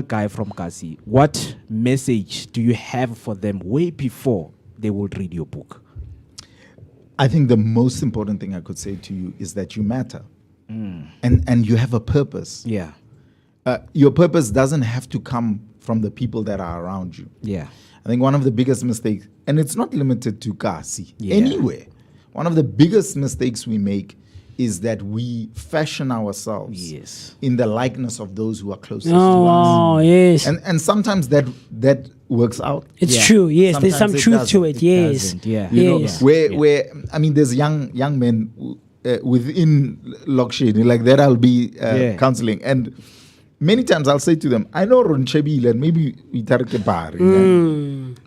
guy from Kasi, what message do you have for them way before they will read your book? I think the most important thing I could say to you is that you matter, and you have a purpose. Your purpose doesn't have to come from the people that are around you. I think one of the biggest mistakes, and it's not limited to Kasi, anywhere, one of the biggest mistakes we make is that we fashion ourselves in the likeness of those who are closest to us. And sometimes that works out. It's true. Yes, Sometimes there's some truth to it. Yes. Where there's young men within Lokshini, like that I'll be counseling. And many times I'll say to them, I know Ronchebi, and maybe we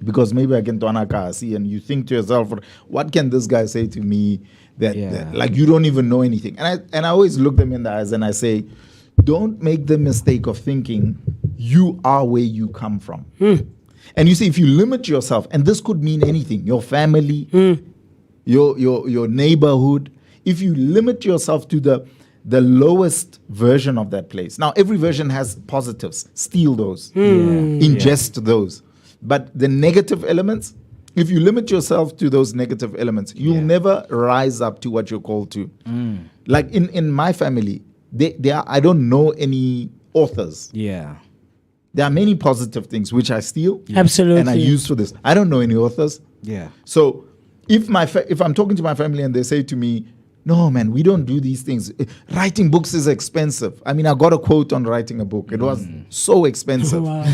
because maybe I can Kasi, and you think to yourself, what can this guy say to me that like you don't even know anything? And I always look them in the eyes and I say, don't make the mistake of thinking you are where you come from. And you see, if you limit yourself, and this could mean anything, your family, your neighborhood, if you limit yourself to the lowest version of that place. Now, every version has positives. Steal those. Ingest those. But the negative elements, if you limit yourself to those negative elements, you'll never rise up to what you're called to. Like in my family, I don't know any authors. Yeah. There are many positive things which I steal. Absolutely. And I use for this. I don't know any authors. Yeah. So if I'm talking to my family and they say to me, no, man, we don't do these things. Writing books is expensive. I mean, I got a quote on writing a book. It was so expensive Wow.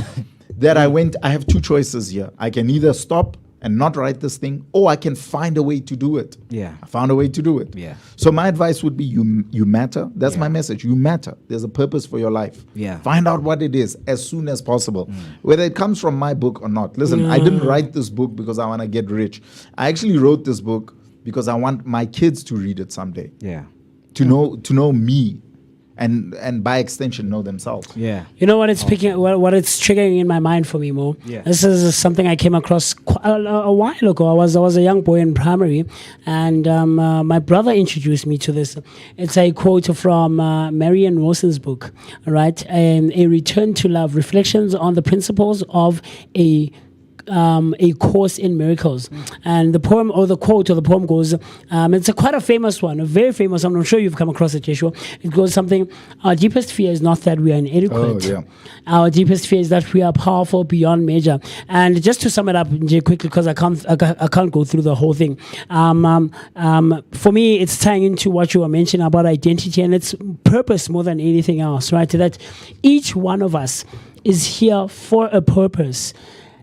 that I have two choices here. I can either stop and not write this thing, or I can find a way to do it. Yeah. I found a way to do it. Yeah. So my advice would be you matter. That's my message. You matter. There's a purpose for your life. Yeah. Find out what it is as soon as possible, whether it comes from my book or not. Listen, I didn't write this book because I want to get rich. I actually wrote this book because I want my kids to read it someday. Yeah. To know me, and by extension know themselves. Yeah. You know what it's picking, what it's triggering in my mind for me, Mo? Yeah. This is something I came across a while ago. I was a young boy in primary, and my brother introduced me to this. It's a quote from Marianne Wilson's book, right? A Return to Love: Reflections on the Principles of a Course in Miracles. And the poem or the quote or the poem goes, it's quite a famous one, a very famous one. I'm sure you've come across it, Yeshua. It goes something, our deepest fear is not that we are inadequate. Oh, yeah. Our deepest fear is that we are powerful beyond measure. And just to sum it up quickly, because I can't go through the whole thing. For me, it's tying into what you were mentioning about identity and its purpose more than anything else, right? That each one of us is here for a purpose.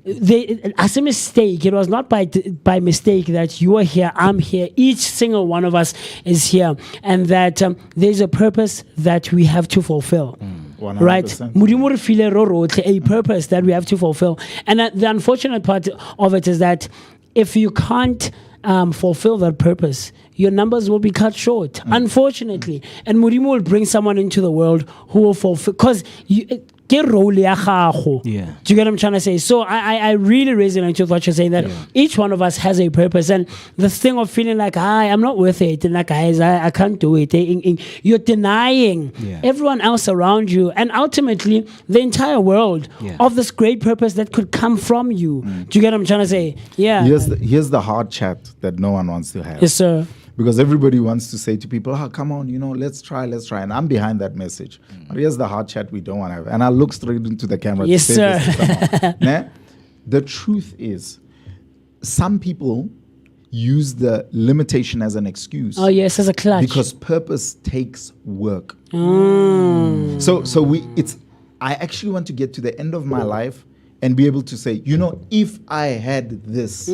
As a mistake, it was not by mistake that you are here, I'm here, each single one of us is here, and that there's a purpose that we have to fulfill. 100%. Right? Modimo re file ro rotlhe a purpose that we have to fulfill. And the unfortunate part of it is that if you can't fulfill that purpose, your numbers will be cut short, unfortunately. And Modimo will bring someone into the world who will fulfill, because yeah. Do you get what I'm trying to say? So I really resonate with what you're saying, that each one of us has a purpose. And the thing of feeling like, I'm not worth it, and like, guys, I can't do it. You're denying everyone else around you, and ultimately the entire world of this great purpose that could come from you. Do you get what I'm trying to say? Yeah. Here's the hard chat that no one wants to have. Yes, sir. Because everybody wants to say to people, come on, let's try. And I'm behind that message. But here's the hard chat we don't want to have. And I'll look straight into the camera. Yes, to say sir. This to someone. Nah? The truth is, some people use the limitation as an excuse. Oh, yes, as a clutch. Because purpose takes work. I actually want to get to the end of my life and be able to say, if I had this,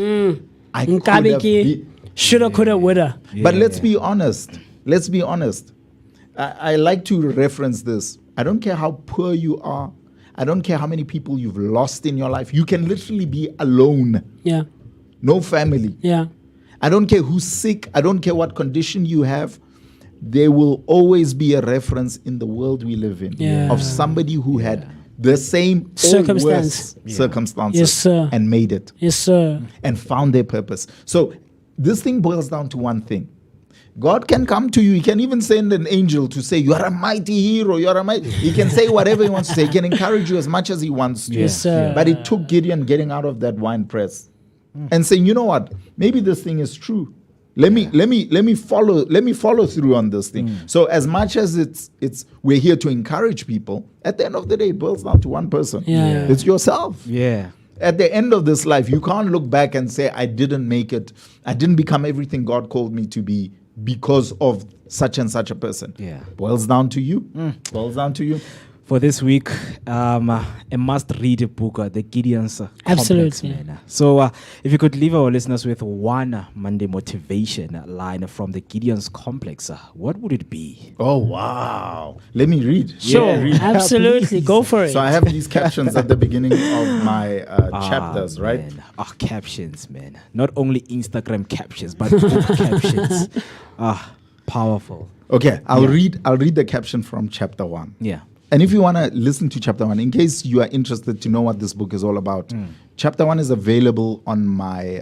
I could have shoulda, coulda, woulda. But let's be honest. I like to reference this. I don't care how poor you are. I don't care how many people you've lost in your life. You can literally be alone. Yeah. No family. Yeah. I don't care who's sick. I don't care what condition you have. There will always be a reference in the world we live in of somebody who had the same circumstances Yes, sir. and made it. Yes, sir. And found their purpose. So this thing boils down to one thing. God can come to you. He can even send an angel to say, you are a mighty hero. He can say whatever he wants to say. He can encourage you as much as he wants to. Yes, sir. But it took Gideon getting out of that wine press and saying, you know what? Maybe this thing is true. Let me follow through on this thing. So as much as we're here to encourage people, at the end of the day, it boils down to one person. Yeah. It's yourself. Yeah. At the end of this life, you can't look back and say, I didn't make it. I didn't become everything God called me to be because of such and such a person. Yeah. Boils down to you. Boils down to you. For this week, a must-read book, The Gideon's Complex. Absolutely. Man. So if you could leave our listeners with one Monday motivation line from The Gideon's Complex, what would it be? Oh, wow. Let me read. Sure. Yeah, read. Absolutely. Go for it. So I have these captions at the beginning of my chapters, right? Man. Captions, man. Not only Instagram captions, but book captions. Powerful. Okay, I'll read the caption from chapter 1. Yeah. And if you want to listen to chapter 1, in case you are interested to know what this book is all about, chapter 1 is available on my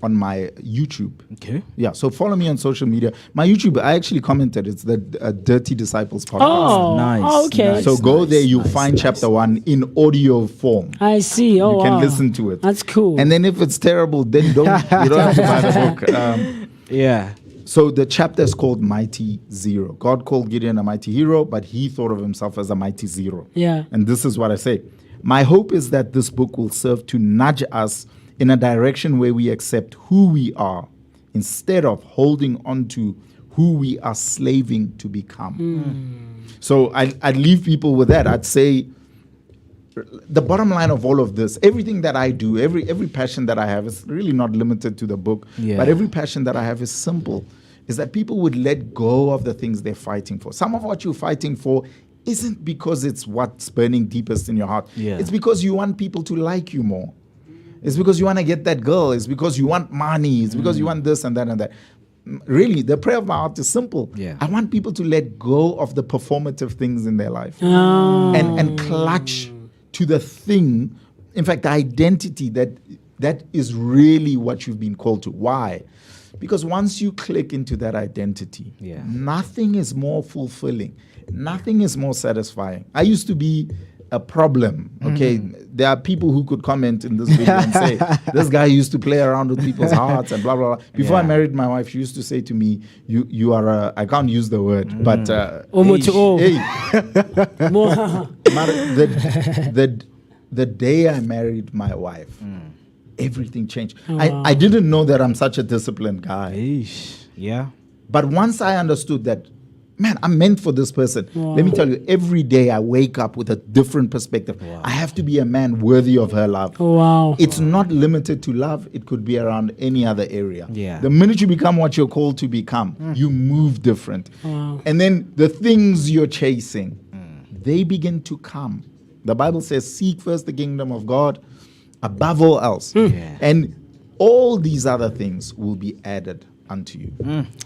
on my YouTube. Okay. Yeah, so follow me on social media. My YouTube, I actually commented. It's the Dirty Disciples podcast. Oh, nice, okay. nice. So go there, you'll nice, find nice. chapter 1 in audio form. I see. Oh, You can wow. listen to it. That's cool. And then if it's terrible, then you don't have to buy the book. Yeah. So the chapter is called Mighty Zero. God called Gideon a mighty hero, but he thought of himself as a mighty zero. Yeah. And this is what I say. My hope is that this book will serve to nudge us in a direction where we accept who we are instead of holding on to who we are slaving to become. So I'd leave people with that. I'd say the bottom line of all of this, everything that I do, every passion that I have is really not limited to the book, Yeah. but every passion that I have is simple, is that people would let go of the things they're fighting for. Some of what you're fighting for isn't because it's what's burning deepest in your heart. Yeah. It's because you want people to like you more. It's because you want to get that girl. It's because you want money. It's because you want this and that and that. Really, the prayer of my heart is simple. Yeah. I want people to let go of the performative things in their life Oh. and clutch to the thing, in fact, the identity that is really what you've been called to. Why? Because once you click into that identity, Yeah. nothing is more fulfilling. Nothing is more satisfying. I used to be a problem, okay? There are people who could comment in this video and say, this guy used to play around with people's hearts and blah, blah, blah. Before I Yeah. married my wife, she used to say to me, you are a, I can't use the word, but Omo to o. hey, More- the day I married my wife, everything changed. wow. I didn't know that I'm such a disciplined guy. Eesh. Yeah. But once I understood that, man, I'm meant for this person. Let me tell you, every day I wake up with a different perspective. I have to be a man worthy of her love. Wow. It's not limited to love. It could be around any other area. Yeah. The minute you become what you're called to become, you move different. Wow. And then the things you're chasing, they begin to come. The Bible says, seek first the kingdom of God above all else. Yeah. And all these other things will be added unto you.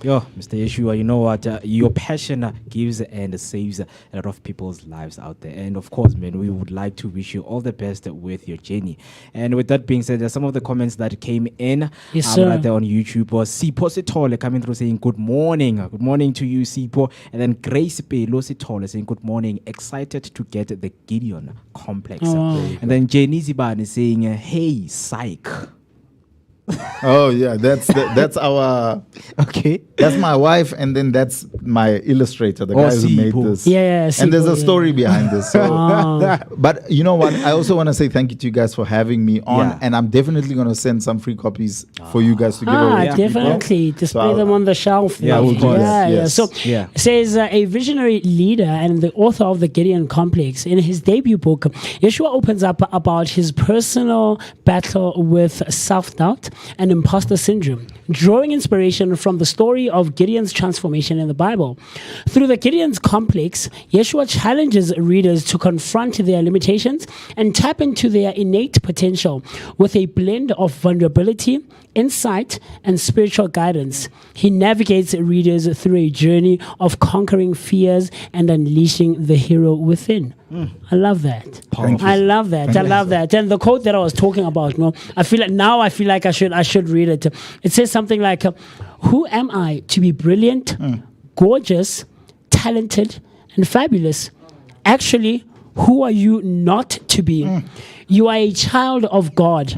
Yo, Mr. Yeshua, you know what? Your passion gives and saves a lot of people's lives out there. And of course, man, we would like to wish you all the best with your journey. And with that being said, there's some of the comments that came in Yes, sir. right there on YouTube. Was Sipo Sitole coming through saying, good morning. Good morning to you, Sipo. And then Grace Pelo Sitole saying, good morning. Excited to get the Gideon complex. Oh, wow. And then Jenny Ziban is saying, hey, psych. Oh yeah, that's our Okay. that's my wife, and then that's my illustrator, the Oh, guy who made Sipo. this. Yeah, And there's Sipo, a story behind this. So. Ah. But you know what? I also want to say thank you to you guys for having me on, Yeah. and I'm definitely going to send some free copies for you guys to give Ah, away. Yeah. to people. definitely. Display So them on the shelf. Yeah, there. of course. Yeah. Yes. So Yeah. it says a visionary leader and the author of the Gideon Complex. In his debut book, Yeshua opens up about his personal battle with self-doubt and imposter syndrome, drawing inspiration from the story of Gideon's transformation in the Bible. Through the Gideon's Complex, Yeshua challenges readers to confront their limitations and tap into their innate potential with a blend of vulnerability, insight, and spiritual guidance. He navigates readers through a journey of conquering fears and unleashing the hero within. I love that. Thank you. I love that. I love that. And the quote that I was talking about, I feel like I should read it. It says something like, "Who am I to be brilliant, gorgeous, talented, and fabulous? Actually, who are you not to be? You are a child of God.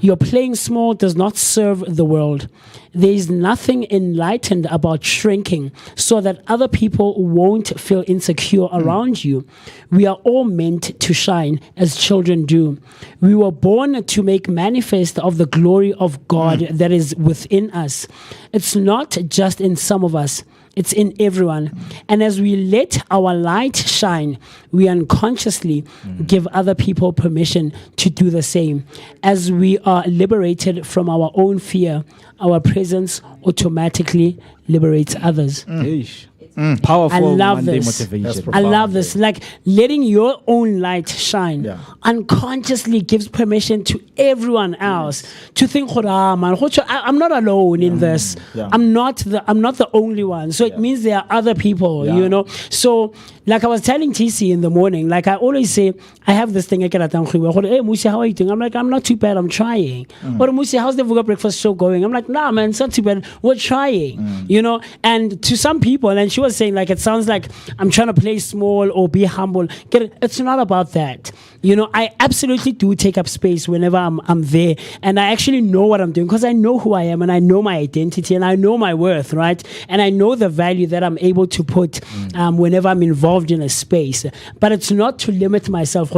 Your playing small does not serve the world. There is nothing enlightened about shrinking so that other people won't feel insecure around you. We are all meant to shine as children do. We were born to make manifest of the glory of God that is within us. It's not just in some of us. It's in everyone. And as we let our light shine, we unconsciously give other people permission to do the same. As we are liberated from our own fear, our presence automatically liberates others. Eesh. It's Powerful I love Monday this. motivation. That's I profound, love this. Like letting your own light shine Yeah. unconsciously gives permission to everyone else to think, "Ah, man, I'm not alone in this. Yeah. I'm not the only one." So it means there are other people, Yeah. you know. So like I was telling TC in the morning, like I always say, I have this thing. Hey, Musi, how are you doing? I'm like, I'm not too bad. I'm trying. Or Musi, how's the Vooka Breakfast Show going? I'm like, nah, man, it's not too bad. We're trying, you know. And to some people, and she was saying, like, it sounds like I'm trying to play small or be humble. It's not about that. You know, I absolutely do take up space whenever I'm there, and I actually know what I'm doing because I know who I am and I know my identity and I know my worth, right? And I know the value that I'm able to put whenever I'm involved in a space. But it's not to limit myself.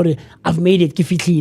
I've made it.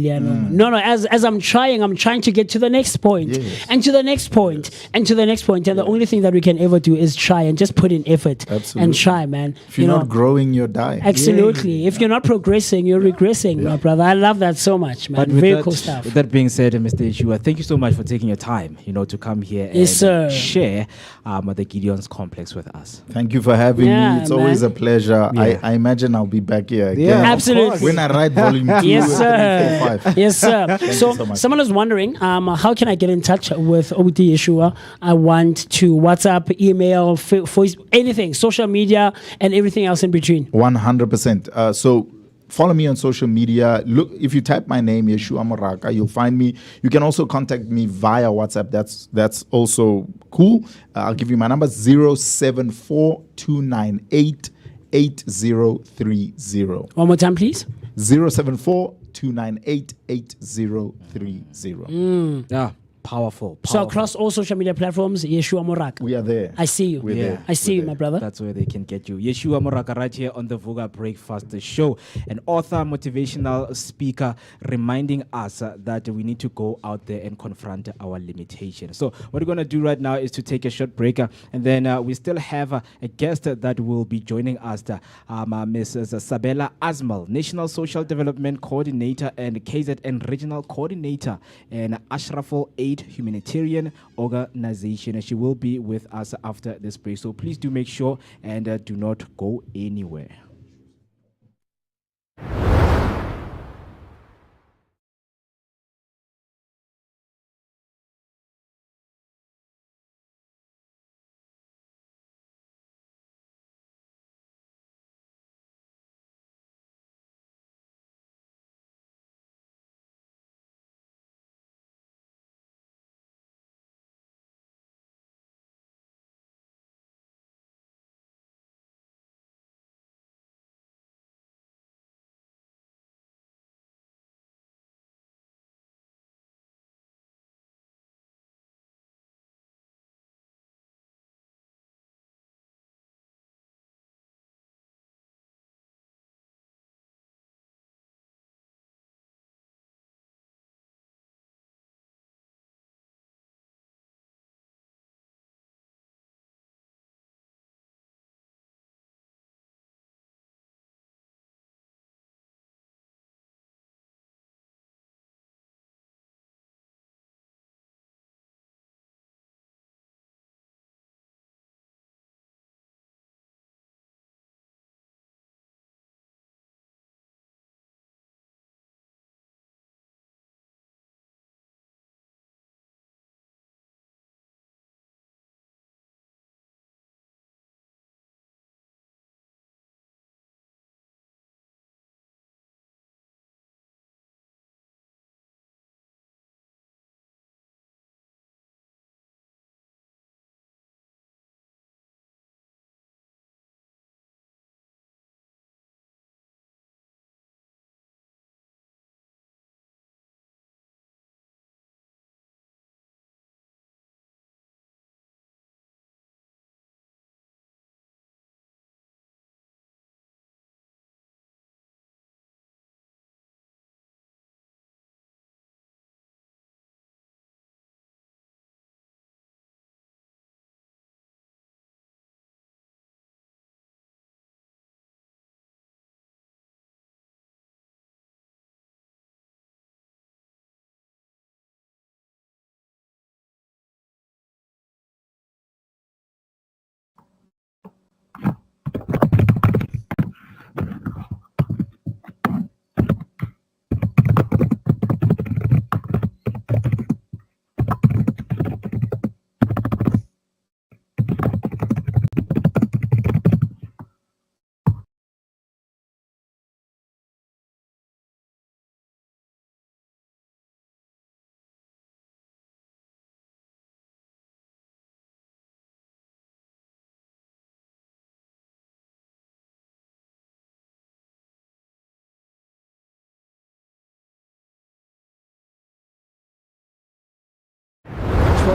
No. As I'm trying to get to the next point, and to the next point, and to the next point. And the only thing that we can ever do is try and just put in effort and try, man. If you're not growing, you're dying. Absolutely. If you're not progressing, you're regressing, my brother. I love that so much, man. But with Very that, cool stuff. with that being said, Mr. Yeshua, thank you so much for taking your time, to come here and Yes, sir. share the Gideon's complex with us. Thank you for having Yeah, me. It's always man. a pleasure. Yeah. I imagine I'll be back here again. Yeah, of Absolutely. course. When I write volume 2, Yes, 3, sir. 4, 5. Yes, sir. you So, so much. someone is wondering, how can I get in touch with OD Yeshua? I want to WhatsApp, email, voice, anything, social media, and everything else in between. 100%. So follow me on social media. Look, if you type my name, Yeshua Moraka, you'll find me. You can also contact me via WhatsApp. That's also cool. I'll give you my number, 074-298-8030. One more time, please. 074-298-8030. Yeah, powerful. So across all social media platforms, Yeshua Morak. We are there. I see you. We're there. I see We're you, there. my brother. That's where they can get you. Yeshua Moraka right here on the Vooka Breakfast Show, an author, motivational speaker, reminding us that we need to go out there and confront our limitations. So what we're going to do right now is to take a short break, and then we still have a guest that will be joining us, Mrs. Sabela Asmal, National Social Development Coordinator and KZN Regional Coordinator, and Ashraful Aid Humanitarian Organization. She will be with us after this break. So please do make sure and do not go anywhere.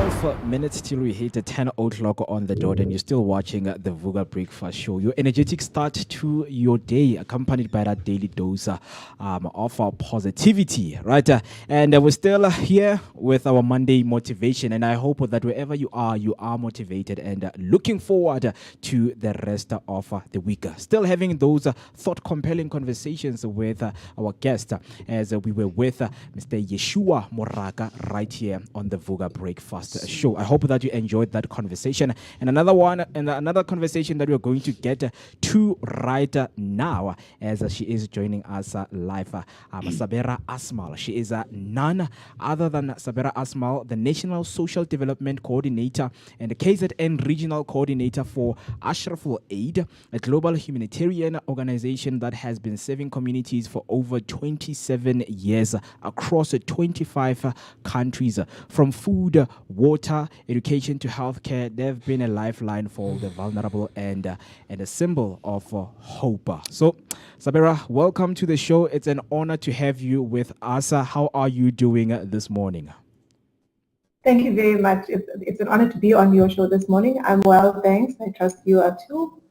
12 minutes till we hit the 10 o'clock on the dot, and you're still watching the Vooka Breakfast Show. Your energetic start to your day, accompanied by that daily dose of positivity, right? And we're still here with our Monday motivation, and I hope that wherever you are motivated and looking forward to the rest of the week. Still having those thought-compelling conversations with our guest, as we were with Mr. Yeshua Moraka right here on the Vooka Breakfast Show. I hope that you enjoyed that conversation. And another conversation that we're going to get to right now, as she is joining us live, Sabera Asmal. She is none other than Sabera Asmal, the National Social Development Coordinator and the KZN Regional Coordinator for Ashraful Aid, a global humanitarian organization that has been serving communities for over 27 years across 25 countries. From food, water, education to healthcare, they've been a lifeline for the vulnerable and a symbol of hope. So, Sabera, welcome to the show. It's an honor to have you with us. How are you doing this morning? Thank you very much. It's an honor to be on your show this morning. I'm well, thanks. I trust you are too.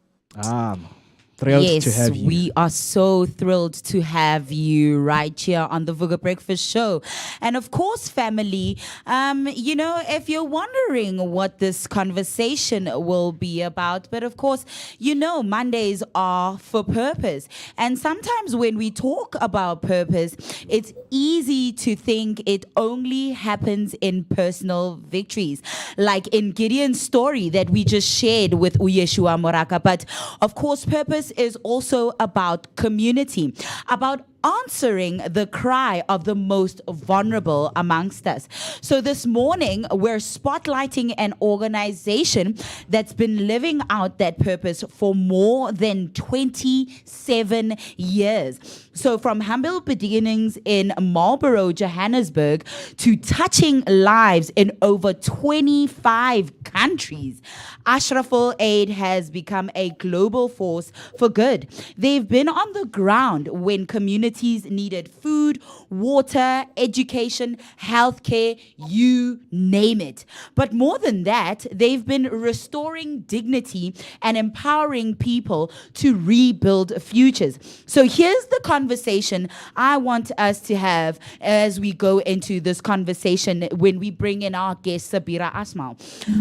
Thrilled to have you. We are so thrilled to have you right here on the Vooka Breakfast Show. And of course, family, if you're wondering what this conversation will be about, but of course, Mondays are for purpose. And sometimes when we talk about purpose, it's easy to think it only happens in personal victories, like in Gideon's story that we just shared with Yeshua Moraka. But of course, purpose is also about community, about answering the cry of the most vulnerable amongst us. So this morning, we're spotlighting an organization that's been living out that purpose for more than 27 years. So from humble beginnings in Marlborough, Johannesburg, to touching lives in over 25 countries, Ashraful Aid has become a global force for good. They've been on the ground when communities needed food, water, education, healthcare, you name it. But more than that, they've been restoring dignity and empowering people to rebuild futures. So here's the conversation I want us to have as we go into this conversation when we bring in our guest, Sabera Asmal.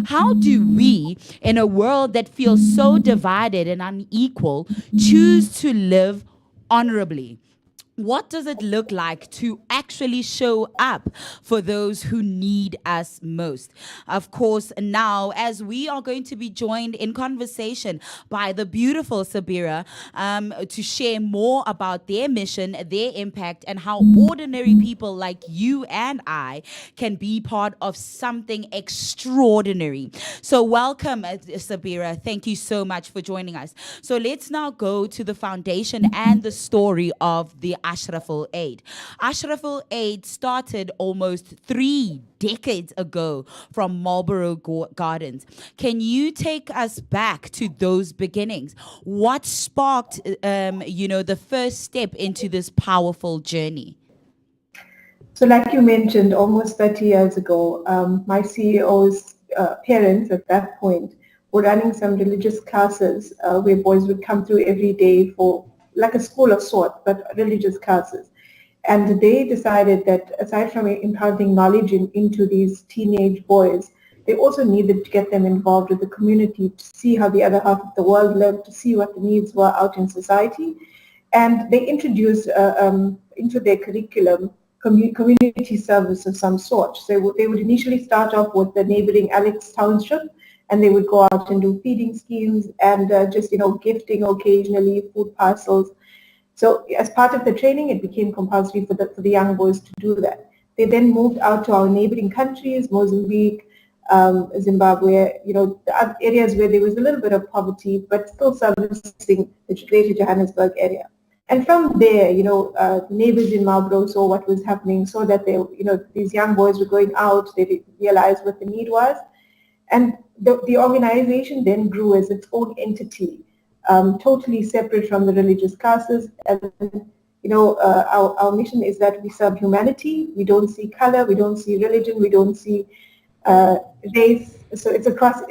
How do we, in a world that feels so divided and unequal, choose to live honorably? What does it look like to actually show up for those who need us most? Of course, now, as we are going to be joined in conversation by the beautiful Sabera to share more about their mission, their impact, and how ordinary people like you and I can be part of something extraordinary. So welcome, Sabera. Thank you so much for joining us. So let's now go to the foundation and the story of the Ashraful Aid. Ashraful Aid started almost 3 decades ago from Marlborough Gardens. Can you take us back to those beginnings? What sparked, the first step into this powerful journey? So like you mentioned, almost 30 years ago, my CEO's parents at that point were running some religious classes where boys would come through every day for like a school of sorts, but religious classes. And they decided that aside from imparting knowledge into these teenage boys, they also needed to get them involved with the community to see how the other half of the world lived, to see what the needs were out in society. And they introduced into their curriculum community service of some sort. So they would initially start off with the neighboring Alex Township, and they would go out and do feeding schemes and gifting occasionally, food parcels. So as part of the training, it became compulsory for the young boys to do that. They then moved out to our neighboring countries, Mozambique, Zimbabwe, the other areas where there was a little bit of poverty, but still servicing the greater Johannesburg area. And from there, neighbors in Marlborough saw what was happening, saw that these young boys were going out, they realized what the need was. And the organization then grew as its own entity, totally separate from the religious classes. And our mission is that we serve humanity. We don't see color, we don't see religion, we don't see race. So it's across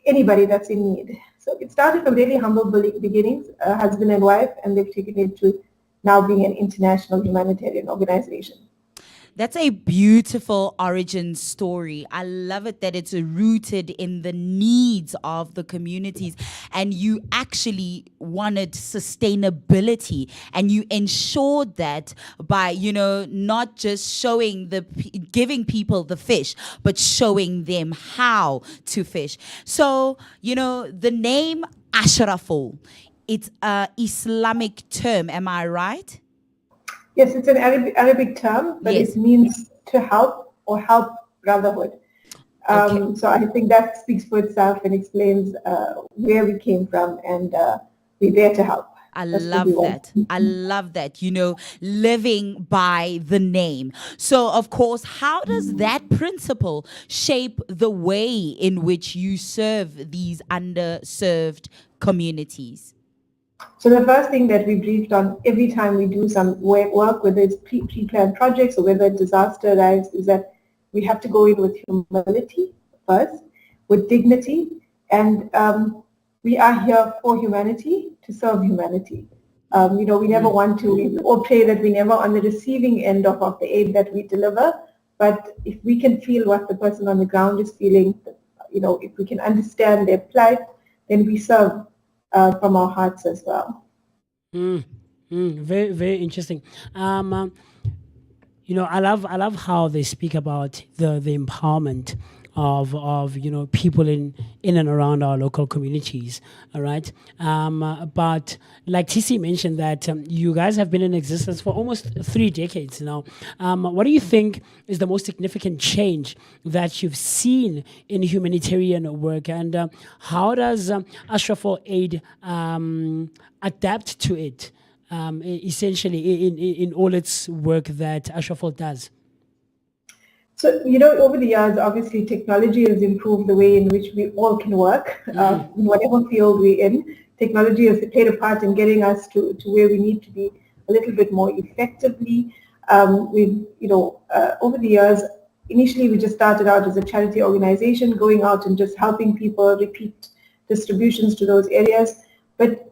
anybody that's in need. So it started from really humble beginnings, husband and wife, and they've taken it to now being an international humanitarian organization. That's a beautiful origin story. I love it that it's rooted in the needs of the communities, and you actually wanted sustainability, and you ensured that by, not just giving people the fish, but showing them how to fish. So, the name Ashraful, it's an Islamic term, am I right? Yes, it's an Arabic term, but Yes. it means to help or help brotherhood. Okay. So I think that speaks for itself and explains where we came from, and we're there to help. I That's what love we want. that. I love that, living by the name. So, of course, how does that principle shape the way in which you serve these underserved communities? So the first thing that we briefed on every time we do some work, whether it's pre-planned projects or whether disaster arrives, is that we have to go in with humility first, with dignity, and we are here for humanity, to serve humanity. We never want to, or pray that we're never on the receiving end of the aid that we deliver, but if we can feel what the person on the ground is feeling, if we can understand their plight, then we serve from our hearts as well. Very, very interesting. I love how they speak about the empowerment of people in and around our local communities. All right, but like TC mentioned that you guys have been in existence for almost 3 decades now. What do you think is the most significant change that you've seen in humanitarian work, and how does Ashraful Aid adapt to it? Essentially, in all its work that Ashraful does. So, over the years, obviously, technology has improved the way in which we all can work. In whatever field we're in, technology has played a part in getting us to where we need to be a little bit more effectively. Over the years, initially we just started out as a charity organization, going out and just helping people, repeat distributions to those areas. But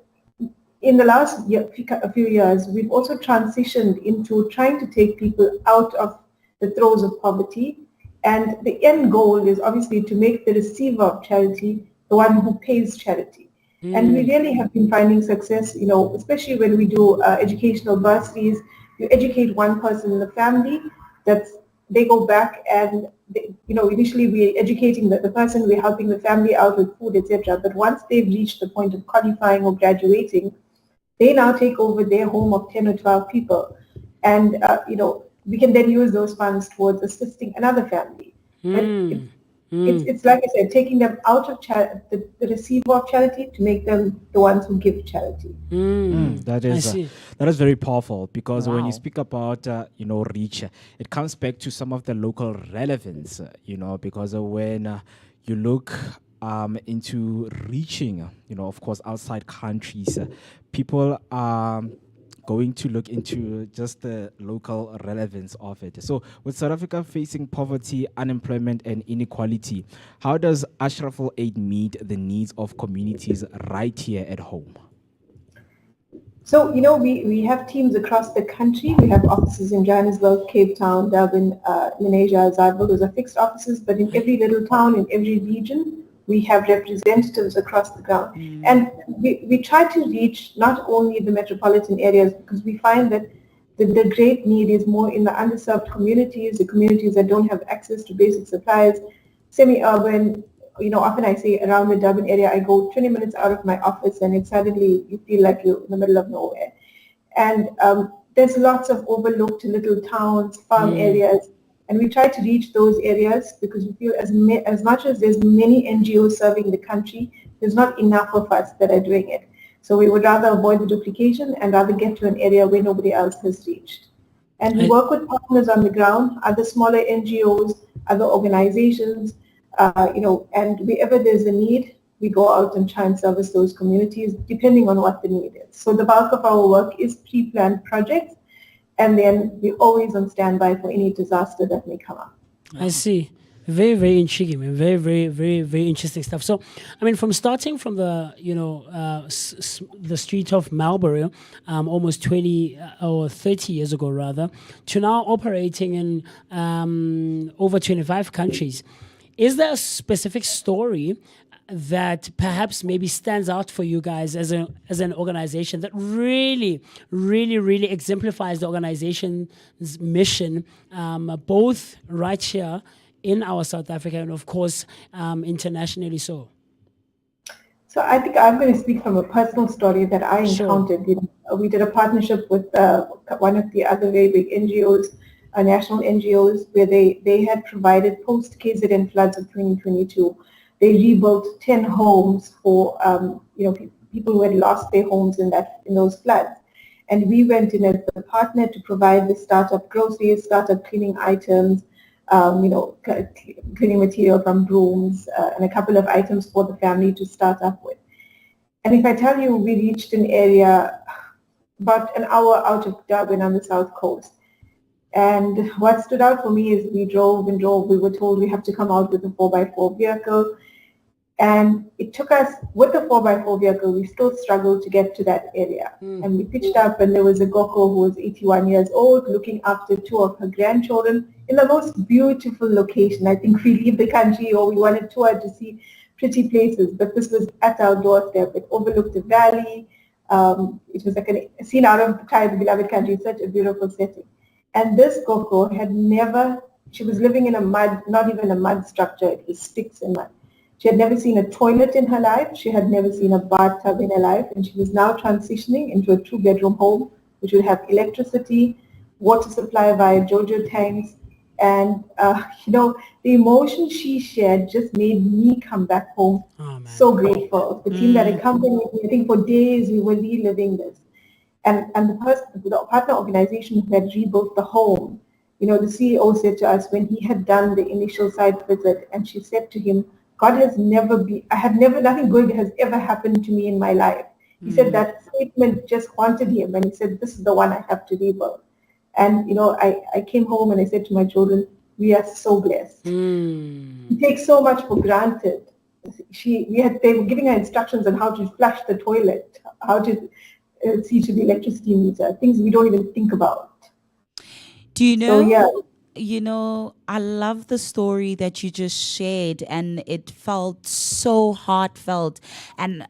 in the last few years, we've also transitioned into trying to take people out of the throes of poverty. And the end goal is obviously to make the receiver of charity the one who pays charity. And we really have been finding success, especially when we do educational bursaries. You educate one person in the family, they go back and, initially we're educating the person, we're helping the family out with food, etc. But once they've reached the point of qualifying or graduating, they now take over their home of 10 or 12 people. And, we can then use those funds towards assisting another family. But it's like I said, taking them out of the receiver of charity to make them the ones who give charity. That is very powerful, because when you speak about reach, it comes back to some of the local relevance. Because when you look into reaching, of course, outside countries, people are going to look into just the local relevance of it. So with South Africa facing poverty, unemployment, and inequality, how does Ashraful Aid meet the needs of communities right here at home? So, we have teams across the country. We have offices in Johannesburg, Cape Town, Durban, Lenasia, Zaandville. Those are fixed offices, but in every little town, in every region, we have representatives across the ground. And we try to reach not only the metropolitan areas, because we find that the great need is more in the underserved communities, the communities that don't have access to basic supplies, semi-urban. Often I say around the Durban area, I go 20 minutes out of my office and suddenly you feel like you're in the middle of nowhere. And there's lots of overlooked little towns, farm areas. And we try to reach those areas because we feel as much as there's many NGOs serving the country, there's not enough of us that are doing it. So we would rather avoid the duplication and rather get to an area where nobody else has reached. And we work with partners on the ground, other smaller NGOs, other organizations, and wherever there's a need, we go out and try and service those communities depending on what the need is. So the bulk of our work is pre-planned projects, and then we're always on standby for any disaster that may come up. I see. Very, very intriguing, man. Very, very, very, very interesting stuff. So, I mean, from starting from the, the street of Marlborough, almost 20 or 30 years ago, rather, to now operating in over 25 countries. Is there a specific story that perhaps maybe stands out for you guys as an organization that really, really, really exemplifies the organization's mission, both right here in our South Africa and, of course, internationally so? So I think I'm going to speak from a personal story that I encountered. We did a partnership with one of the other very big NGOs, national NGOs, where they had provided post-KZN floods of 2022. They rebuilt 10 homes for people who had lost their homes in those floods. And we went in as a partner to provide the startup groceries, startup cleaning items, cleaning material from brooms, and a couple of items for the family to start up with. And if I tell you, we reached an area about an hour out of Durban on the south coast. And what stood out for me is we drove and drove. We were told we have to come out with a 4x4 vehicle. And it took us, with the 4x4 vehicle, we still struggled to get to that area. And we pitched up, and there was a Goko who was 81 years old, looking after 2 of her grandchildren in the most beautiful location. I think we leave the country, or we wanted tour to see pretty places, but this was at our doorstep. It overlooked the valley. It was like a scene out of the beloved country, such a beautiful setting. And this Goko she was living in a mud, not even a mud structure, it was sticks and mud. She had never seen a toilet in her life. She had never seen a bathtub in her life. And she was now transitioning into a 2-bedroom home, which would have electricity, water supply via JoJo tanks. And, the emotion she shared just made me come back home so grateful. The team that accompanied me, I think for days we were reliving this. And the partner organization who had rebuilt the home, the CEO said to us when he had done the initial site visit, and she said to him, nothing good has ever happened to me in my life. He said that statement just haunted him, and he said, this is the one I have to rebuild. And, I came home and I said to my children, we are so blessed. We take so much for granted. They were giving her instructions on how to flush the toilet, how to see to the electricity meter, things we don't even think about. Do you know? So, I love the story that you just shared, and it felt so heartfelt, and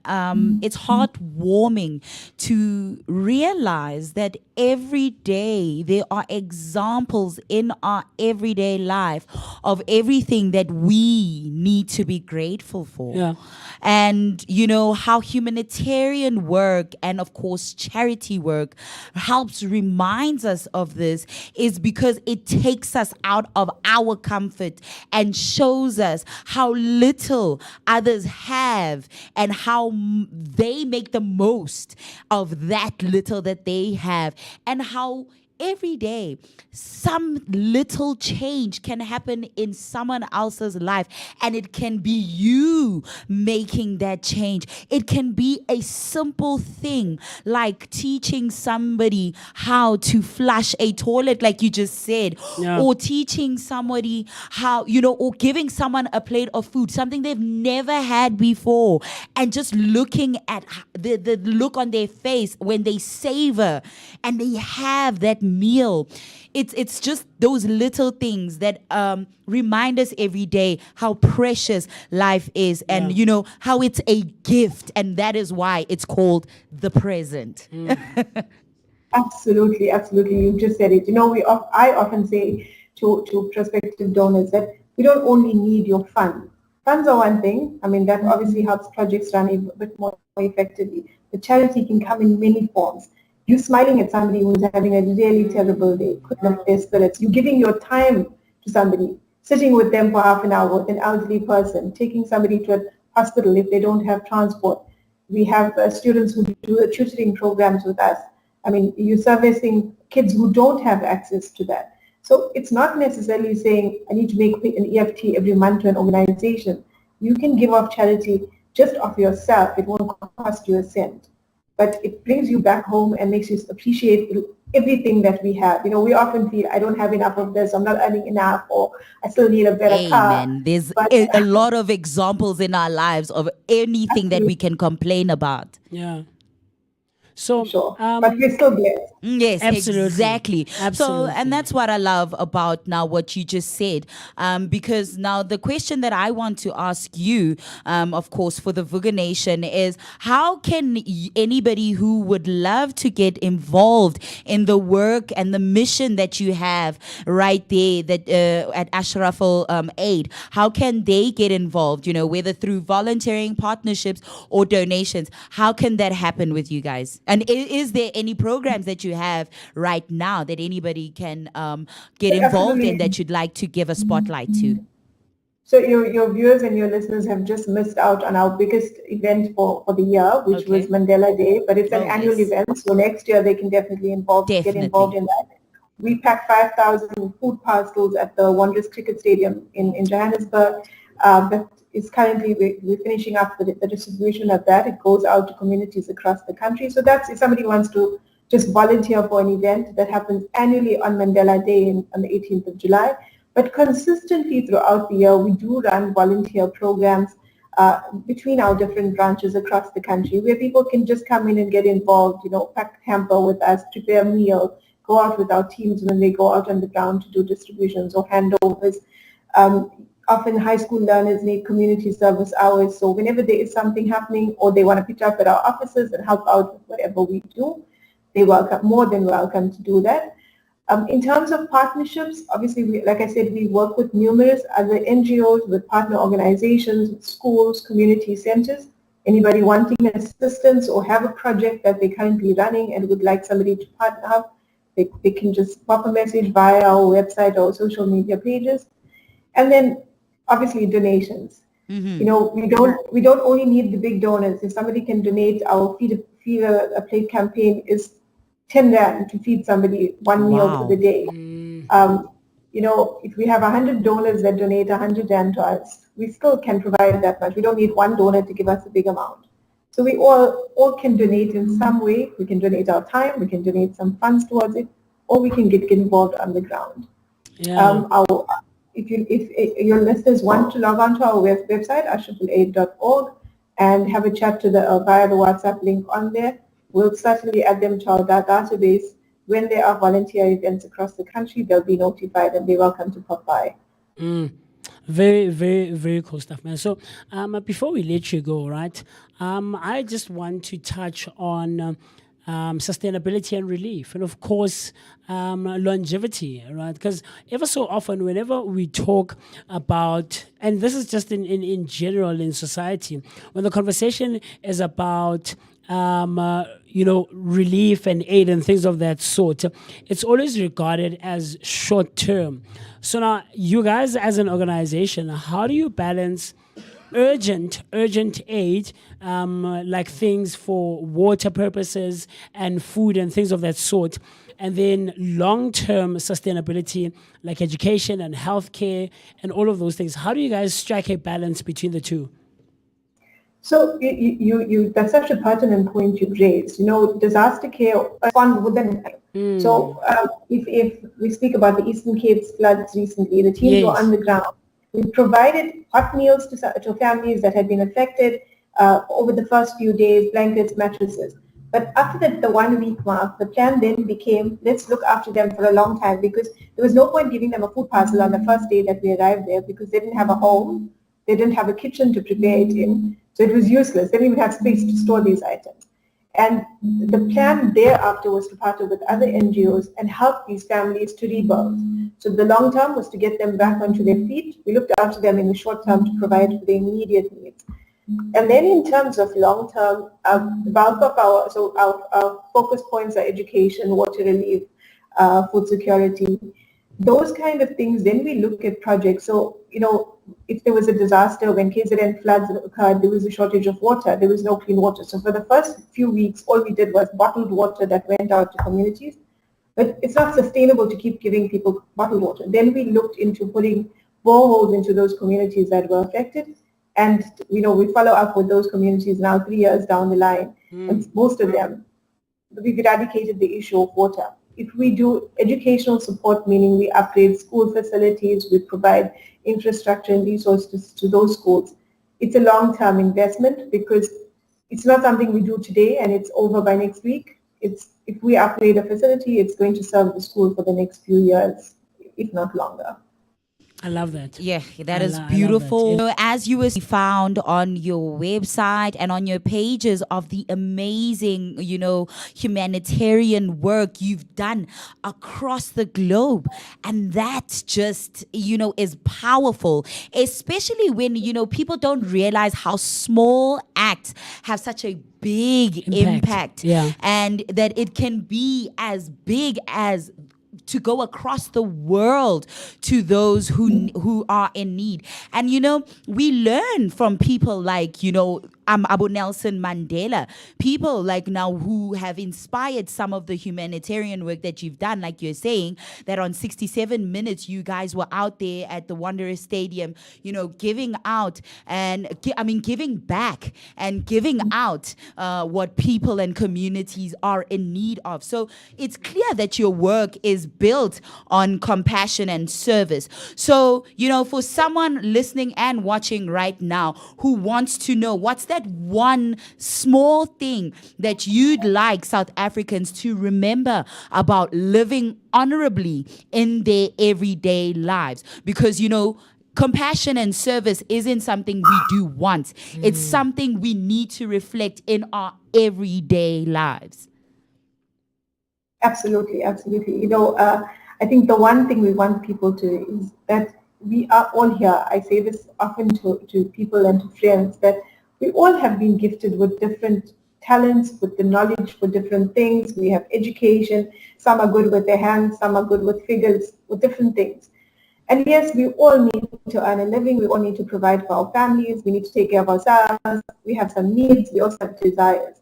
it's heartwarming to realize that every day there are examples in our everyday life of everything that we need to be grateful for. Yeah. And how humanitarian work and of course charity work reminds us of this is because it takes us out of our comfort and shows us how little others have and how they make the most of that little that they have, and how every day some little change can happen in someone else's life, and it can be you making that change. It can be a simple thing like teaching somebody how to flush a toilet, like you just said, or teaching somebody how, or giving someone a plate of food, something they've never had before, and just looking at the look on their face when they savor and they have that meal. It's just those little things that remind us every day how precious life is, and how it's a gift, and that is why it's called the present. Absolutely. You just said it. I often say to prospective donors that we don't only need your funds. Funds are one thing. I mean, that obviously helps projects run a bit more effectively. The charity can come in many forms. You smiling at somebody who's having a really terrible day, couldn't have their spirits. You giving your time to somebody, sitting with them for half an hour with an elderly person, taking somebody to a hospital if they don't have transport. We have students who do the tutoring programs with us. I mean, you're servicing kids who don't have access to that. So it's not necessarily saying, I need to make an EFT every month to an organization. You can give off charity just of yourself. It won't cost you a cent. But it brings you back home and makes you appreciate everything that we have. We often feel, I don't have enough of this, I'm not earning enough, or I still need a better car. Amen. There's But a lot of examples in our lives of anything that we can complain about. Yeah. So, sure. But we're still blessed. Yes, Absolutely. exactly. Absolutely. So, and that's what I love about now what you just said. Because now the question that I want to ask you, of course, for the Vooka Nation is, how can anybody who would love to get involved in the work and the mission that you have right there that at Ashraful Aid, how can they get involved, whether through volunteering, partnerships, or donations? How can that happen with you guys? And is there any programs that you have right now that anybody can get involved in that you'd like to give a spotlight to? So your viewers and your listeners have just missed out on our biggest event for the year, which was Mandela Day, but it's an annual event. So next year they can definitely get involved in that. We packed 5,000 food parcels at the Wanderers Cricket Stadium in Johannesburg. That is currently, we're finishing up the distribution of that. It goes out to communities across the country. So that's, if somebody wants to just volunteer for an event that happens annually on Mandela Day on the 18th of July. But consistently throughout the year, we do run volunteer programs between our different branches across the country where people can just come in and get involved, pack hamper with us, prepare a meal, go out with our teams when they go out on the ground to do distributions or handovers. Often high school learners need community service hours. So whenever there is something happening or they want to pick up at our offices and help out with whatever we do, they're more than welcome to do that. In terms of partnerships, obviously, like I said, we work with numerous other NGOs, with partner organizations, with schools, community centers. Anybody wanting assistance or have a project that they're currently running and would like somebody to partner up, they can just pop a message via our website or social media pages. And then, obviously, donations. Mm-hmm. We don't only need the big donors. If somebody can donate, our Feed a Plate campaign is 10 rand to feed somebody one meal for the day. If we have 100 donors that donate 100 rand to us, we still can provide that much. We don't need one donor to give us a big amount. So we all can donate in some way. We can donate our time, we can donate some funds towards it, or we can get involved on the ground. Yeah. If your listeners want to log on to our website, ashrafulaid.org, and have a chat via the WhatsApp link on there, we'll certainly add them to our database. When there are volunteer events across the country, they'll be notified and they're welcome to pop by. Very, very, very cool stuff, man. So before we let you go, right, I just want to touch on sustainability and relief, and of course longevity, right? Because ever so often whenever we talk about, and this is just in general in society, when the conversation is about relief and aid and things of that sort, it's always regarded as short term. So now, you guys as an organization, how do you balance urgent aid, like things for water purposes and food and things of that sort, and then long-term sustainability like education and healthcare and all of those things? How do you guys strike a balance between the two? So you that's such a pertinent point you raised. Disaster care respond within. So if we speak about the Eastern Cape's floods recently, the teams were on the ground. We provided hot meals to families that had been affected over the first few days, blankets, mattresses. But after the 1 week mark, the plan then became, let's look after them for a long time, because there was no point giving them a food parcel on the first day that we arrived there, because they didn't have a home, they didn't have a kitchen to prepare it in. So it was useless. They didn't even have space to store these items. And the plan thereafter was to partner with other NGOs and help these families to rebuild. So the long term was to get them back onto their feet. We looked after them in the short term to provide for their immediate needs. And then in terms of long term, the bulk of our focus points are education, water relief, food security, those kind of things. Then we look at projects. So, if there was a disaster, when KZN floods occurred, there was a shortage of water. There was no clean water. So for the first few weeks, all we did was bottled water that went out to communities. But it's not sustainable to keep giving people bottled water. Then we looked into putting boreholes into those communities that were affected. And, we follow up with those communities now 3 years down the line. And most of them, we've eradicated the issue of water. if we do educational support, meaning we upgrade school facilities, we provide infrastructure and resources to those schools, it's a long-term investment because it's not something we do today and it's over by next week. If we upgrade a facility, it's going to serve the school for the next few years, if not longer. I love that. Yeah, that is I love beautiful. that. So as you were found on your website and on your pages of the amazing, humanitarian work you've done across the globe. And that just, is powerful, especially when, people don't realize how small acts have such a big impact. Yeah. And that it can be as big as to go across the world to those who are in need. And, we learn from people like, Abu Nelson Mandela, people like now who have inspired some of the humanitarian work that you've done, like you're saying, that on 67 Minutes, you guys were out there at the Wanderers Stadium, giving out and, giving back and giving out what people and communities are in need of. So it's clear that your work is built on compassion and service. So, for someone listening and watching right now who wants to know what's that one small thing that you'd like South Africans to remember about living honorably in their everyday lives, because compassion and service isn't something we do once. It's something we need to reflect in our everyday lives. Absolutely. I think the one thing we want people to is that we are all here. I say this often to people and to friends, that we all have been gifted with different talents, with the knowledge for different things. We have education. Some are good with their hands, some are good with figures, with different things. And yes, we all need to earn a living. We all need to provide for our families. We need to take care of ourselves. We have some needs. We also have desires.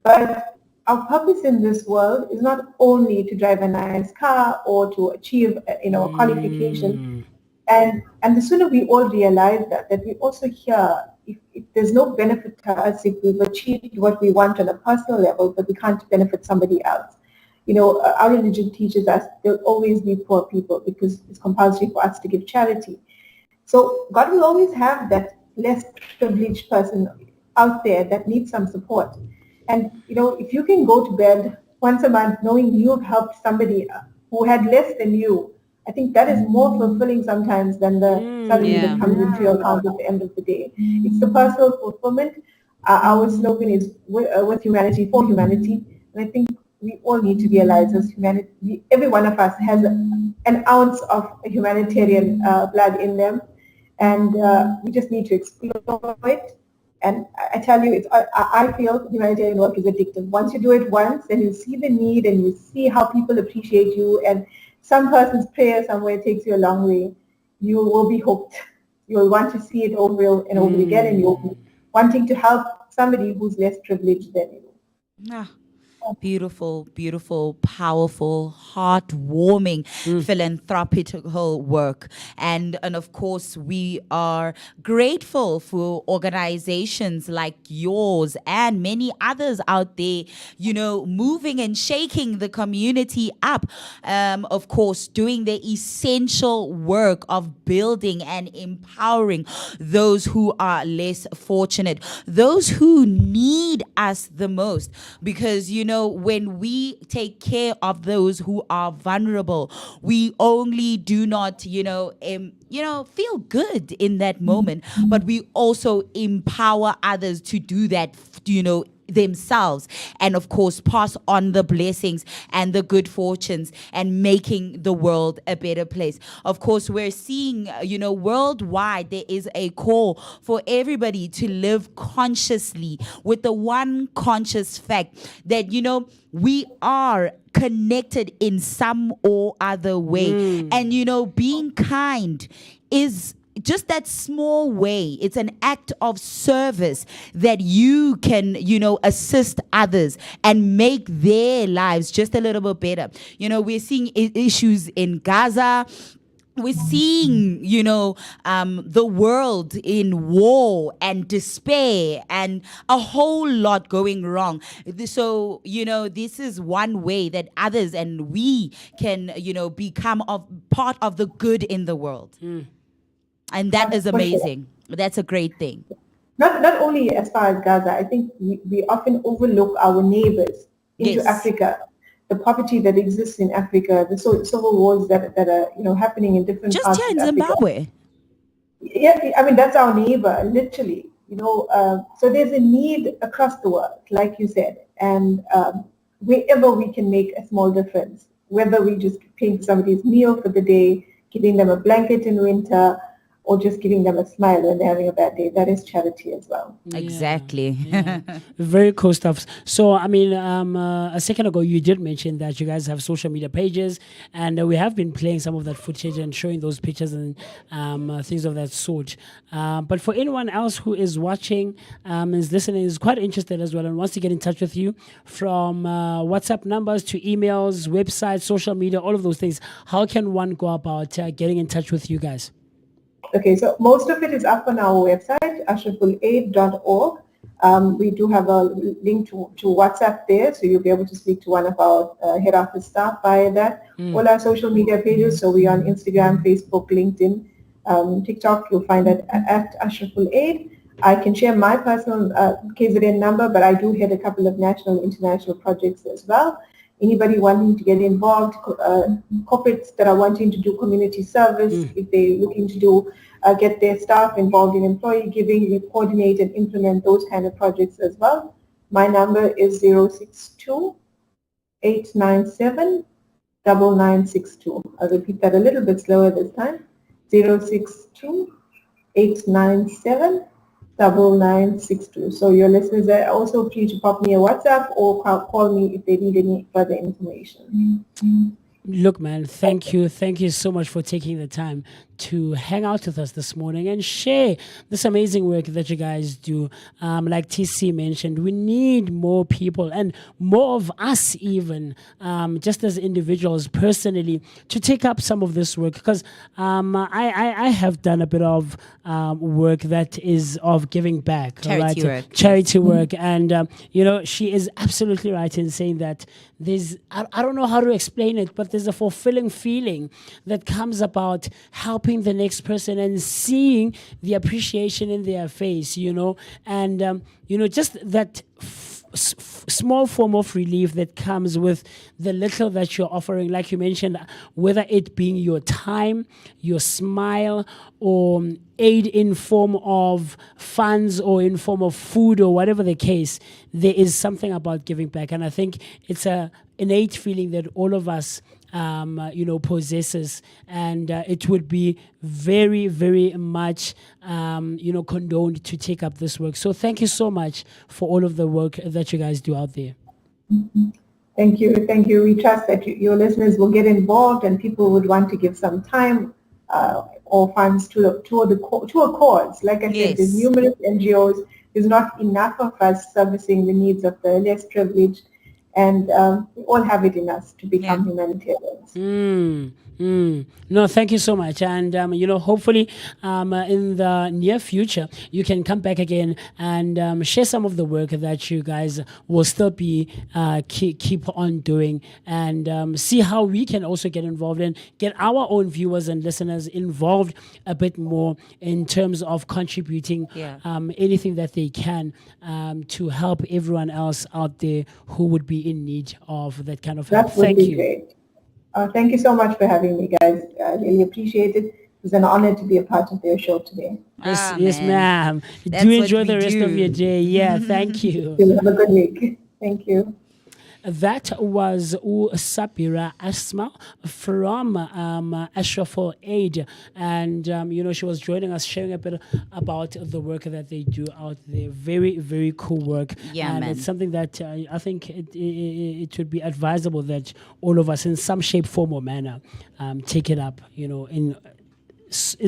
But our purpose in this world is not only to drive a nice car or to achieve, a qualification. And the sooner we all realize that we also here, if there's no benefit to us if we've achieved what we want on a personal level, but we can't benefit somebody else. Our religion teaches us there'll always be poor people because it's compulsory for us to give charity. So God will always have that less privileged person out there that needs some support. And, if you can go to bed once a month knowing you've helped somebody who had less than you, I think that is more fulfilling sometimes than the salary that comes into your account at the end of the day. It's the personal fulfillment. Our slogan is with humanity, for humanity. And I think we all need to realize as humanity, every one of us has an ounce of humanitarian blood in them. And we just need to explore it. And I tell you, I feel humanitarian work is addictive. Once you do it once and you see the need and you see how people appreciate you, and some person's prayer somewhere takes you a long way, you will be hooked. You'll want to see it over and over again, and you'll be wanting to help somebody who's less privileged than you. Beautiful, beautiful, powerful, heartwarming, philanthropical work. And of course, we are grateful for organizations like yours and many others out there, moving and shaking the community up. Of course, doing the essential work of building and empowering those who are less fortunate, those who need us the most. Because, when we take care of those who are vulnerable, we only do not, feel good in that moment, but we also empower others to do that, themselves, and of course pass on the blessings and the good fortunes and making the world a better place. Of course, we're seeing, worldwide there is a call for everybody to live consciously, with the one conscious fact that, we are connected in some or other way. And, being kind is just that small way. It's an act of service that you can, assist others and make their lives just a little bit better. We're seeing issues in Gaza. we're seeing, the world in war and despair and a whole lot going wrong. So, this is one way that others and we can, become part of the good in the world. And that is For sure. amazing. That's a great thing. Not only as far as Gaza, I think we often overlook our neighbors into Yes. Africa. The poverty that exists in Africa, the civil wars that are happening in different Just parts here in of Africa. Zimbabwe. Yeah, I mean that's our neighbor, literally. So there's a need across the world, like you said, and wherever we can make a small difference, whether we just paying for somebody's meal for the day, giving them a blanket in winter, or just giving them a smile when they're having a bad day, that is charity as well. Exactly. Yeah. Very cool stuff. So, I mean, a second ago, you did mention that you guys have social media pages, and we have been playing some of that footage and showing those pictures and things of that sort. But for anyone else who is watching, is listening, is quite interested as well and wants to get in touch with you, from WhatsApp numbers to emails, websites, social media, all of those things, how can one go about getting in touch with you guys? Okay, so most of it is up on our website, ashrafulaid.org. We do have a link to WhatsApp there, so you'll be able to speak to one of our head office staff via that. All our social media pages, so we're on Instagram, Facebook, LinkedIn, TikTok, you'll find that at ashrafulaid. I can share my personal KZN number, but I do head a couple of national, international projects as well. Anybody wanting to get involved, corporates that are wanting to do community service, if they're looking to get their staff involved in employee giving, we coordinate and implement those kind of projects as well. My number is 062-897-9962. I'll repeat that a little bit slower this time. 062-897-9962. So your listeners are also free to pop me a WhatsApp or call me if they need any further information. Look, man, thank you so much for taking the time to hang out with us this morning and share this amazing work that you guys do. Like TC mentioned, we need more people and more of us even, just as individuals personally, to take up some of this work, because I have done a bit of work that is of giving back. Charity work. Charity work. And, she is absolutely right in saying that there's, I don't know how to explain it, but there's a fulfilling feeling that comes about helping the next person and seeing the appreciation in their face, and, just that small form of relief that comes with the little that you're offering, like you mentioned, whether it being your time, your smile, or aid in form of funds or in form of food or whatever the case, there is something about giving back. And I think it's a innate feeling that all of us possesses, and it would be very, very much, condoned to take up this work. So thank you so much for all of the work that you guys do out there. Thank you. We trust that your listeners will get involved and people would want to give some time or funds to a cause. Like I said, there's numerous NGOs. There's not enough of us servicing the needs of the less privileged. And we all have it in us to become humanitarians. No, thank you so much. And, hopefully in the near future, you can come back again and share some of the work that you guys will still be keep on doing, and see how we can also get involved and get our own viewers and listeners involved a bit more in terms of contributing anything that they can to help everyone else out there who would be in need of that kind of help. Thank you. Great. Thank you so much for having me, guys. I really appreciate it. It was an honor to be a part of your show today. Yes, ma'am. Do enjoy the rest of your day. Yeah, thank you. Have a good week. Thank you. That was Sapira Asma from Ashrafulaid, and she was joining us, sharing a bit about the work that they do out there. Very, very cool work. Yeah, and it's something that I think it would be advisable that all of us, in some shape, form, or manner, take it up. In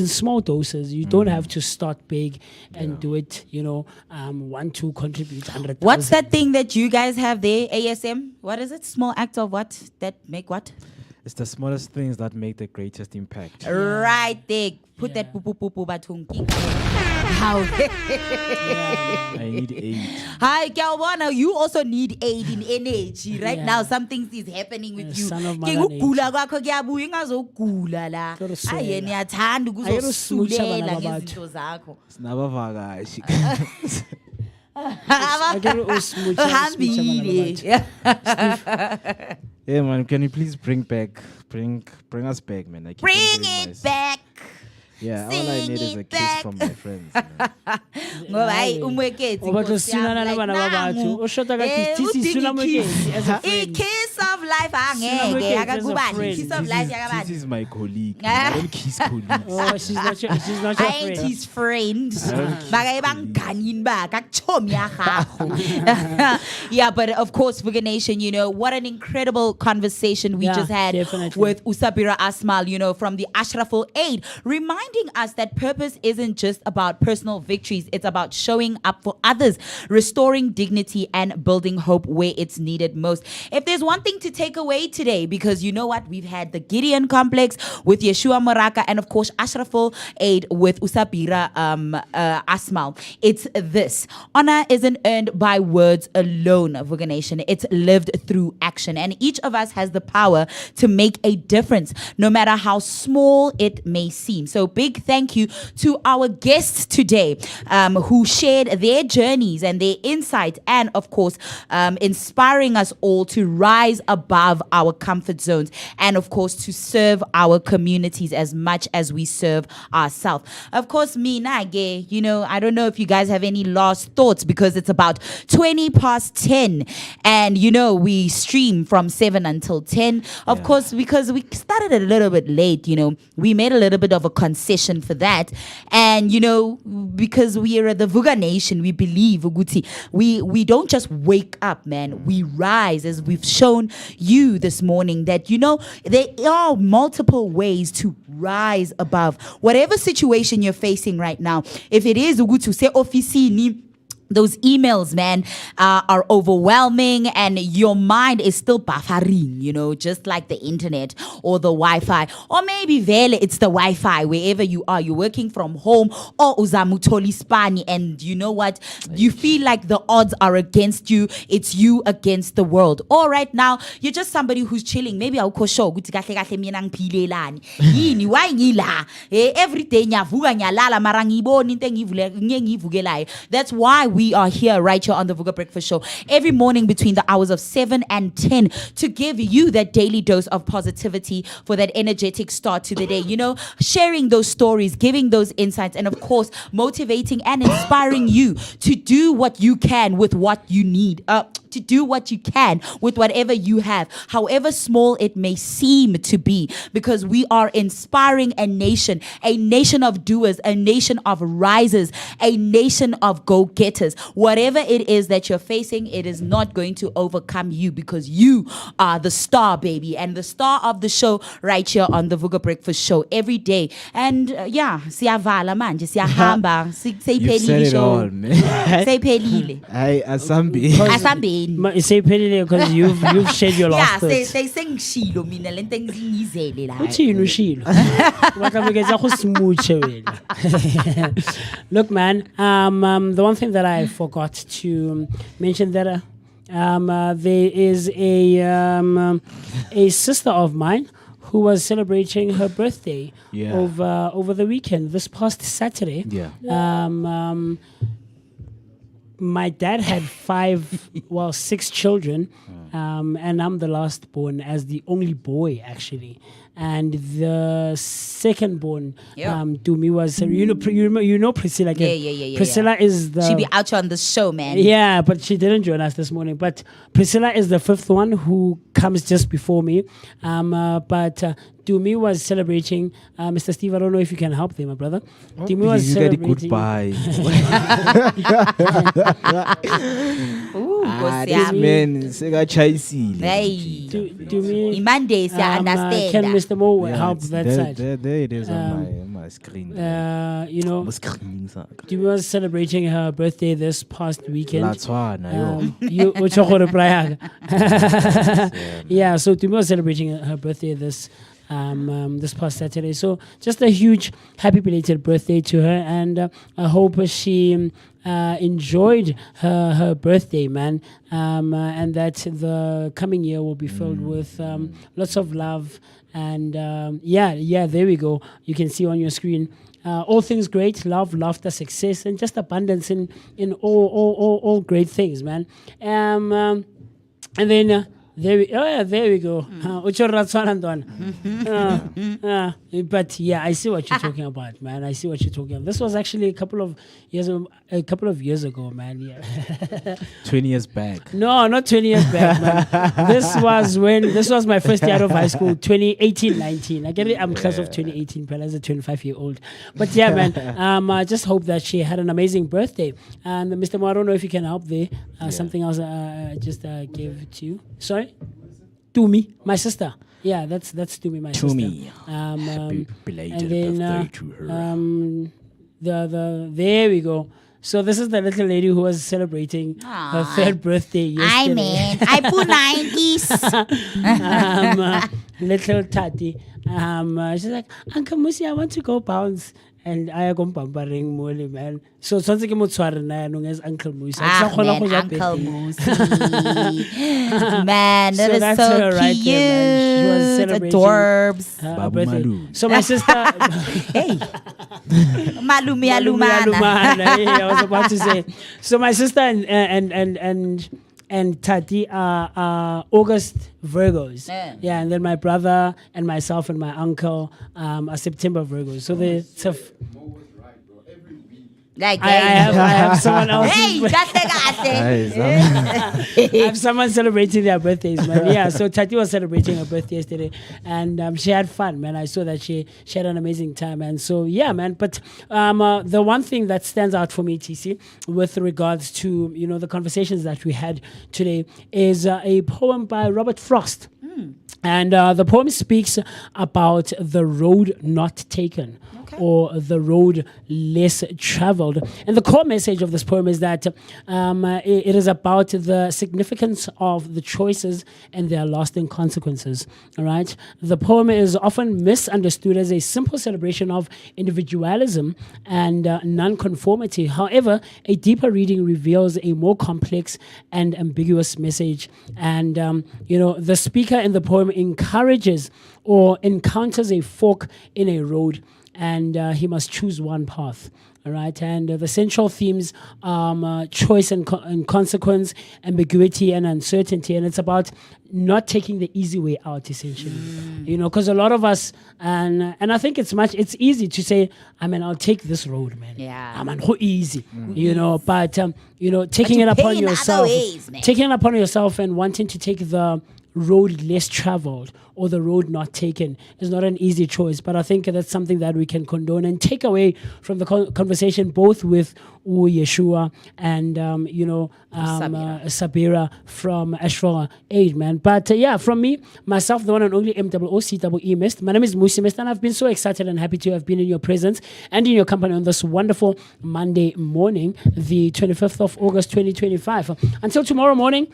small doses. You don't have to start big and do it, want to contribute 100,000. What's that thing that you guys have there, ASM? What is it? Small act of what? That make what? It's the smallest things that make the greatest impact. Right there. Put that poo poo poo poo bathong. How? I need aid. Hi, Kawana. You also need aid in energy. Right now, some things is happening with you. son of Ke Mother ukugula kwakho kuyabuya ingazogula la. Tlo re swela. Aye niyathanda Ayirusmucha bana ukuzosulela babathu. ngezinto zakho. Sinabavakashi. Akere usmucha, usmucha bana Uhambile. Yeah, man. Can you please bring us back, man? I keep Bring on doing it myself. back. Yeah, all I Sing need is a it kiss back. from my friends. Man. Ngoba hayi umwekezi O batla Nkosi yami, sunana le like, bana ba batho. nangu. O shota ka Eh, kiss, udinga suna i-kiss. mwekezi as a friend. I-kiss of life angeke mwekezi as a akakubani. friend. Kiss of This life is yakabani. my colleague. I don't kiss colleagues. Oh, she's not your I ain't friend. his friend. don't Bakaye banganini ba kakuchomi yakho. Yeah, but of course, Vooka Nation, you know, what an incredible conversation we Yeah, just had definitely. with Usabira Asmal, you know, from the Ashraful Aid, reminding us that purpose isn't just about personal victories. It's about showing up for others, restoring dignity and building hope where it's needed most. If there's one thing to take away today, because you know what, we've had the GIDEON complex with Yeshua Moraka and of course Ashraful Aid with Usabira Asmal. It's this: honor isn't earned by words alone, Vooka Nation. It's lived through action, and each of us has the power to make a difference, no matter how small it may seem. So big thank you to our guests today, who shared their journeys and their insights, and of course inspiring us all to rise above our comfort zones, and of course to serve our communities as much as we serve ourselves. Of course, me Nage, you know, I don't know if you guys have any last thoughts, because it's about 10:20, and you know we stream from 7 until 10. Of course, because we started a little bit late, you know, we made a little bit of a concession for that. And you know, because we are the Vooka Nation, we believe Uguti, we don't just wake up, man, we rise, as we've shown you this morning, that you know there are multiple ways to rise above whatever situation you're facing right now. If it is Uguti say officini, those emails, man, are overwhelming, and your mind is still buffering, you know, just like the internet or the Wi-Fi, or maybe vele it's the Wi-Fi wherever you are. You're working from home, or uzamutoli spani, and you know what? You feel like the odds are against you. It's you against the world. Or right now, you're just somebody who's chilling. Maybe I'll call show. Yini why ngila? Every day nyavuka nyalala marangiboni inte ngivukelayo. That's why we are here right here on the Vooka Breakfast Show every morning between the hours of 7 and 10 to give you that daily dose of positivity for that energetic start to the day. You know, sharing those stories, giving those insights, and of course, motivating and inspiring you to do what you can with what you need. To do what you can with whatever you have, however small it may seem to be, because we are inspiring a nation of doers, a nation of risers, a nation of go-getters. Whatever it is that you're facing, it is not going to overcome you, because you are the star, baby, and the star of the show right here on the Vooka Breakfast Show every day. And yeah, siyavala manje, siyahamba, You've said seyiphelile it all, show. man. Seyiphelile. Asambi. Asambeni. Say penny because you've shared your Yeah, last thoughts. they sengishilo mina lento engizele la. Uthini ushilo? Bakabekeza go smooche wena. Look, man, the one thing that I forgot to mention that there is a sister of mine who was celebrating her birthday over the weekend, this past Saturday. Yeah. My dad had 6 children, and I'm the last born as the only boy, actually. And the second born, Dumi was, you know Priscilla. Yeah. Priscilla is the... She be out on the show, man. Yeah, but she didn't join us this morning. But Priscilla is the 5th one who comes just before me. But Dumi was celebrating. Mr. Steve, I don't know if you can help them, my brother. Dumi was celebrating. Goodbye. Ooh, This man, Sega Chaisi. Hey. Dumi, Monday, I understand. can Mr. Mo help that side? There it is on my screen. You know, Tumi was celebrating her birthday this past weekend. You yeah, so Tumi was celebrating her birthday this past Saturday. So just a huge happy belated birthday to her, and I hope she enjoyed her birthday, man, and that the coming year will be filled with lots of love. And there we go. You can see on your screen all things great, love, laughter, success, and just abundance in all great things, man. And then there we go. But yeah, I see what you're talking about, man. I see what you're talking about. This was actually a couple of years ago, man. Yeah. 20 years back. No, not 20 years back, man. This was my first year of high school, 2018-19. I get it. I'm class of 2018, but as a 25-year-old. But yeah, man. I just hope that she had an amazing birthday. And Mr. Mo, I don't know if you can help there. Something else I just gave to you. Sorry? Tumi, my sister. Yeah, that's Tumi, my sister. Happy belated birthday to her. There we go. So this is the little lady who was celebrating her third birthday yesterday. I put 90s. Little Tati. She's like, Uncle Musi, I want to go bounce. And I go pampering mole, man. So something mo tshware na nung as Uncle Musi. Man, Uncle Musi. Man, that is so her right cute. There, she was celebrating Adorbs. her birthday. So my sister, Hey. Malumi Alumana. Yeah, I was about to say. So my sister and Tati are August Virgos. Yeah, and then my brother and myself and my uncle are September Virgos. So they like, I have someone else. Hey, I have someone celebrating their birthdays, man. Yeah, so Tati was celebrating her birthday yesterday, and she had fun, man. I saw that she had an amazing time, and so yeah, man. But the one thing that stands out for me, TC, with regards to the conversations that we had today, is a poem by Robert Frost. And the poem speaks about the road not taken, or the road less traveled. And the core message of this poem is that it is about the significance of the choices and their lasting consequences. All right. The poem is often misunderstood as a simple celebration of individualism and nonconformity. However, a deeper reading reveals a more complex and ambiguous message. And the speaker in the poem encourages or encounters a fork in a road, and he must choose one path. All right, and the central themes are choice and consequence, ambiguity and uncertainty, and it's about not taking the easy way out, essentially. Because a lot of us, and I think it's easy to say, I'll take this road, man. Yeah, who easy, but taking it upon yourself, taking it upon yourself, and wanting to take the road less traveled or the road not taken is not an easy choice, but I think that's something that we can condone and take away from the conversation, both with Yeshua and Sabira from Ashford Aid, man. But from me, myself, the one and only MOOCEE Mist. My name is Musi Mist, and I've been so excited and happy to have been in your presence and in your company on this wonderful Monday morning, the 25th of August 2025. Until tomorrow morning,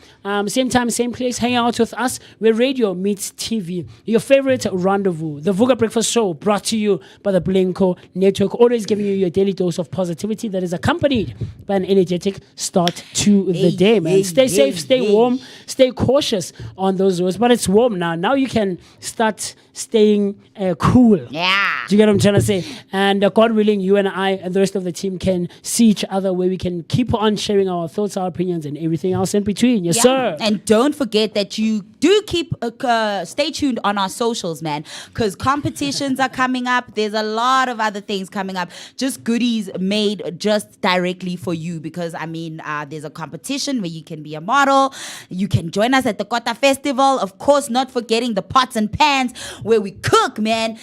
same time, same place, hang out with us where radio meets TV. Your favorite rendezvous, the Vooka Breakfast Show, brought to you by the Blinko Network, always giving you your daily dose of positivity that is accompanied by an energetic start to the day, man. Stay safe, stay warm, stay cautious on those roads, but it's warm now. Now you can start staying cool. Yeah. Do you get what I'm trying to say? And God willing, you and I and the rest of the team can see each other where we can keep on sharing our thoughts, our opinions, and everything else in between. Yes, sir. And don't forget that you do keep stay tuned on our socials, man, because competitions are coming up. There's a lot of other things coming up, just goodies made just directly for you, because there's a competition where you can be a model. You can join us at the Kota Festival, of course, not forgetting the pots and pans where we cook, man,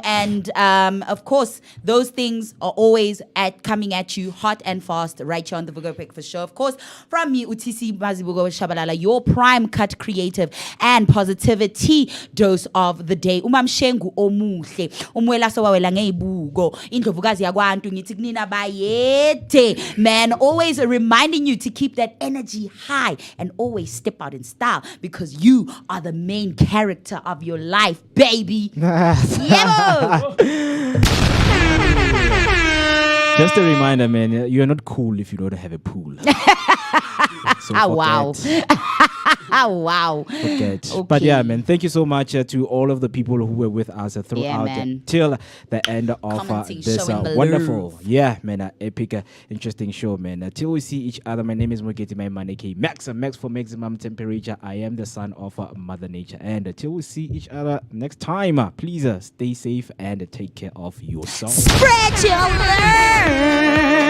and of course, those things are always coming at you hot and fast right here on the Vooka Breakfast Show. Of course, from me, Utisi Mazibugo Shabalala, your prime cut creative and positivity dose of the day. Umam Shengu Omuhle, Umwela Sawawela Ngeibugo, Indlovukazi Yagwantu, Nitignina Bayete. Man, always reminding you to keep that energy high and always step out in style because you are the main character of your life, baby. Yeah. Just a reminder, man, you're not cool if you don't have a pool. So wow. Wow. Forget. Okay. But yeah, man, thank you so much to all of the people who were with us throughout till the end of this wonderful, epic, interesting show, man. Till we see each other, my name is Mugeti Maimaneke Max for maximum temperature. I am the son of Mother Nature. And until we see each other next time, please stay safe and take care of yourself. Spread your love.